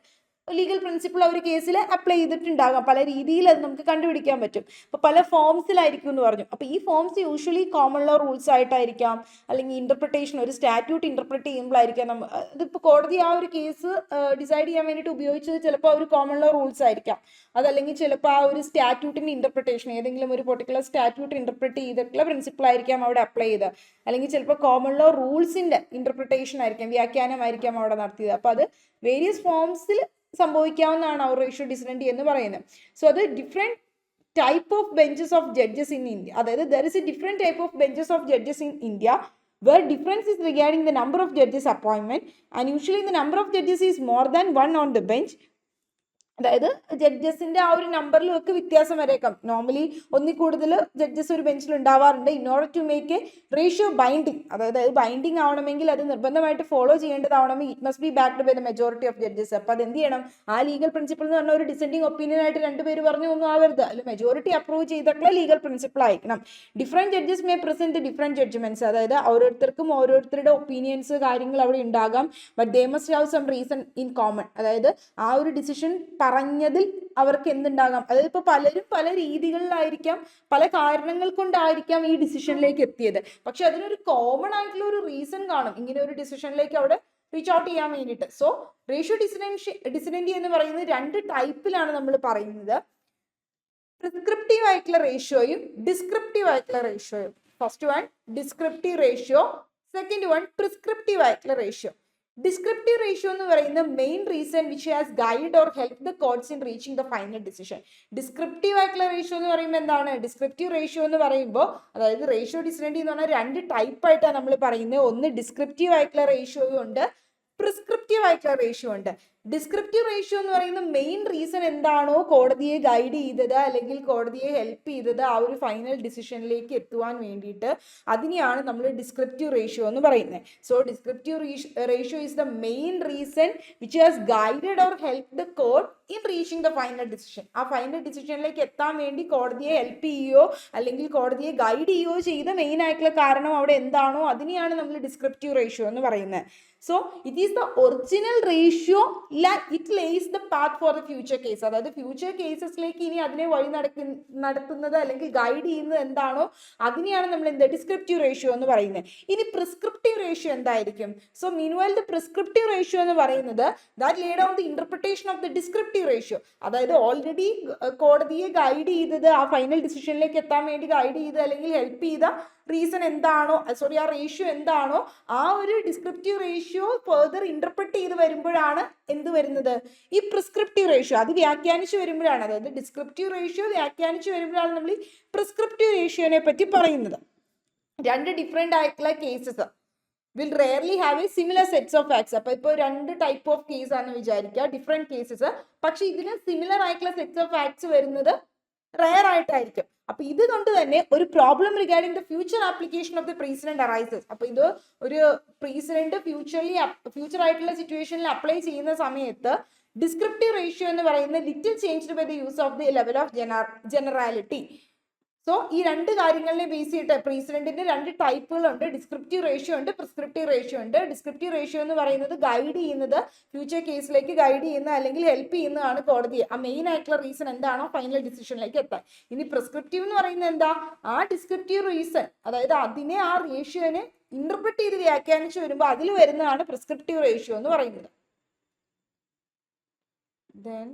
ലീഗൽ പ്രിൻസിപ്പിൾ ഒരു കേസിൽ അപ്ലൈ ചെയ്തിട്ടുണ്ടാകാം. പല രീതിയിൽ അത് നമുക്ക് കണ്ടുപിടിക്കാൻ പറ്റും. അപ്പോൾ പല ഫോംസിലായിരിക്കും എന്ന് പറഞ്ഞു. അപ്പോൾ ഈ forms usually common law rules ആയിട്ടായിരിക്കാം, അല്ലെങ്കിൽ ഇന്റർപ്രിട്ടേഷൻ ഒരു സ്റ്റാറ്റ്യൂട്ട് ഇന്റർപ്രിറ്റ് ചെയ്യുമ്പോഴായിരിക്കാം. ഇതിപ്പോൾ കോടതി ആ ഒരു കേസ് ഡിസൈഡ് ചെയ്യാൻ വേണ്ടിയിട്ട് ഉപയോഗിച്ചത് ചിലപ്പോൾ ഒരു കോമൺ ലോ റൂൾസ് ആയിരിക്കാം. അതല്ലെങ്കിൽ ചിലപ്പോൾ ആ ഒരു സ്റ്റാറ്റ്യൂട്ടിൻ്റെ ഇന്റർപ്രിട്ടേഷൻ, ഏതെങ്കിലും ഒരു പെർട്ടിക്കുലർ സ്റ്റാറ്റ്യൂട്ട് ഇന്റർപ്രിറ്റ് ചെയ്തിട്ടുള്ള പ്രിൻസിപ്പിൾ ആയിരിക്കാം അവിടെ അപ്ലൈ ചെയ്തത്. അല്ലെങ്കിൽ ചിലപ്പോൾ കോമൺ ലോ റൂൾസിൻ്റെ ഇന്റർപ്രിട്ടേഷൻ ആയിരിക്കാം, വ്യാഖ്യാനമായിരിക്കാം അവിടെ നടത്തിയത്. അപ്പോൾ അത് വേരിയസ് ഫോംസിൽ സംഭവിക്കാവുന്നതാണ് ആ റേഷ്യോ ഡിസിഡൻറ്റി എന്ന് പറയുന്നത്. സോ അത് different type of benches of judges in India. അതായത് there is a different type of benches of judges in India where difference is regarding the number of judges appointment, and usually the number of judges is more than one on the bench. അതായത് ജഡ്ജസിന്റെ ആ ഒരു നമ്പറിലും ഒക്കെ വ്യത്യാസം വരേക്കാം. Normally ഒന്നിൽ കൂടുതൽ judges ഒരു ബെഞ്ചിൽ ഉണ്ടാവാറുണ്ട്. In order to make a ratio binding, അതായത് ബൈൻഡിങ് ആവണമെങ്കിൽ അത് നിർബന്ധമായിട്ട് ഫോളോ ചെയ്യേണ്ടതാവണമെങ്കിൽ it must be backed by the majority of judges. അപ്പോൾ അത് എന്ത് ചെയ്യണം? ആ ലീഗൽ പ്രിൻസിപ്പിൾ എന്ന് പറഞ്ഞാൽ ഒരു ഡിസെൻഡിങ് ഒപ്പീനിയൻ ആയിട്ട് രണ്ടുപേര് പറഞ്ഞു ഒന്നും ആവരുത്. അതിൽ മെജോറിറ്റി അപ്രൂവ് ചെയ്തിട്ടുള്ള ലീഗൽ പ്രിൻസിപ്പിൾ ആയിരിക്കണം. Different judges may present different judgments, അതായത് ഓരോരുത്തർക്കും ഓരോരുത്തരുടെ ഒപ്പീനിയൻസ് കാര്യങ്ങൾ അവിടെ ഉണ്ടാകാം. But they must have some reason in common. അതായത് ആ ഒരു ഡിസിഷൻ പറഞ്ഞതിൽ അവർക്ക് എന്തുണ്ടാകാം, അതായത് ഇപ്പോൾ പലരും പല രീതികളിലായിരിക്കാം, പല കാരണങ്ങൾ കൊണ്ടായിരിക്കാം ഈ ഡിസിഷനിലേക്ക് എത്തിയത്. പക്ഷെ അതിനൊരു കോമൺ ആയിട്ടുള്ള ഒരു റീസൺ കാണും ഇങ്ങനെ ഒരു ഡിസിഷനിലേക്ക് അവിടെ റീച്ച് ഔട്ട് ചെയ്യാൻ വേണ്ടിയിട്ട്. സോ റേഷ്യോ ഡിസിഡൻറ്റി എന്ന് പറയുന്നത് രണ്ട് ടൈപ്പിലാണ് നമ്മൾ പറയുന്നത്. പ്രിസ്ക്രിപ്റ്റീവ് ആയിട്ടുള്ള റേഷ്യോയും ഡിസ്ക്രിപ്റ്റീവ് ആയിട്ടുള്ള റേഷ്യോയും. First one descriptive ratio, second one prescriptive ആയിട്ടുള്ള റേഷ്യോ. ഡിസ്ക്രിപ്റ്റീവ് റേഷ്യോ എന്ന് പറയുന്ന main reason which has guide or help the courts in reaching the final decision. Descriptive ആയിട്ടുള്ള റേഷ്യോ എന്ന് പറയുമ്പോൾ എന്താണ്? ഡിസ്ക്രിപ്റ്റീവ് റേഷ്യോ എന്ന് പറയുമ്പോൾ അതായത് റേഷ്യോ ഡിസിഡൻറ്റി എന്ന് പറഞ്ഞാൽ രണ്ട് ടൈപ്പായിട്ടാണ് നമ്മൾ പറയുന്നത്. ഒന്ന് ഡിസ്ക്രിപ്റ്റീവ് ആയിട്ടുള്ള റേഷ്യോയും ഉണ്ട്, പ്രിസ്ക്രിപ്റ്റീവ് ആയിട്ടുള്ള റേഷ്യോ ഉണ്ട്. ഡിസ്ക്രിപ്റ്റീവ് റേഷ്യോ എന്ന് പറയുന്ന മെയിൻ റീസൺ എന്താണോ കോടതിയെ ഗൈഡ് ചെയ്തത് അല്ലെങ്കിൽ കോടതിയെ ഹെൽപ്പ് ചെയ്തത് ആ ഒരു ഫൈനൽ ഡിസിഷനിലേക്ക് എത്തുവാൻ വേണ്ടിയിട്ട്, അതിനെയാണ് നമ്മൾ ഡിസ്ക്രിപ്റ്റീവ് റേഷ്യോ എന്ന് പറയുന്നത്. So descriptive ratio is the main reason which has guided or help the court in reaching the final decision. ആ ഫൈനൽ ഡിസിഷനിലേക്ക് എത്താൻ വേണ്ടി കോടതിയെ ഹെൽപ്പ് ചെയ്യുകയോ അല്ലെങ്കിൽ കോടതിയെ ഗൈഡ് ചെയ്യുകയോ ചെയ്ത മെയിൻ ആയിട്ടുള്ള കാരണം അവിടെ എന്താണോ അതിനെയാണ് നമ്മൾ ഡിസ്ക്രിപ്റ്റീവ് റേഷ്യോ എന്ന് പറയുന്നത്. So it is the original ratio, it lays the path for the future case. അതായത് ഫ്യൂച്ചർ കേസസിലേക്ക് ഇനി അതിനെ വഴി നടത്തുന്നത് അല്ലെങ്കിൽ ഗൈഡ് ചെയ്യുന്നത് എന്താണോ അതിനെയാണ് നമ്മൾ എന്ത് ഡിസ്ക്രിപ്റ്റീവ് റേഷ്യോ എന്ന് പറയുന്നത്. ഇനി പ്രിസ്ക്രിപ്റ്റീവ് റേഷ്യോ എന്തായിരിക്കും? So meanwhile the prescriptive ratio എന്ന് പറയുന്നത് that Leh down the interpretation of the descriptive ratio. അതായത് ഓൾറെഡി കോടതിയെ ഗൈഡ് ചെയ്തത്, ആ ഫൈനൽ ഡിസിഷനിലേക്ക് എത്താൻ വേണ്ടി ഗൈഡ് ചെയ്ത് അല്ലെങ്കിൽ ഹെൽപ്പ് ചെയ്ത റീസൺ എന്താണോ, സോറി ആ റേഷ്യോ എന്താണോ, ആ ഒരു ഡിസ്ക്രിപ്റ്റീവ് റേഷ്യോ ഫെർദർ ഇന്റർപ്രറ്റ് ചെയ്ത് വരുമ്പോഴാണ് എന്ത് വരുന്നത്, ഈ പ്രിസ്ക്രിപ്റ്റീവ് റേഷ്യോ അത് വ്യാഖ്യാനിച്ച് വരുമ്പോഴാണ്, അതായത് ഡിസ്ക്രിപ്റ്റീവ് റേഷ്യോ വ്യാഖ്യാനിച്ച് വരുമ്പോഴാണ് നമ്മൾ ഈ പ്രിസ്ക്രിപ്റ്റീവ് റേഷ്യോനെ പറ്റി പറയുന്നത്. രണ്ട് ഡിഫറെന്റ് ആയിട്ടുള്ള cases will rarely have a similar sets of facts. അപ്പോൾ ഇപ്പോൾ രണ്ട് ടൈപ്പ് ഓഫ് കേസ് ആണെന്ന് വിചാരിക്കുക, ഡിഫറെന്റ് കേസസ്, പക്ഷെ ഇതിന് സിമിലർ ആയിട്ടുള്ള സെറ്റ്സ് ഓഫ് ഫാക്ട്സ് വരുന്നത് റയർ ആയിട്ടായിരിക്കും. അപ്പൊ ഇത് കൊണ്ട് തന്നെ ഒരു problem regarding the future application of the precedent arises. അപ്പൊ ഇത് ഒരു പ്രീസിഡന്റ് ഫ്യൂച്ചർ ആയിട്ടുള്ള സിറ്റുവേഷനിൽ അപ്ലൈ ചെയ്യുന്ന സമയത്ത് ഡിസ്ക്രിപ്റ്റീവ് റേഷ്യോ എന്ന് പറയുന്നത് little changed by the use of the level of generality. So ഈ രണ്ട് കാര്യങ്ങളിനെ ബേസ് ചെയ്തിട്ട് പ്രസിഡന്റിന്റെ രണ്ട് ടൈപ്പുകളുണ്ട്, ഡിസ്ക്രിപ്റ്റീവ് റേഷ്യോ ഉണ്ട്, പ്രിസ്ക്രിപ്റ്റീവ് റേഷ്യോ ഉണ്ട്. ഡിസ്ക്രിപ്റ്റീവ് റേഷ്യോ എന്ന് പറയുന്നത് ഗൈഡ് ചെയ്യുന്നത്, ഫ്യൂച്ചർ കേസിലേക്ക് ഗൈഡ് ചെയ്യുന്ന അല്ലെങ്കിൽ ഹെൽപ്പ് ചെയ്യുന്നതാണ് കോടതിയെ ആ മെയിൻ ആയിട്ടുള്ള റീസൺ എന്താണോ ഫൈനൽ ഡിസിഷനിലേക്ക് എത്താൻ. ഇനി പ്രിസ്ക്രിപ്റ്റീവ് എന്ന് പറയുന്നത് എന്താ, ആ ഡിസ്ക്രിപ്റ്റീവ് റീസൺ, അതായത് അതിനെ ആ റേഷ്യോനെ ഇന്റർപ്രറ്റ് ചെയ്ത് വ്യാഖ്യാനിച്ച് വരുമ്പോൾ അതിൽ വരുന്നതാണ് പ്രിസ്ക്രിപ്റ്റീവ് റേഷ്യോ എന്ന് പറയുന്നത്. Then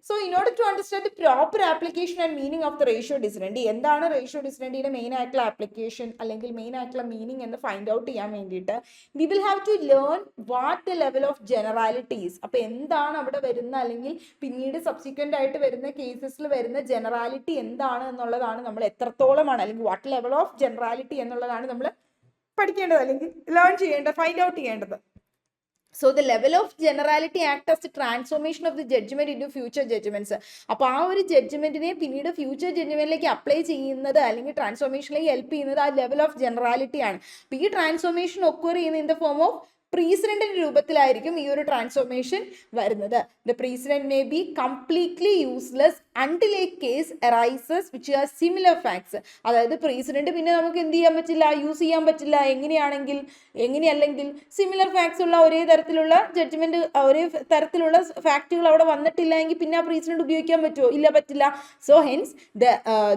so in order to understand the proper application and meaning of the ratio decidendi, എന്താണ് റേഷ്യോ ഡിസിഡൻഡിയുടെ മെയിൻ ആയിട്ടുള്ള ആപ്ലിക്കേഷൻ അല്ലെങ്കിൽ മെയിൻ ആയിട്ടുള്ള മീനിങ് എന്ന് ഫൈൻഡ് ഔട്ട് ചെയ്യാൻ വേണ്ടിയിട്ട് we will have to learn what the level of generalities, അപ്പോൾ എന്താണ് അവിടെ വരുന്ന അല്ലെങ്കിൽ പിന്നീട് സബ്സിക്വന്റ് ആയിട്ട് വരുന്ന കേസസിൽ വരുന്ന ജനറാലിറ്റി എന്താണ് എന്നുള്ളതാണ് നമ്മൾ എത്രത്തോളമാണ് അല്ലെങ്കിൽ വാട്ട് ലെവൽ ഓഫ് ജനറാലിറ്റി എന്നുള്ളതാണ് നമ്മൾ പഠിക്കേണ്ടത് അല്ലെങ്കിൽ ലേൺ ചെയ്യേണ്ടത്, ഫൈൻഡ് ഔട്ട് ചെയ്യേണ്ടത്. So the level of generality act as the transformation of the judgment into future judgments. അപ്പോൾ ആ ഒരു ജഡ്ജ്മെന്റിനെ പിന്നീട് ഫ്യൂച്ചർ ജഡ്ജ്മെന്റിലേക്ക് അപ്ലൈ ചെയ്യുന്നത് അല്ലെങ്കിൽ ട്രാൻസ്ഫോർമേഷനിലേക്ക് ഹെൽപ്പ് ചെയ്യുന്നത് ആ ലെവൽ ഓഫ് ജനറാലിറ്റി ആണ്. അപ്പോൾ ഈ ട്രാൻസ്ഫോർമേഷൻ ഒക്വർ ചെയ്യുന്ന ഇൻ ദ ഫോം ഓഫ് പ്രീസിഡന്റിന്റെ രൂപത്തിലായിരിക്കും ഈ ഒരു ട്രാൻസ്ഫോർമേഷൻ വരുന്നത്. The president may be completely useless until A case arises which are similar facts. അതായത് പ്രസിഡന്റ് പിന്നെ നമുക്ക് എന്ത് ചെയ്യാൻ പറ്റില്ല, യൂസ് ചെയ്യാൻ പറ്റില്ല. എങ്ങനെയല്ലെങ്കിൽ സിമിലർ ഫാക്ട്സ് ഉള്ള ഒരേ തരത്തിലുള്ള ജഡ്ജ്മെന്റ്, ഒരേ തരത്തിലുള്ള ഫാക്റ്റുകൾ അവിടെ വന്നിട്ടില്ല എങ്കിൽ പിന്നെ ആ പ്രസിഡന്റ് ഉപയോഗിക്കാൻ പറ്റുമോ? ഇല്ല, പറ്റില്ല. So hence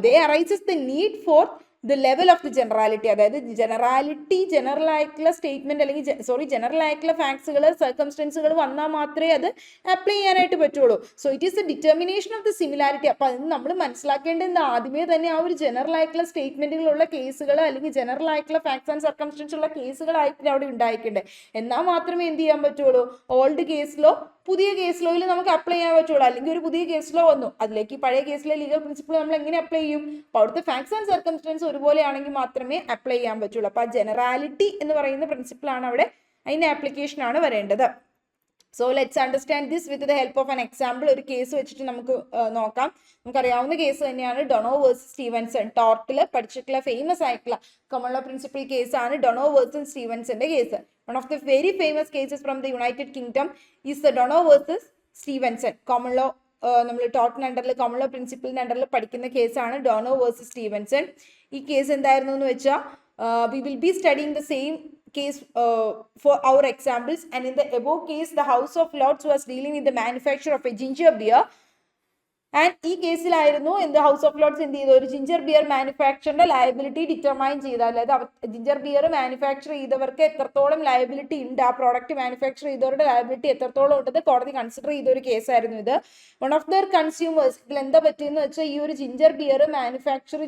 they arises the need for the level of the generality, അതായത് ജനറൽ ആയിട്ടുള്ള സ്റ്റേറ്റ്മെന്റ് അല്ലെങ്കിൽ ജനറൽ ആയിട്ടുള്ള ഫാക്ട്സുകൾ സർക്കംസ്റ്റൻസുകൾ വന്നാൽ മാത്രമേ അത് അപ്ലൈ ചെയ്യാനായിട്ട് പറ്റുള്ളൂ. So it is A determination of the similarity. അപ്പോൾ അത് നമ്മൾ മനസ്സിലാക്കേണ്ടത് ആദ്യമേ തന്നെ ആ ഒരു ജനറൽ ആയിട്ടുള്ള സ്റ്റേറ്റ്മെന്റുകളുള്ള കേസുകൾ അല്ലെങ്കിൽ ജനറൽ ആയിട്ടുള്ള ഫാക്ട്സ് ആൻഡ് സർക്കംസ്റ്റൻസ് ഉള്ള കേസുകളായിട്ട് അവിടെ ഉണ്ടായിക്കേണ്ടത്. എന്നാൽ മാത്രമേ എന്ത് ചെയ്യാൻ പറ്റുള്ളൂ, ഓൾഡ് കേസിലോ പുതിയ കേസ് ലോയിൽ നമുക്ക് അപ്ലൈ ചെയ്യാൻ പറ്റുള്ളൂ. അല്ലെങ്കിൽ ഒരു പുതിയ കേസ് ലോ വന്നു, അതിലേക്ക് പഴയ കേസിലെ ലീഗൽ പ്രിൻസിപ്പിൾ നമ്മൾ എങ്ങനെ അപ്ലൈ ചെയ്യും? അപ്പോൾ അവിടുത്തെ ഫാക്ട്സ് ആൻഡ് സർക്കംസ്റ്റൻസ് ഒരുപോലെ ആണെങ്കിൽ മാത്രമേ അപ്ലൈ ചെയ്യാൻ പറ്റുള്ളൂ. അപ്പോൾ ആ ജനറാലിറ്റി എന്ന് പറയുന്ന പ്രിൻസിപ്പിൾ ആണ് അവിടെ, അതിന്റെ ആപ്ലിക്കേഷൻ ആണ് വരേണ്ടത്. So let's understand this with the help of an example. ഒരു കേസ് വെച്ചിട്ട് നമുക്ക് നോക്കാം. നമുക്കറിയാവുന്ന കേസ് തന്നെയാണ് ഡൊണോ വേഴ്സസ് സ്റ്റീവൻസൺ. ടോർട്ടിൽ പഠിച്ചിട്ടുള്ള ഫേമസ് ആയിട്ടുള്ള കോമൺ ലോ പ്രിൻസിപ്പിൾ കേസാണ് ഡൊണോ വേഴ്സസ് സ്റ്റീവൻസന്റെ case. One of the very famous cases from the United Kingdom is the Dono versus Stevenson. Common law നമ്മൾ ടോർട്ടിന് അണ്ടറിൽ കോമൺ ലോ പ്രിൻസിപ്പിളിന്റെ അണ്ടറിൽ പഠിക്കുന്ന കേസാണ് ഡൊണോ വേഴ്സസ് സ്റ്റീവൻസൺ. ഈ കേസ് എന്തായിരുന്നു എന്ന് വെച്ചാൽ we will be studying the same case for our examples, and in the above case the House of Lords was dealing with the manufacture of a ginger beer. And ഈ കേസിലായിരുന്നു house of Lord's എന്ത് ചെയ്തു, ഒരു ginger beer മാനുഫാക്ചറിന്റെ liability determine ചെയ്ത, അതായത് ginger beer manufacture ചെയ്തവർക്ക് എത്രത്തോളം liability ഉണ്ട്, ആ പ്രോഡക്റ്റ് മാനുഫാക്ചർ ചെയ്തവരുടെ ലയബിലിറ്റി എത്രത്തോളം ഉണ്ടെന്ന് കോടതി കൺസിഡർ ചെയ്ത ഒരു കേസായിരുന്നു ഇത്. വൺ ഓഫ് ദർ കൺസ്യൂമേഴ്സ്, ഇതിൽ എന്താ പറ്റിയെന്ന് വെച്ചാൽ ഈ ഒരു ജിഞ്ചർ ബിയർ മാനുഫാക്ചർ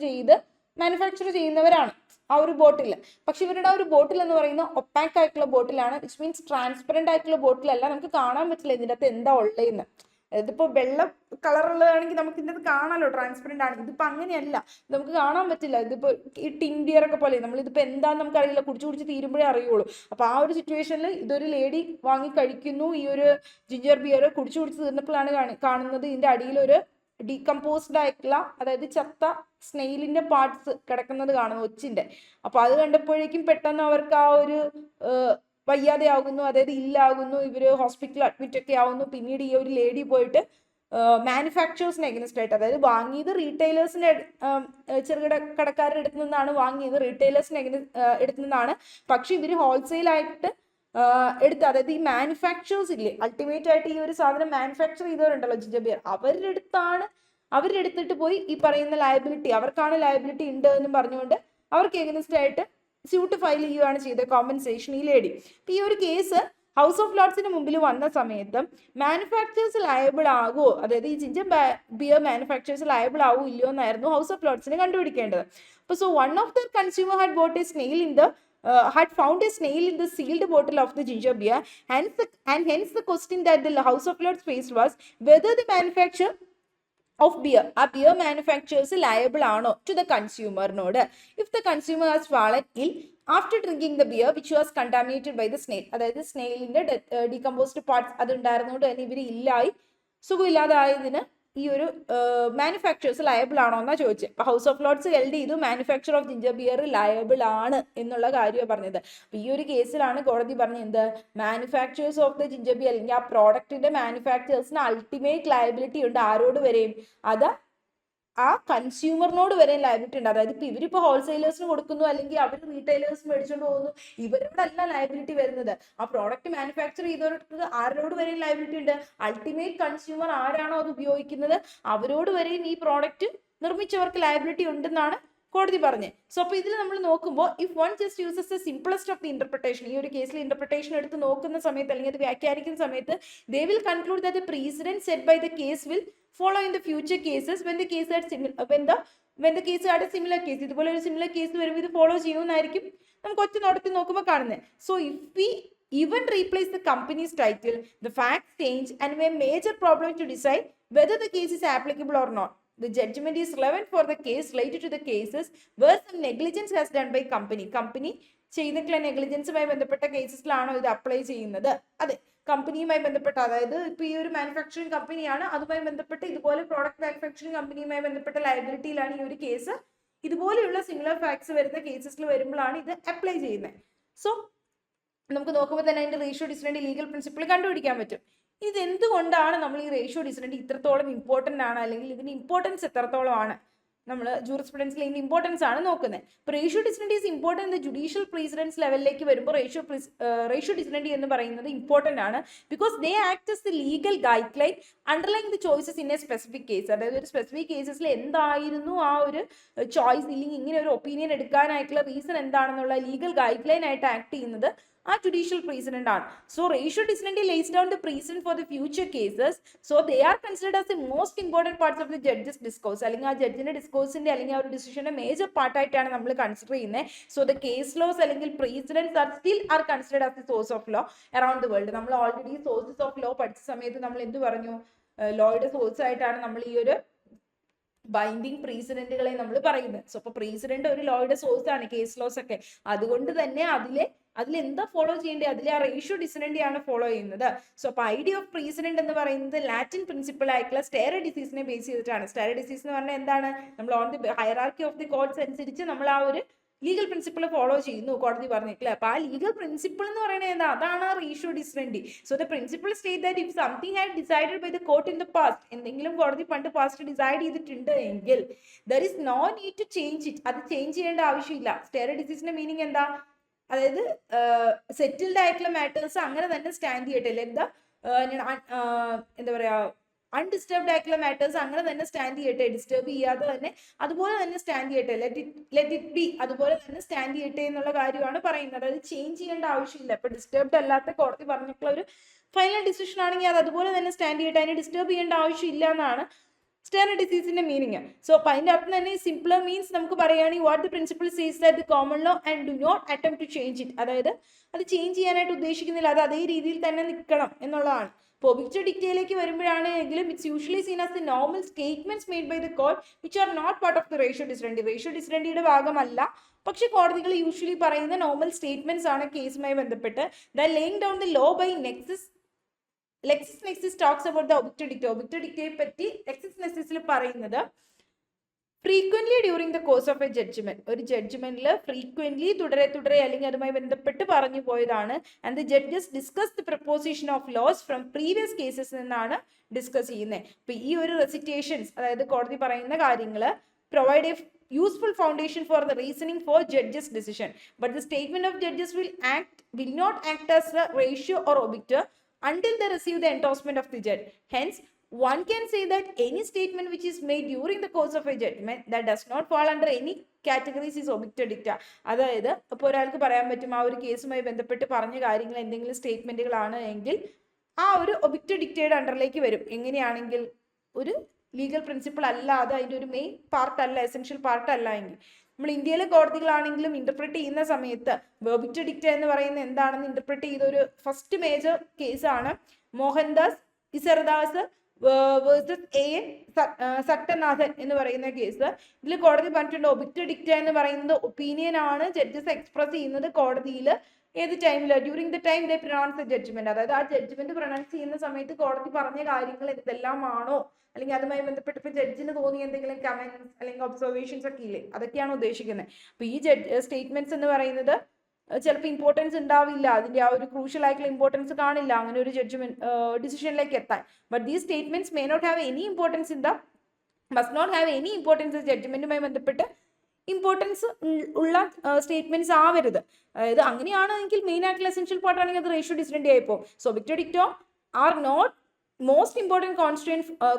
ചെയ്യുന്നവരാണ് ആ ഒരു ബോട്ടിൽ. പക്ഷെ ഇവരുടെ ആ ഒരു ബോട്ടിൽ എന്ന് പറയുന്ന ഒപ്പാക്ക് ആയിട്ടുള്ള ബോട്ടിലാണ്, വിച്ച് മീൻസ് ട്രാൻസ്പെറന്റ് ആയിട്ടുള്ള ബോട്ടിലല്ല. നമുക്ക് കാണാൻ പറ്റില്ല ഇതിൻ്റെ അകത്ത് എന്താ ഉള്ളതെന്ന്. ഇതിപ്പോൾ വെള്ള കളറുള്ളതാണെങ്കിൽ നമുക്ക് ഇതിനകത്ത് കാണാമല്ലോ, ട്രാൻസ്പെറന്റ് ആണ്. ഇതിപ്പോൾ അങ്ങനെയല്ല, നമുക്ക് കാണാൻ പറ്റില്ല. ഇതിപ്പോൾ ഈ ടിൻ ബിയർ ഒക്കെ പോലെ നമ്മളിതിപ്പോൾ എന്താണെന്ന് നമുക്ക് അറിയില്ല, കുടിച്ച് തീരുമ്പോഴേ അറിയുള്ളൂ. അപ്പോൾ ആ ഒരു സിറ്റുവേഷനിൽ ഇതൊരു ലേഡി വാങ്ങി കഴിക്കുന്നു. ഈ ഒരു ജിഞ്ചർ ബിയർ കുടിച്ച് തീർന്നപ്പോഴാണ് കാണുന്നത് ഇതിൻ്റെ അടിയിലൊരു ഡീകമ്പോസ്ഡ് ആയിട്ടുള്ള, അതായത് ചത്ത സ്നെയിലിന്റെ പാർട്സ് കിടക്കുന്നത് കാണുന്നു, ഒച്ചിന്റെ. അപ്പൊ അത് കണ്ടപ്പോഴേക്കും പെട്ടെന്ന് അവർക്ക് ആ ഒരു വയ്യാതെയാകുന്നു, അതായത് ഇല്ലാകുന്നു. ഇവര് ഹോസ്പിറ്റലിൽ അഡ്മിറ്റ് ഒക്കെ ആവുന്നു. പിന്നീട് ഈ ഒരു ലേഡി പോയിട്ട് മാനുഫാക്ചേഴ്സിന് എഗൻസ്റ്റ് ആയിട്ട്, അതായത് വാങ്ങിയത് റീറ്റെയിലേഴ്സിന്റെ ചെറുകിട കടക്കാരുടെ അടുത്ത് നിന്നാണ് വാങ്ങിയത്, റീറ്റെയിലേഴ്സിന് എടുത്തു നിന്നാണ്. പക്ഷെ ഇവര് ഹോൾസെയിലായിട്ട് എടുത്ത്, അതായത് ഈ മാനുഫാക്ചേഴ്സ് ഇല്ലേ, അൾട്ടിമേറ്റ് ആയിട്ട് ഈ ഒരു സാധനം മാനുഫാക്ചർ ചെയ്തവരുണ്ടല്ലോ ജിഞ്ചർ ബിയർ, അവരുടെ എടുത്തിട്ട് പോയി ഈ പറയുന്ന ലയബിലിറ്റി, അവർക്കാണ് ലയബിലിറ്റി ഉണ്ട് എന്നും പറഞ്ഞുകൊണ്ട് അവർക്ക് എഗൻസ്റ്റ് ആയിട്ട് സ്യൂട്ട് ഫയൽ ചെയ്യുകയാണ് ചെയ്തത്, കോമ്പൻസേഷൻ ഈ ലേഡി. ഈ ഒരു കേസ് ഹൗസ് ഓഫ് ലോർഡ്സിന് മുമ്പിൽ വന്ന സമയത്ത് മാനുഫാക്ചേഴ്സ് ലയബിൾ ആകുമോ, അതായത് ഈ ജിഞ്ചർ ബിയർ മാനുഫാക്ചേഴ്സ് ലയബിൾ ആകുമോ ഇല്ലയോ എന്നായിരുന്നു ഹൗസ് ഓഫ് ലോർഡ്സിന് കണ്ടുപിടിക്കേണ്ടത്. അപ്പോൾ so one of the consumer had boat A snail in the had found a snail in the sealed bottle of the ginger beer. Hence the question that the House of Lords faced was whether the manufacturer of beer, a beer manufacturers liable ano to the consumer node if the consumer has fallen ill after drinking the beer which was contaminated by the snail. അതായത് സ്നെയിലിന്റെ decomposed parts അതുണ്ടായിരുന്നതുകൊണ്ട് തന്നെ ഇവർ ഇല്ലായി, സുഖമില്ലാതായതിന് ഈ ഒരു manufacturers liable ആണോ എന്നാ ചോദിച്ചത്. അപ്പൊ House of Lords held ചെയ്തു manufacture of ginger beer liable ആണ് എന്നുള്ള കാര്യമാണ് പറഞ്ഞത്. അപ്പൊ ഈ ഒരു കേസിലാണ് കോടതി പറഞ്ഞത് എന്ത്, manufacturers of the ginger beer അല്ലെങ്കിൽ ആ പ്രോഡക്റ്റിന്റെ മാനുഫാക്ചേഴ്സിന് അൾട്ടിമേറ്റ് ലയബിലിറ്റി ഉണ്ട്. ആരോട് വരെയും, അത് ആ കൺസ്യൂമറിനോട് വരെ ലയബിലിറ്റി ഉണ്ട്. അതായത് ഇപ്പൊ ഇവരിപ്പോ ഹോൾസെയിലേഴ്സിന് കൊടുക്കുന്നു അല്ലെങ്കിൽ അവർ റീറ്റെയിലേഴ്സ് മേടിച്ചുകൊണ്ട് പോകുന്നു, ഇവരോടല്ല ലയബിലിറ്റി വരുന്നത്. ആ പ്രോഡക്റ്റ് മാനുഫാക്ചർ ചെയ്തവർക്ക് ആരോട് വരെയും ലയബിലിറ്റി ഉണ്ട്, അൾട്ടിമേറ്റ് കൺസ്യൂമർ ആരാണോ അത് ഉപയോഗിക്കുന്നത് അവരോട് വരെയും ഈ പ്രോഡക്റ്റ് നിർമ്മിച്ചവർക്ക് ലയബിലിറ്റി ഉണ്ടെന്നാണ് കോടതി പറഞ്ഞത്. സോ അപ്പൊ ഇതിൽ നമ്മൾ നോക്കുമ്പോൾ if one just uses the simplest of the interpretation, ഈ ഒരു കേസിൽ ഇന്റർപ്രിട്ടേഷൻ എടുത്ത് നോക്കുന്ന സമയത്ത് അല്ലെങ്കിൽ അത് വ്യാഖ്യാനിക്കുന്ന സമയത്ത് they will conclude that the precedent set by the case will follow in the future cases when the case had similar case. ഇതുപോലെ ഒരു സിമിലർ കേസ് വരുമ്പോൾ ഇത് ഫോളോ ചെയ്യുമെന്നായിരിക്കും നമുക്ക് ഒറ്റ നോട്ടത്തിൽ നോക്കുമ്പോൾ കാണുന്നത്. So if we even replace the company's title, the facts change and may major problem to decide whether the case is applicable or not. The judgment is relevant for the case related to the cases where some negligence has done by company. Company ചെയ്തിട്ടുള്ള നെഗ്ലിജൻസുമായി ബന്ധപ്പെട്ട കേസസിലാണോ ഇത് apply ചെയ്യുന്നത്? അതെ, കമ്പനിയുമായി ബന്ധപ്പെട്ട, അതായത് ഇപ്പൊ ഈ ഒരു മാനുഫാക്ചറിങ് കമ്പനിയാണ്, അതുമായി ബന്ധപ്പെട്ട് ഇതുപോലെ പ്രോഡക്റ്റ് മാനുഫാക്ചറിങ് കമ്പനിയുമായി ബന്ധപ്പെട്ട ലയബിലിറ്റിയിലാണ് ഈ ഒരു കേസ്. ഇതുപോലെയുള്ള സിമിലർ ഫാക്ട്സ് വരുന്ന കേസസിൽ വരുമ്പോഴാണ് ഇത് അപ്ലൈ ചെയ്യുന്നത്. സോ നമുക്ക് നോക്കുമ്പോൾ തന്നെ അതിന്റെ റേഷ്യോ ഡിസിഡന്റ് ലീഗൽ പ്രിൻസിപ്പിൾ കണ്ടുപിടിക്കാൻ പറ്റും. ഇത് എന്തുകൊണ്ടാണ് നമ്മൾ ഈ റേഷ്യോ ഡിസിഡന്റ് ഇത്രത്തോളം ഇമ്പോർട്ടന്റ് ആണ്, അല്ലെങ്കിൽ ഇതിന്റെ ഇമ്പോർട്ടൻസ് എത്രത്തോളം ആണ്, നമ്മൾ ജൂറിസ്പ്രുഡൻസിൽ ഇതിന്റെ ഇമ്പോർട്ടൻസ് ആണ് നോക്കുന്നത്. ഇപ്പോൾ ratio decidendi is important judicial precedence ലെവലിലേക്ക് വരുമ്പോൾ റേഷ്യോ ഡിസിഡന്റ് എന്ന് പറയുന്നത് ഇമ്പോർട്ടന്റ് ആണ്. Because they act as the legal guideline underlying the choices in a specific case. അതായത് ഒരു സ്പെസിഫിക് കേസസിൽ എന്തായിരുന്നു ആ ഒരു ചോയ്സ്, ഇല്ലെങ്കിൽ ഇങ്ങനെ ഒരു ഒപ്പീനിയൻ എടുക്കാനായിട്ടുള്ള റീസൺ എന്താണെന്നുള്ള ലീഗൽ ഗൈഡ് ലൈൻ ആയിട്ട് ആക്ട് ചെയ്യുന്നത് ആ ജുഡീഷ്യൽ പ്രീസിഡന്റ് ആണ്. So ratio decidendi lays down the precedent for the future cases. So they are considered as the most important parts of the judges discourse, അല്ലെങ്കിൽ ആ ജഡ്ജിന്റെ ഡിസ്കോഴ്സിന്റെ അല്ലെങ്കിൽ ആ ഒരു ഡിസിഷന്റെ മേജർ പാർട്ടായിട്ടാണ് നമ്മൾ കൺസിഡർ ചെയ്യുന്നത്. സോ ദ കേസ് ലോസ് അല്ലെങ്കിൽ precedents are still are considered as the source of law around the world. നമ്മൾ already sources of law പഠിച്ച സമയത്ത് നമ്മൾ എന്ത് പറഞ്ഞു, ലോയുടെ സോഴ്സ് ആയിട്ടാണ് നമ്മൾ ഈ ഒരു ബൈൻഡിങ് പ്രീസിഡന്റുകളെ നമ്മൾ പറയുന്നത്. സോ അപ്പൊ പ്രീസിഡന്റ് ഒരു ലോയുടെ സോഴ്സ് ആണ്, കേസ് ലോസ് ഒക്കെ. അതുകൊണ്ട് തന്നെ അതിലെന്താ ഫോളോ ചെയ്യേണ്ടത്, അതിലെ ആ റേഷ്യോ ഡിസിഡന്റ് ആണ് ഫോളോ ചെയ്യുന്നത്. സോ അപ്പൊ ഐഡിയ ഓഫ് പ്രീസിഡന്റ് എന്ന് പറയുന്നത് ലാറ്റിൻ പ്രിൻസിപ്പിൾ ആയിട്ടുള്ള സ്റ്റെയർ ഡിസീസിനെ ബേസ് ചെയ്തിട്ടാണ്. സ്റ്റെയർ ഡിസീസ് എന്ന് പറഞ്ഞാൽ എന്താണ്, നമ്മൾ on the hierarchy of the courts അനുസരിച്ച് നമ്മൾ ആ ഒരു ലീഗൽ പ്രിൻസിപ്പിൾ ഫോളോ ചെയ്യുന്നു, കോടതി പറഞ്ഞിട്ടില്ല. അപ്പൊ ആ ലീഗൽ പ്രിൻസിപ്പിൾ എന്ന് പറയുന്നത് എന്താ, അതാണ് ആ ratio decidendi. So the principle state that if something had decided by the court in the past, എന്തെങ്കിലും കോടതി പണ്ട് പാസ്റ്റ് ഡിസൈഡ് ചെയ്തിട്ടുണ്ട് എങ്കിൽ there is no need to change it, അത് ചേഞ്ച് ചെയ്യേണ്ട ആവശ്യമില്ല. സ്റ്റെയർ ഡിസീസിന്റെ മീനിങ് എന്താ, അതായത് സെറ്റിൽഡ് ആയിട്ടുള്ള മാറ്റേഴ്സ് അങ്ങനെ തന്നെ സ്റ്റാൻഡ് ചെയ്യട്ടെ, എന്താ പറയാ, അൺഡിസ്റ്റർബ്ഡ് ആയിട്ടുള്ള മാറ്റേഴ്സ് അങ്ങനെ തന്നെ സ്റ്റാൻഡ് ചെയ്യട്ടെ, ഡിസ്റ്റർബ് ചെയ്യാതെ തന്നെ അതുപോലെ തന്നെ സ്റ്റാൻഡ് ചെയ്യട്ടെ, ലെറ്റ് ഇറ്റ് ബി, അതുപോലെ തന്നെ സ്റ്റാൻഡ് ചെയ്യട്ടെ എന്നുള്ള കാര്യമാണ് പറയുന്നത്. അതായത് ചേഞ്ച് ചെയ്യേണ്ട ആവശ്യമില്ല. ഇപ്പൊ ഡിസ്റ്റർബ്ഡ് അല്ലാത്ത കോടതി പറഞ്ഞിട്ടുള്ള ഒരു ഫൈനൽ ഡിസിഷൻ ആണെങ്കിൽ അത് അതുപോലെ തന്നെ സ്റ്റാൻഡ് ചെയ്യട്ടെ, അതിനെ ഡിസ്റ്റർബ് ചെയ്യേണ്ട ആവശ്യമില്ല എന്നാണ് സ്റ്റെർണർ ഡിസീസിന്റെ മീനിങ്. സോ അപ്പൊ അതിന്റെ അർത്ഥം തന്നെ സിംപ്ലർ മീൻസ് നമുക്ക് പറയുകയാണെങ്കിൽ what the principle says that the common law and do not attempt to change it. അതായത് അത് ചേഞ്ച് ചെയ്യാനായിട്ട് ഉദ്ദേശിക്കുന്നില്ല, അത് അതേ രീതിയിൽ തന്നെ നിൽക്കണം എന്നുള്ളതാണ്. ഇപ്പോൾ ഒബിക്റ്റർ ഡിക്റ്റയിലേക്ക് വരുമ്പോഴാണെങ്കിലും it's usually seen as the normal statements made by the court which are not part of the ratio decidendi. Ratio ഡിസിഡൻറ്റിയുടെ ഭാഗമല്ല, പക്ഷെ കോടതികൾ യൂഷ്വലി പറയുന്ന നോർമൽ സ്റ്റേറ്റ്മെന്റ്സ് ആണ് കേസുമായി ബന്ധപ്പെട്ട്. The laying down the law by LexisNexis talks about the obicter dicta. Obicter dictയെ പറ്റി LexisNexisൽ പറയുന്നത് frequently during the course of a judgment, ഒരു ജഡ്ജ്മെന്റിൽ ഫ്രീക്വന്റ്ലി തുടരെ അല്ലെങ്കിൽ അതുമായി ബന്ധപ്പെട്ട് പറഞ്ഞു പോയതാണ്. And the judges discuss the proposition of laws from previous cases നിന്നാണ് ഡിസ്കസ് ചെയ്യുന്നത്. അപ്പൊ ഈ ഒരു റെസിറ്റേഷൻസ്, അതായത് കോടതി പറയുന്ന കാര്യങ്ങൾ provide a useful foundation for the reasoning for judges decision, but the statement of judges will not act as a ratio or obicter until they receive the endorsement of the judge. Hence one can say that any statement which is made during the course of a judgment that does not fall under any categories is obicter dicta. അതായത് ഇപ്പോൾ ഒരാൾക്ക് പറയാൻ പറ്റും ആ ഒരു കേസുമായി ബന്ധപ്പെട്ട് പറഞ്ഞ കാര്യങ്ങൾ എന്തെങ്കിലും സ്റ്റേറ്റ്മെന്റുകളാണ് എങ്കിൽ ആ ഒരു ഒബിക്റ്റർ ഡിക്റ്റയുടെ അണ്ടറിലേക്ക് വരും. എങ്ങനെയാണെങ്കിൽ ഒരു ലീഗൽ പ്രിൻസിപ്പിൾ അല്ലാതെ അതിൻ്റെ ഒരു മെയിൻ പാർട്ട് അല്ല, എസെൻഷ്യൽ പാർട്ട് അല്ല എങ്കിൽ. നമ്മൾ ഇന്ത്യയിലെ കോടതികളാണെങ്കിലും ഇന്റർപ്രറ്റ് ചെയ്യുന്ന സമയത്ത് ഒബിക്റ്റർ ഡിക്റ്റ എന്ന് പറയുന്നത് എന്താണെന്ന് ഇന്റർപ്രറ്റ് ചെയ്ത ഒരു ഫസ്റ്റ് മേജർ കേസാണ് മോഹൻദാസ് ഇസർദാസ് വേഴ്സസ് A.N. സട്ടനാഥൻ എന്ന് പറയുന്ന കേസ്. ഇതിൽ കോടതി പറഞ്ഞിട്ടുണ്ട് ഒബിക്റ്റർ ഡിക്റ്റ എന്ന് പറയുന്നത് ഒപ്പീനിയൻ ആണ് ജഡ്ജസ് എക്സ്പ്രസ് ചെയ്യുന്നത് കോടതിയിൽ ഏത് ടൈമിൽ, during the time they pronounce the judgment. അതായത് ആ ജഡ്ജ്മെന്റ് പ്രൊനൗൺസ് ചെയ്യുന്ന സമയത്ത് കോടതി പറഞ്ഞ കാര്യങ്ങൾ ഇതെല്ലാമാണോ, അല്ലെങ്കിൽ അതുമായി ബന്ധപ്പെട്ട് ഇപ്പൊ ജഡ്ജിന് തോന്നിയ എന്തെങ്കിലും കമന്റ്സ് അല്ലെങ്കിൽ ഒബ്സർവേഷൻസ് ഒക്കെ ഇല്ലേ, അതൊക്കെയാണ് ഉദ്ദേശിക്കുന്നത്. അപ്പൊ ഈ സ്റ്റേറ്റ്മെന്റ്സ് എന്ന് പറയുന്നത് ചിലപ്പോൾ ഇമ്പോർട്ടൻസ് ഉണ്ടാവില്ല, അതിന്റെ ആ ഒരു ക്രൂഷ്യൽ ആയിട്ടുള്ള ഇമ്പോർട്ടൻസ് കാണില്ല അങ്ങനെ ഒരു ജഡ്ജ്മെന്റ് ഡിസിഷനിലേക്ക് എത്താൻ. But these statements may not have any importance must not have any importance ജഡ്ജ്മെന്റുമായി ബന്ധപ്പെട്ട് ഇമ്പോർട്ടൻസ് ഉള്ള സ്റ്റേറ്റ്മെന്റ്സ് ആവരുത്. അതായത് അങ്ങനെയാണെങ്കിൽ മെയിൻ ആയിട്ടുള്ള എസെൻഷ്യൽ പാർട്ട് ആണെങ്കിൽ അത് റേഷ്യോ ഡിസിഡൻറ്റി ആയിപ്പോ. So obiter dicta are not most important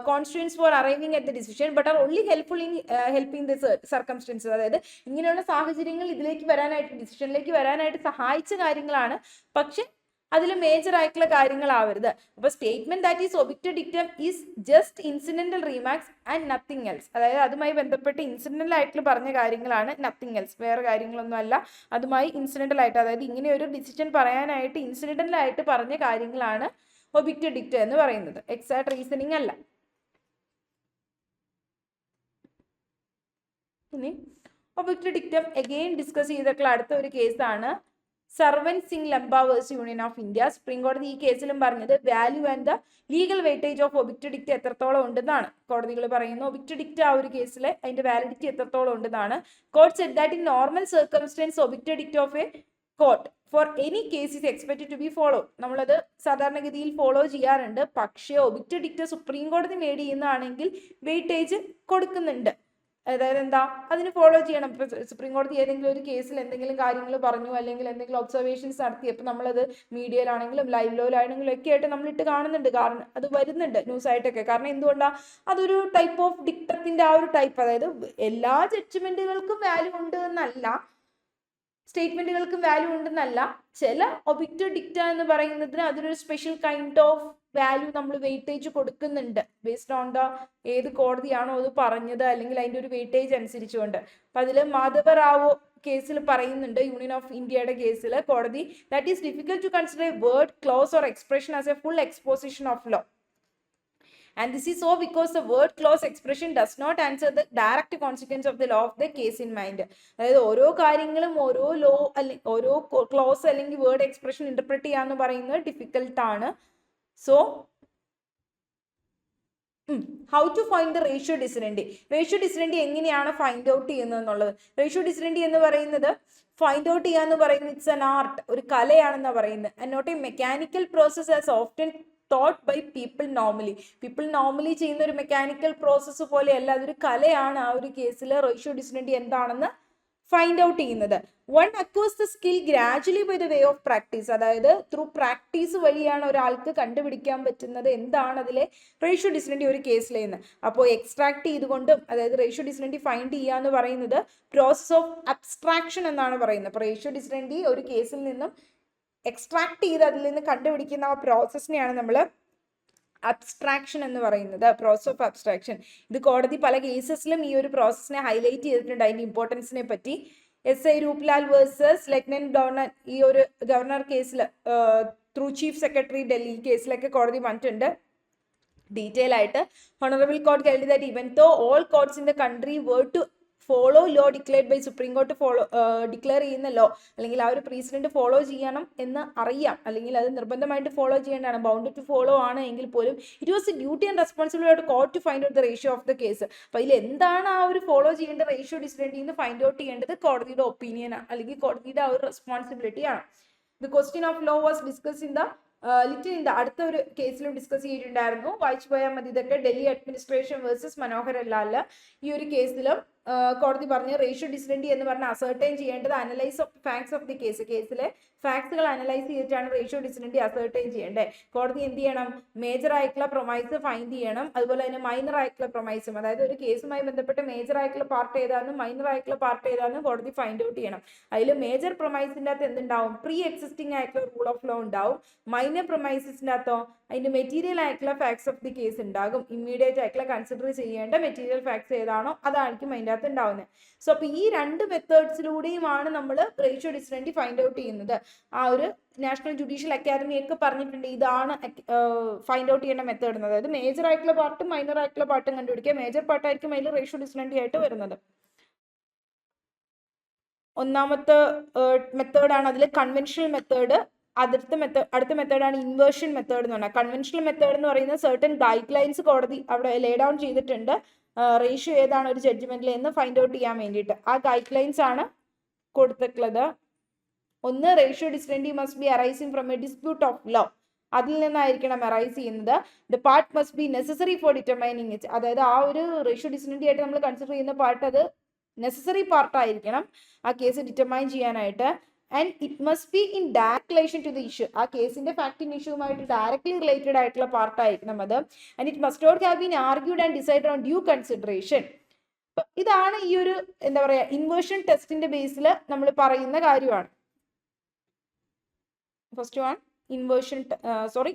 constraints for arriving at the decision but are only helpful in helping the circumstances. അതായത് ഇങ്ങനെയുള്ള സാഹചര്യങ്ങൾ ഇതിലേക്ക് വരാനായിട്ട്, ഡിസിഷനിലേക്ക് വരാനായിട്ട് സഹായിച്ച കാര്യങ്ങളാണ്, പക്ഷെ അതിൽ മേജർ ആയിട്ടുള്ള കാര്യങ്ങളാവരുത്. അപ്പൊ statement that is obiter dictum is just incidental remarks and nothing else. അതായത് അതുമായി ബന്ധപ്പെട്ട് ഇൻസിഡന്റൽ ആയിട്ട് പറഞ്ഞ കാര്യങ്ങളാണ്, നത്തിങ് എൽസ്, വേറെ കാര്യങ്ങളൊന്നും അല്ല. അതുമായി ഇൻസിഡന്റൽ ആയിട്ട്, അതായത് ഇങ്ങനെ ഒരു ഡിസിഷൻ പറയാനായിട്ട് ഇൻസിഡന്റൽ ആയിട്ട് പറഞ്ഞ കാര്യങ്ങളാണ് ഒബിക്റ്റർ ഡിക്റ്റ എന്ന് പറയുന്നത്, എക്സാക്ട് റീസണിങ് അല്ല. ഇനി ഒബിക്റ്റർ ഡിക്റ്റം അഗെയിൻ ഡിസ്കസ് ചെയ്തിട്ടുള്ള അടുത്ത ഒരു കേസാണ് Sarwan Singh Lamba versus Union of India. Supreme കോടതി ഈ കേസിലും പറഞ്ഞത് value and the legal weightage of obiter dicta എത്രത്തോളം ഉണ്ടെന്നാണ് കോടതികൾ പറയുന്നത്. ഒബിക്റ്റർ ഡിക്റ്റ ആ ഒരു കേസിൽ അതിന്റെ വാലിഡിറ്റി എത്രത്തോളം ഉണ്ടെന്നാണ്. Court said that in normal circumstance obiter dicta of a court for any case is expected to be follow. നമ്മളത് സാധാരണഗതിയിൽ ഫോളോ ചെയ്യാറുണ്ട്, പക്ഷേ ഒബിക്റ്റർ ഡിക്റ്റ സുപ്രീം കോടതി മേഡ് ചെയ്യുന്നതാണെങ്കിൽ വെയിറ്റേജ് കൊടുക്കുന്നുണ്ട്. അതായത് എന്താ, അതിന് ഫോളോ ചെയ്യണം. ഇപ്പൊ സുപ്രീം കോടതി ഏതെങ്കിലും ഒരു കേസിൽ എന്തെങ്കിലും കാര്യങ്ങൾ പറഞ്ഞു അല്ലെങ്കിൽ എന്തെങ്കിലും ഒബ്സർവേഷൻസ് നടത്തിയപ്പോൾ നമ്മളത് മീഡിയയിലാണെങ്കിലും ലൈവ് ലോയിലാണെങ്കിലും ഒക്കെ ആയിട്ട് നമ്മളിട്ട് കാണുന്നുണ്ട്, കാരണം അത് വരുന്നുണ്ട് ന്യൂസ് ആയിട്ടൊക്കെ. കാരണം എന്തുകൊണ്ടാണ്, അതൊരു ടൈപ്പ് ഓഫ് ഡിക്റ്റത്തിന്റെ ആ ഒരു ടൈപ്പ്, അതായത് എല്ലാ ജഡ്ജ്മെന്റുകൾക്കും വാല്യൂ ഉണ്ട് എന്നല്ല, സ്റ്റേറ്റ്മെന്റുകൾക്കും വാല്യൂ ഉണ്ടെന്നല്ല, ചില ഒബിക്റ്റർ ഡിക്റ്റ എന്ന് പറയുന്നതിന് അതിനൊരു സ്പെഷ്യൽ കൈൻഡ് ഓഫ് വാല്യൂ നമ്മൾ വെയിറ്റേജ് കൊടുക്കുന്നുണ്ട് ബേസ്ഡ് ഓൺ ദ ഏത് കോടതിയാണോ അത് പറഞ്ഞത് അല്ലെങ്കിൽ അതിൻ്റെ ഒരു വെയിറ്റേജ് അനുസരിച്ചുകൊണ്ട്. അപ്പൊ അതിൽ മാധവ റാവു കേസിൽ പറയുന്നുണ്ട്, യൂണിയൻ ഓഫ് ഇന്ത്യയുടെ കേസിൽ കോടതി, that is difficult to consider a word, clause or expression as a full exposition of law. And this is so because the word clause expression does not answer the direct consequence of the law of the case in mind. അതായത് ഓരോ കാര്യങ്ങളും ഓരോ law അല്ലെങ്കിൽ ഓരോ close അല്ലെങ്കിൽ word expression interpret ചെയ്യാന്ന് പറയുന്നത് difficult ആണ്. So how to find the ratio decidendi. Ratio decidendi എങ്ങനെയാണ് ഫൈൻഡ് ഔട്ട് ചെയ്യുന്നത് എന്നുള്ളത്. റേഷ്യോ ഡിസിഡൻറ്റി എന്ന് പറയുന്നത് ഫൈൻഡ് ഔട്ട് ചെയ്യാന്ന് പറയുന്നത് ഇറ്റ്സ് ആൻ ആർട്ട്, ഒരു കലയാണെന്നാണ് പറയുന്നത്. And not a mechanical process as often thought by people normally ചെയ്യുന്ന ഒരു മെക്കാനിക്കൽ പ്രോസസ്സ് പോലെയല്ല, അതൊരു കലയാണ്. ആ ഒരു കേസിൽ റേഷ്യോ ഡിസിഡൻറ്റി എന്താണെന്ന് ഫൈൻഡ് ഔട്ട് ചെയ്യുന്നത്. One acquires the skill gradually by the way of practice. അതായത് ത്രൂ പ്രാക്ടീസ് വഴിയാണ് ഒരാൾക്ക് കണ്ടുപിടിക്കാൻ പറ്റുന്നത് എന്താണ് അതിലെ റേഷ്യോ ഡിസിഡൻറ്റി ഒരു കേസിൽ നിന്ന്. അപ്പോൾ എക്സ്ട്രാക്ട് ചെയ്തുകൊണ്ടും, അതായത് റേഷ്യോ ഡിസിഡൻറ്റി ഫൈൻഡ് ചെയ്യുക എന്ന് പറയുന്നത് പ്രോസസ് ഓഫ് അബ്സ്ട്രാക്ഷൻ എന്നാണ് പറയുന്നത്. അപ്പോൾ റേഷ്യോ ഡിസിഡൻറ്റി ഒരു കേസിൽ നിന്നും എക്സ്ട്രാക്ട് ചെയ്ത് അതിൽ നിന്ന് കണ്ടുപിടിക്കുന്ന ആ പ്രോസസ്സിനെയാണ് നമ്മൾ അബ്സ്ട്രാക്ഷൻ എന്ന് പറയുന്നത്, പ്രോസസ് ഓഫ് അബ്സ്ട്രാക്ഷൻ. ഇത് കോടതി പല കേസസിലും ഈ ഒരു പ്രോസസ്സിനെ ഹൈലൈറ്റ് ചെയ്തിട്ടുണ്ട്, അതിന്റെ ഇമ്പോർട്ടൻസിനെ പറ്റി. SI രൂപ്ലാൽ വേഴ്സസ് ലഫ്റ്റനന്റ് ഗവർണർ, ഈ ഒരു ഗവർണർ കേസിൽ ത്രൂ ചീഫ് സെക്രട്ടറി ഡൽഹി കേസിലൊക്കെ കോടതി പറഞ്ഞിട്ടുണ്ട് ഡീറ്റെയിൽ ആയിട്ട്. Honourable court held that even though all courts in the country were to follow law declared by supreme court declare ചെയ്യുന്ന ലോ, അല്ലെങ്കിൽ ആ ഒരു പ്രസിഡന്റ് ഫോളോ ചെയ്യണം എന്ന് അറിയാം, അല്ലെങ്കിൽ അത് നിർബന്ധമായിട്ട് ഫോളോ ചെയ്യേണ്ടതാണ്, ബൗണ്ട് ടു ഫോളോ ആണ് എങ്കിൽ പോലും it was duty and responsibility of court to find out the ratio of the case. അപ്പോൾ അതിൽ എന്താണ് ആ ഒരു ഫോളോ ചെയ്യേണ്ട റേഷ്യോ ഡിസിഡന്റിൽ നിന്ന് ഫൈൻഡ് ഔട്ട് ചെയ്യേണ്ടത് കോടതിയുടെ ഒപ്പീനിയൻ അല്ലെങ്കിൽ കോടതിയുടെ ആ ഒരു റെസ്പോൺസിബിലിറ്റി ആണ്. The question of law was discuss in the അടുത്ത ഒരു കേസിലും ഡിസ്കസ് ചെയ്തിട്ടുണ്ടായിരുന്നു, വായിച്ചു പോയാൽ മതി ഇതൊക്കെ. Delhi administration versus Manohar Lal. ഈ ഒരു കേസിലും കോടതി പറഞ്ഞ റേഷ്യോ ഡിസിഡന്റി എന്ന് പറഞ്ഞ അസർട്ടൈൻ ചെയ്യേണ്ടത് analyse of facts of the case, കേസിലെ ഫാക്ട്സുകൾ അനലൈസ് ചെയ്തിട്ടാണ് റേഷ്യോ ഡിസിഡന്റി അസർട്ടൈൻ ചെയ്യേണ്ടത്. കോടതി എന്ത് ചെയ്യണം, മേജർ ആയിട്ടുള്ള പ്രൊമൈസ് ഫൈൻഡ് ചെയ്യണം, അതുപോലെ തന്നെ മൈനർ ആയിട്ടുള്ള പ്രൊമൈസും, അതായത് ഒരു കേസുമായി ബന്ധപ്പെട്ട് മേജർ ആയിട്ടുള്ള പാർട്ട് ഏതാണെന്നും മൈനർ ആയിട്ടുള്ള പാർട്ട് ഏതാണെന്നും കോടതി ഫൈൻഡ് ഔട്ട് ചെയ്യണം. അതിൽ മേജർ പ്രൊമൈസിന്റെ അകത്ത് എന്തുണ്ടാവും, പ്രീ എക്സിസ്റ്റിംഗ് ആയിട്ടുള്ള റൂൾ ഓഫ് ലോ ഉണ്ടാവും. മൈനർ പ്രൊമൈസിന്റെ അകത്തോ അതിന്റെ മെറ്റീരിയൽ ആയിട്ടുള്ള ഫാക്ട്സ് ഓഫ് ദി കേസ് ഉണ്ടാകും. ഇമ്മീഡിയറ്റ് ആയിട്ടുള്ള കൺസിഡർ ചെയ്യേണ്ട മെറ്റീരിയൽ ഫാക്ട്സ് ഏതാണോ അതായിരിക്കും അതിൻ്റെ അകത്ത് ഉണ്ടാവുന്നത്. സോ അപ്പൊ ഈ രണ്ട് മെത്തേഡ്സിലൂടെയുമാണ് നമ്മൾ റേഷ്യോ ഡിസിഡന്റി ഫൈൻഡ് ഔട്ട് ചെയ്യുന്നത്. ആ ഒരു നാഷണൽ ജുഡീഷ്യൽ അക്കാദമി ഒക്കെ പറഞ്ഞിട്ടുണ്ട് ഇതാണ് ഫൈൻഡ് ഔട്ട് ചെയ്യേണ്ട മെത്തേഡ് എന്ന്. അതായത് മേജർ ആയിട്ടുള്ള പാർട്ടും മൈനർ ആയിട്ടുള്ള പാർട്ടും കണ്ടുപിടിക്കുക. മേജർ പാർട്ടായിരിക്കും അതിൽ റേഷ്യോ ഡിസിഡന്റി ആയിട്ട് വരുന്നത്. ഒന്നാമത്തെ മെത്തേഡാണ് അതിൽ കൺവെൻഷണൽ മെത്തേഡ്. അടുത്ത മെത്തേഡാണ് ഇൻവേർഷൻ മെത്തേഡ് എന്ന് പറഞ്ഞാൽ. കൺവെൻഷണൽ മെത്തേഡ് എന്ന് പറയുന്നത് സർട്ടൻ ഗൈഡ് ലൈൻസ് കോടതി അവിടെ ലേ ഡൗൺ ചെയ്തിട്ടുണ്ട്, റേഷ്യോ ഏതാണ് ഒരു ജഡ്ജ്മെന്റിൽ എന്ന് ഫൈൻഡ് ഔട്ട് ചെയ്യാൻ വേണ്ടിയിട്ട്. ആ ഗൈഡ് ലൈൻസ് ആണ് കൊടുത്തിട്ടുള്ളത്. ഒന്ന്, ratio decidendi must be arising from a dispute of law, അതിൽ നിന്നായിരിക്കണം അറൈസ് ചെയ്യുന്നത്. The part must be necessary for determining it, അതായത് ആ ഒരു റേഷ്യോ ഡിസിഡന്റി ആയിട്ട് നമ്മൾ കൺസിഡർ ചെയ്യുന്ന പാർട്ട് അത് നെസസറി പാർട്ടായിരിക്കണം ആ കേസ് ഡിറ്റർമൈൻ ചെയ്യാനായിട്ട്. And it must be in direct relation to the issue, ആ കേസിന്റെ ഫാക്ടിങ് ഇഷ്യൂമായിട്ട് ഡയറക്ട്ലി റിലേറ്റഡ് ആയിട്ടുള്ള പാർട്ടായിരിക്കണം അത്. And it must not have been argued and decide on due consideration. ഇതാണ് ഈ ഒരു എന്താ പറയാ ഇൻവേർഷൻ ടെസ്റ്റിന്റെ ബേസിൽ നമ്മൾ പറയുന്ന കാര്യമാണ്. ഫസ്റ്റ് വൺ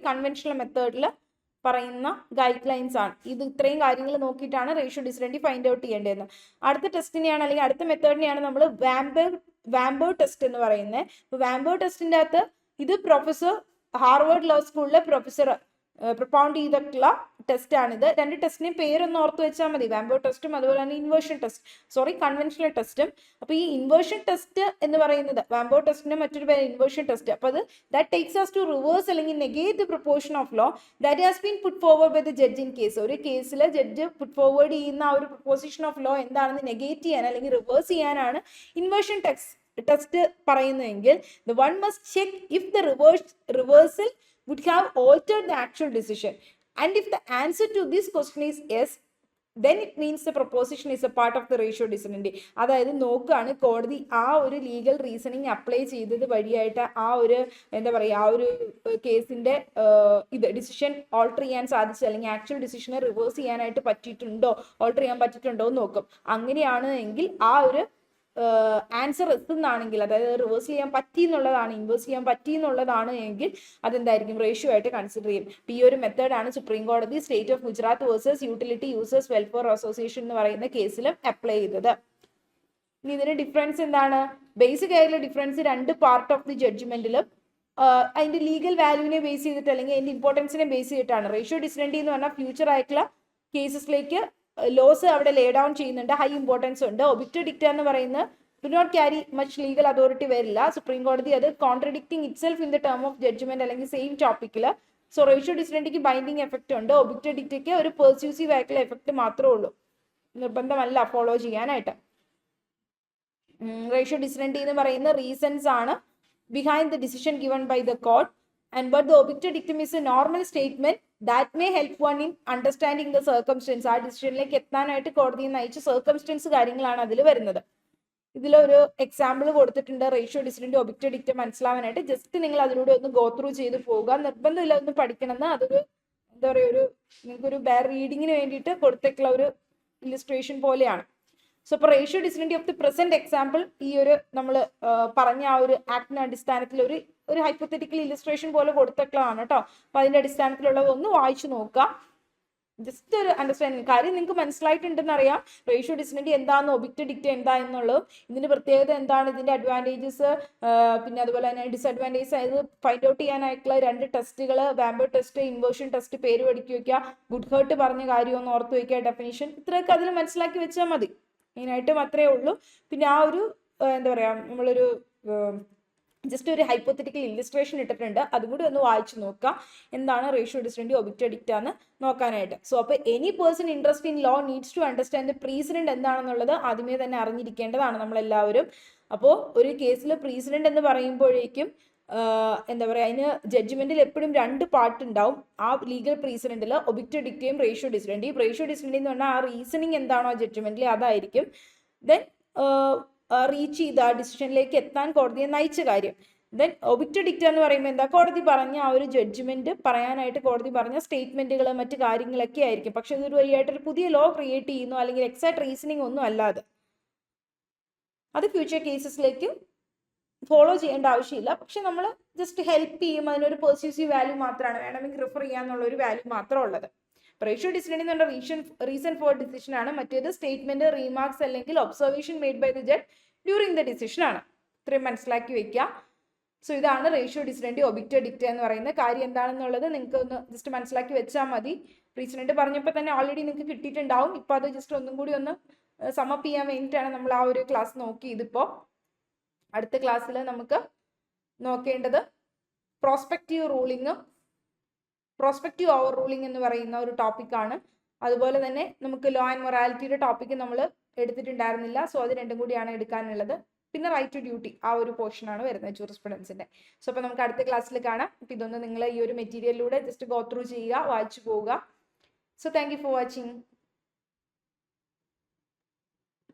കൺവെൻഷണൽ മെത്തേഡിൽ പറയുന്ന ഗൈഡ് ലൈൻസ് ആണ് ഇത്. ഇത്രയും കാര്യങ്ങൾ നോക്കിയിട്ടാണ് റേഷ്യോ ഡിസിഡന്റി ഫൈൻഡ് ഔട്ട് ചെയ്യേണ്ടതെന്ന്. അടുത്ത ടെസ്റ്റിനെയാണ് അല്ലെങ്കിൽ അടുത്ത മെത്തേഡിനെയാണ് നമ്മൾ വാംബോ ടെസ്റ്റ് എന്ന് പറയുന്നത്. വാംബോ ടെസ്റ്റിന്റെ അകത്ത് ഇത് ഹാർവേർഡ് ലോ സ്കൂളിലെ പ്രൊഫസർ പ്രൊപ്പൗണ്ട് ചെയ്തിട്ടുള്ള ടെസ്റ്റ് ആണിത്. രണ്ട് ടെസ്റ്റിനെയും പേരൊന്ന് ഓർത്ത് വെച്ചാൽ മതി, വാംബോ ടെസ്റ്റും അതുപോലെ തന്നെ കൺവെൻഷണൽ ടെസ്റ്റും. അപ്പൊ ഈ ഇൻവേർഷൻ ടെസ്റ്റ് എന്ന് പറയുന്നത് വാംബോ ടെസ്റ്റിന്റെ മറ്റൊരു പേര് ഇൻവേർഷൻ ടെസ്റ്റ്. അപ്പൊ അത് that takes us to reverse അല്ലെങ്കിൽ negate the proportion of law that has been put forward by the judge in case. ഒരു കേസിൽ ജഡ്ജ് പുട്ട് ഫോർവേഡ് ചെയ്യുന്ന ആ ഒരു പ്രൊപ്പോസിഷൻ ഓഫ് ലോ എന്താണെന്ന് നെഗേറ്റ് ചെയ്യാൻ അല്ലെങ്കിൽ റിവേഴ്സ് ചെയ്യാനാണ് ഇൻവേർഷൻ ടെസ്റ്റ് പറയുന്നതെങ്കിൽ the one must check if the reversal would have altered the actual decision, and if the answer to this question is yes, then it means the proposition is a part of the ratio decidendi. അതായത് നോക്കുകയാണ് കോടതി ആ ഒരു legal reasoning apply ചെയ്തത് വഴിയായിട്ട് ആ ഒരു എന്താ പറയുക ആ ഒരു കേസിന്റെ ഡിസിഷൻ ഓൾട്ടർ ചെയ്യാൻ സാധിച്ചു, അല്ലെങ്കിൽ ആക്ച്വൽ ഡിസിഷനെ റിവേഴ്സ് ചെയ്യാനായിട്ട് ഓൾട്ടർ ചെയ്യാൻ പറ്റിയിട്ടുണ്ടോ എന്ന് നോക്കും. അങ്ങനെയാണ് എങ്കിൽ ആ ഒരു ആൻസർ എത്തുന്നതാണെങ്കിൽ, അതായത് റിവേഴ്സ് ചെയ്യാൻ പറ്റി എന്നുള്ളതാണ്, ഇൻവേഴ്സ് ചെയ്യാൻ പറ്റി എന്നുള്ളതാണ് എങ്കിൽ അതെന്തായിരിക്കും റേഷ്യോ ആയിട്ട് കൺസിഡർ ചെയ്യും. ഈ ഒരു മെത്തേഡാണ് സുപ്രീം കോടതി state of Gujarat versus utility users welfare association എന്ന് പറയുന്ന കേസിലും അപ്ലൈ ചെയ്തത്. ഇനി ഇതിന് ഡിഫറൻസ് എന്താണ്? ബേസിക് ആയിട്ടുള്ള ഡിഫറൻസ് രണ്ട് പാർട്ട് ഓഫ് ദി ജഡ്ജ്മെന്റിലും അതിന്റെ ലീഗൽ വാല്യൂവിനെ ബേസ് ചെയ്തിട്ട് അല്ലെങ്കിൽ അതിന്റെ ഇമ്പോർട്ടൻസിനെ ബേസ് ചെയ്തിട്ടാണ്. റേഷ്യോ ഡിസിഡന്റി എന്ന് പറഞ്ഞാൽ ഫ്യൂച്ചർ ആയിട്ടുള്ള കേസസിലേക്ക് ലോസ് അവിടെ ലേ ഡൗൺ ചെയ്യുന്നുണ്ട്, ഹൈ ഇമ്പോർട്ടൻസ് ഉണ്ട്. ഒബിക്റ്റ് ഡിക്റ്റ എന്ന് പറയുന്നത് do not carry much legal authority വരില്ല. സുപ്രീം കോടതി അത് contradicting itself in the term of judgment അല്ലെങ്കിൽ സെയിം ടോപ്പിക്കിൽ. സോ റേഷ്യോ ഡിസിഡന്റിക്ക് ബൈൻഡിങ് എഫക്റ്റ് ഉണ്ട്, ഒബിക്റ്റ് ഡിക്റ്റയ്ക്ക് ഒരു പെർസ്യൂസീവ് ആയിട്ടുള്ള എഫക്റ്റ് മാത്രമേ ഉള്ളൂ, നിർബന്ധമല്ല ഫോളോ ചെയ്യാനായിട്ട്. റേഷ്യോ ഡിസിഡന്റി എന്ന് പറയുന്ന റീസൺസ് ആണ് behind the decision given by the court. And but the obituary dictum is a normal statement that may help one in understanding the circumstance. ആ ഡിസിഷനിലേക്ക് എത്താനായിട്ട് കോടതിയെ നയിച്ച സർക്കംസ്റ്റൻസ് കാര്യങ്ങളാണ് അതിൽ വരുന്നത്. ഇതിലൊരു എക്സാമ്പിൾ കൊടുത്തിട്ടുണ്ട് റേഷ്യോ ഡിസിഡന്റ് ഒബിക്റ്റ് ഡിക്റ്റം മനസ്സിലാവാനായിട്ട്. ജസ്റ്റ് നിങ്ങൾ അതിലൂടെ ഒന്ന് ഗോ ത്രൂ ചെയ്ത് പോവുക, നിർബന്ധമില്ല ഒന്ന് പഠിക്കണമെന്ന്. അതൊരു എന്താ പറയുക നിങ്ങൾക്കൊരു ബെയർ റീഡിങ്ങിന് വേണ്ടിയിട്ട് കൊടുത്തിട്ടുള്ള ഒരു ഇല്ലുസ്ട്രേഷൻ പോലെയാണ്. സോ ഇപ്പോൾ ratio decidendi of the present example ഈ ഒരു നമ്മൾ പറഞ്ഞ ആ ഒരു ആക്ടിന്റെ അടിസ്ഥാനത്തിൽ ഒരു ഹൈപ്പോത്തറ്റിക്കൽ ഇല്ലസ്ട്രേഷൻ പോലെ കൊടുത്തിട്ടുള്ളതാണ് കേട്ടോ. അപ്പൊ അതിന്റെ അടിസ്ഥാനത്തിലുള്ളത് ഒന്ന് വായിച്ചു നോക്കാം. ജസ്റ്റ് ഒരു അണ്ടർസ്റ്റാൻഡിങ് കാര്യം നിങ്ങൾക്ക് മനസ്സിലായിട്ടുണ്ടെന്ന് അറിയാം. റേഷ്യോ ഡിസിഡൻറ്റി എന്താണെന്ന്, ഒബിക്റ്റ് ഡിക്റ്റ് എന്താ എന്നുള്ളതും ഇതിന്റെ പ്രത്യേകത എന്താണ്, ഇതിന്റെ അഡ്വാൻറ്റേജസ്, പിന്നെ അതുപോലെ തന്നെ ഡിസഡ്വാൻറ്റേജസ്, അത് ഫൈൻഡ് ഔട്ട് ചെയ്യാനായിട്ടുള്ള 2 ടെസ്റ്റുകൾ, വാമ്പോ ടെസ്റ്റ്, ഇൻവേർഷൻ ടെസ്റ്റ്, പേര് പഠിക്കി വെക്കുക, ഗുഡ് ഹേർട്ട് പറഞ്ഞ കാര്യം ഒന്ന് ഓർത്ത് വയ്ക്കുക, ഡെഫിനിഷൻ ഇത്രയൊക്കെ അതിൽ മനസ്സിലാക്കി വെച്ചാൽ മതി. മെയിനായിട്ടും അത്രയേ ഉള്ളൂ. പിന്നെ ആ ഒരു എന്താ പറയാ, നമ്മളൊരു ജസ്റ്റ് ഒരു ഹൈപ്പോത്തറ്റിക്കൽ ഇല്ലസ്ട്രേഷൻ ഇട്ടിട്ടുണ്ട്, അതും കൂടി ഒന്ന് വായിച്ചു നോക്കാം എന്താണ് റേഷ്യോ ഡിസിഡൻറ്റി ഒബിക്റ്റ് ഡിക്റ്റ് എന്ന് നോക്കാനായിട്ട്. സോ അപ്പോൾ any person interest in law needs to understand the precedent എന്താണെന്നുള്ളത് ആദ്യമേ തന്നെ അറിഞ്ഞിരിക്കേണ്ടതാണ് നമ്മളെല്ലാവരും. അപ്പോൾ ഒരു കേസിൽ പ്രീസിഡന്റ് എന്ന് പറയുമ്പോഴേക്കും എന്താ പറയുക, അതിന് ജഡ്ജ്മെന്റിൽ എപ്പോഴും 2 പാർട്ട് ഉണ്ടാവും. ആ ലീഗൽ പ്രീസിഡന്റിൽ ഒബിക്റ്റ് ഡിക്റ്റയും റേഷ്യോ ഡിസിഡൻറ്റിയും. റേഷ്യോ ഡിസിഡൻറ്റി എന്ന് പറഞ്ഞാൽ ആ റീസണിങ് എന്താണോ ജഡ്ജ്മെന്റിൽ അതായിരിക്കും. ദെൻ റീച്ച് ചെയ്ത ആ ഡിസിഷനിലേക്ക് എത്താൻ കോടതിയെ നയിച്ച കാര്യം. ദെൻ ഒബിക്റ്റ് ഡിക്റ്റ് എന്ന് പറയുമ്പോൾ എന്താ, കോടതി പറഞ്ഞ ആ ഒരു ജഡ്ജ്മെന്റ് പറയാനായിട്ട് കോടതി പറഞ്ഞ സ്റ്റേറ്റ്മെന്റുകൾ മറ്റു കാര്യങ്ങളൊക്കെ ആയിരിക്കും. പക്ഷെ ഇതൊരു വഴിയായിട്ടൊരു പുതിയ ലോ ക്രിയേറ്റ് ചെയ്യുന്നു അല്ലെങ്കിൽ എക്സാക്ട് റീസണിങ് ഒന്നും അല്ലാതെ അത് ഫ്യൂച്ചർ കേസസിലേക്ക് ഫോളോ ചെയ്യേണ്ട ആവശ്യമില്ല. പക്ഷെ നമ്മൾ ജസ്റ്റ് ഹെൽപ്പ് ചെയ്യും, അതിനൊരു പെർസ്യൂസീവ് വാല്യൂ മാത്രമാണ്, വേണമെങ്കിൽ റിഫർ ചെയ്യാന്നുള്ള ഒരു വാല്യൂ മാത്രമേ ഉള്ളത്. റേഷ്യോ ഡിസിഡൻറ്റി എന്ന് പറഞ്ഞ റീസൺ ഫോർ ഡിസിഷൻ ആണ്. മറ്റേത് സ്റ്റേറ്റ്മെന്റ്, റീമാർക്സ് അല്ലെങ്കിൽ observation made by the judge during the decision ആണ്. ഇത്രയും മനസ്സിലാക്കി വെക്കുക. സോ ഇതാണ് റേഷ്യോ ഡിസിഡൻറ്റി ഒബിക്റ്റ് ഡിക്റ്റ് എന്ന് പറയുന്ന കാര്യം എന്താണെന്നുള്ളത് നിങ്ങൾക്ക് ഒന്ന് ജസ്റ്റ് മനസ്സിലാക്കി വെച്ചാൽ മതി. പ്രീസിഡന്റ് പറഞ്ഞപ്പോൾ തന്നെ ഓൾറെഡി നിങ്ങൾക്ക് കിട്ടിയിട്ടുണ്ടാവും. ഇപ്പൊ അത് ജസ്റ്റ് ഒന്നും കൂടി ഒന്ന് സമപ്പ് ചെയ്യാൻ വേണ്ടിയിട്ടാണ് നമ്മൾ ആ ഒരു ക്ലാസ് നോക്കിയതിപ്പോൾ. അടുത്ത ക്ലാസ്സിൽ നമുക്ക് നോക്കേണ്ടത് പ്രോസ്പെക്റ്റീവ് റൂളിങ്ങും പ്രോസ്പെക്റ്റീവ് ഓവർ റൂളിംഗ് എന്ന് പറയുന്ന ഒരു ടോപ്പിക്കാണ്. അതുപോലെ തന്നെ നമുക്ക് ലോ ആൻഡ് മൊറാലിറ്റിയുടെ ടോപ്പിക്ക് നമ്മൾ എടുത്തിട്ടുണ്ടായിരുന്നില്ല. സോ അത് 2 കൂടിയാണ് എടുക്കാനുള്ളത്. പിന്നെ റൈറ്റ് ടു ഡ്യൂട്ടി ആ ഒരു പോർഷനാണ് വരുന്നത് ജൂറിസ്പ്രുഡൻസിന്റെ. സോ അപ്പോൾ നമുക്ക് അടുത്ത ക്ലാസ്സിൽ കാണാം. അപ്പോൾ ഇതൊന്ന് നിങ്ങൾ ഈ ഒരു മെറ്റീരിയലിലൂടെ ജസ്റ്റ് ഗോ ത്രൂ ചെയ്യുക, വായിച്ചു പോവുക. So thank you for watching.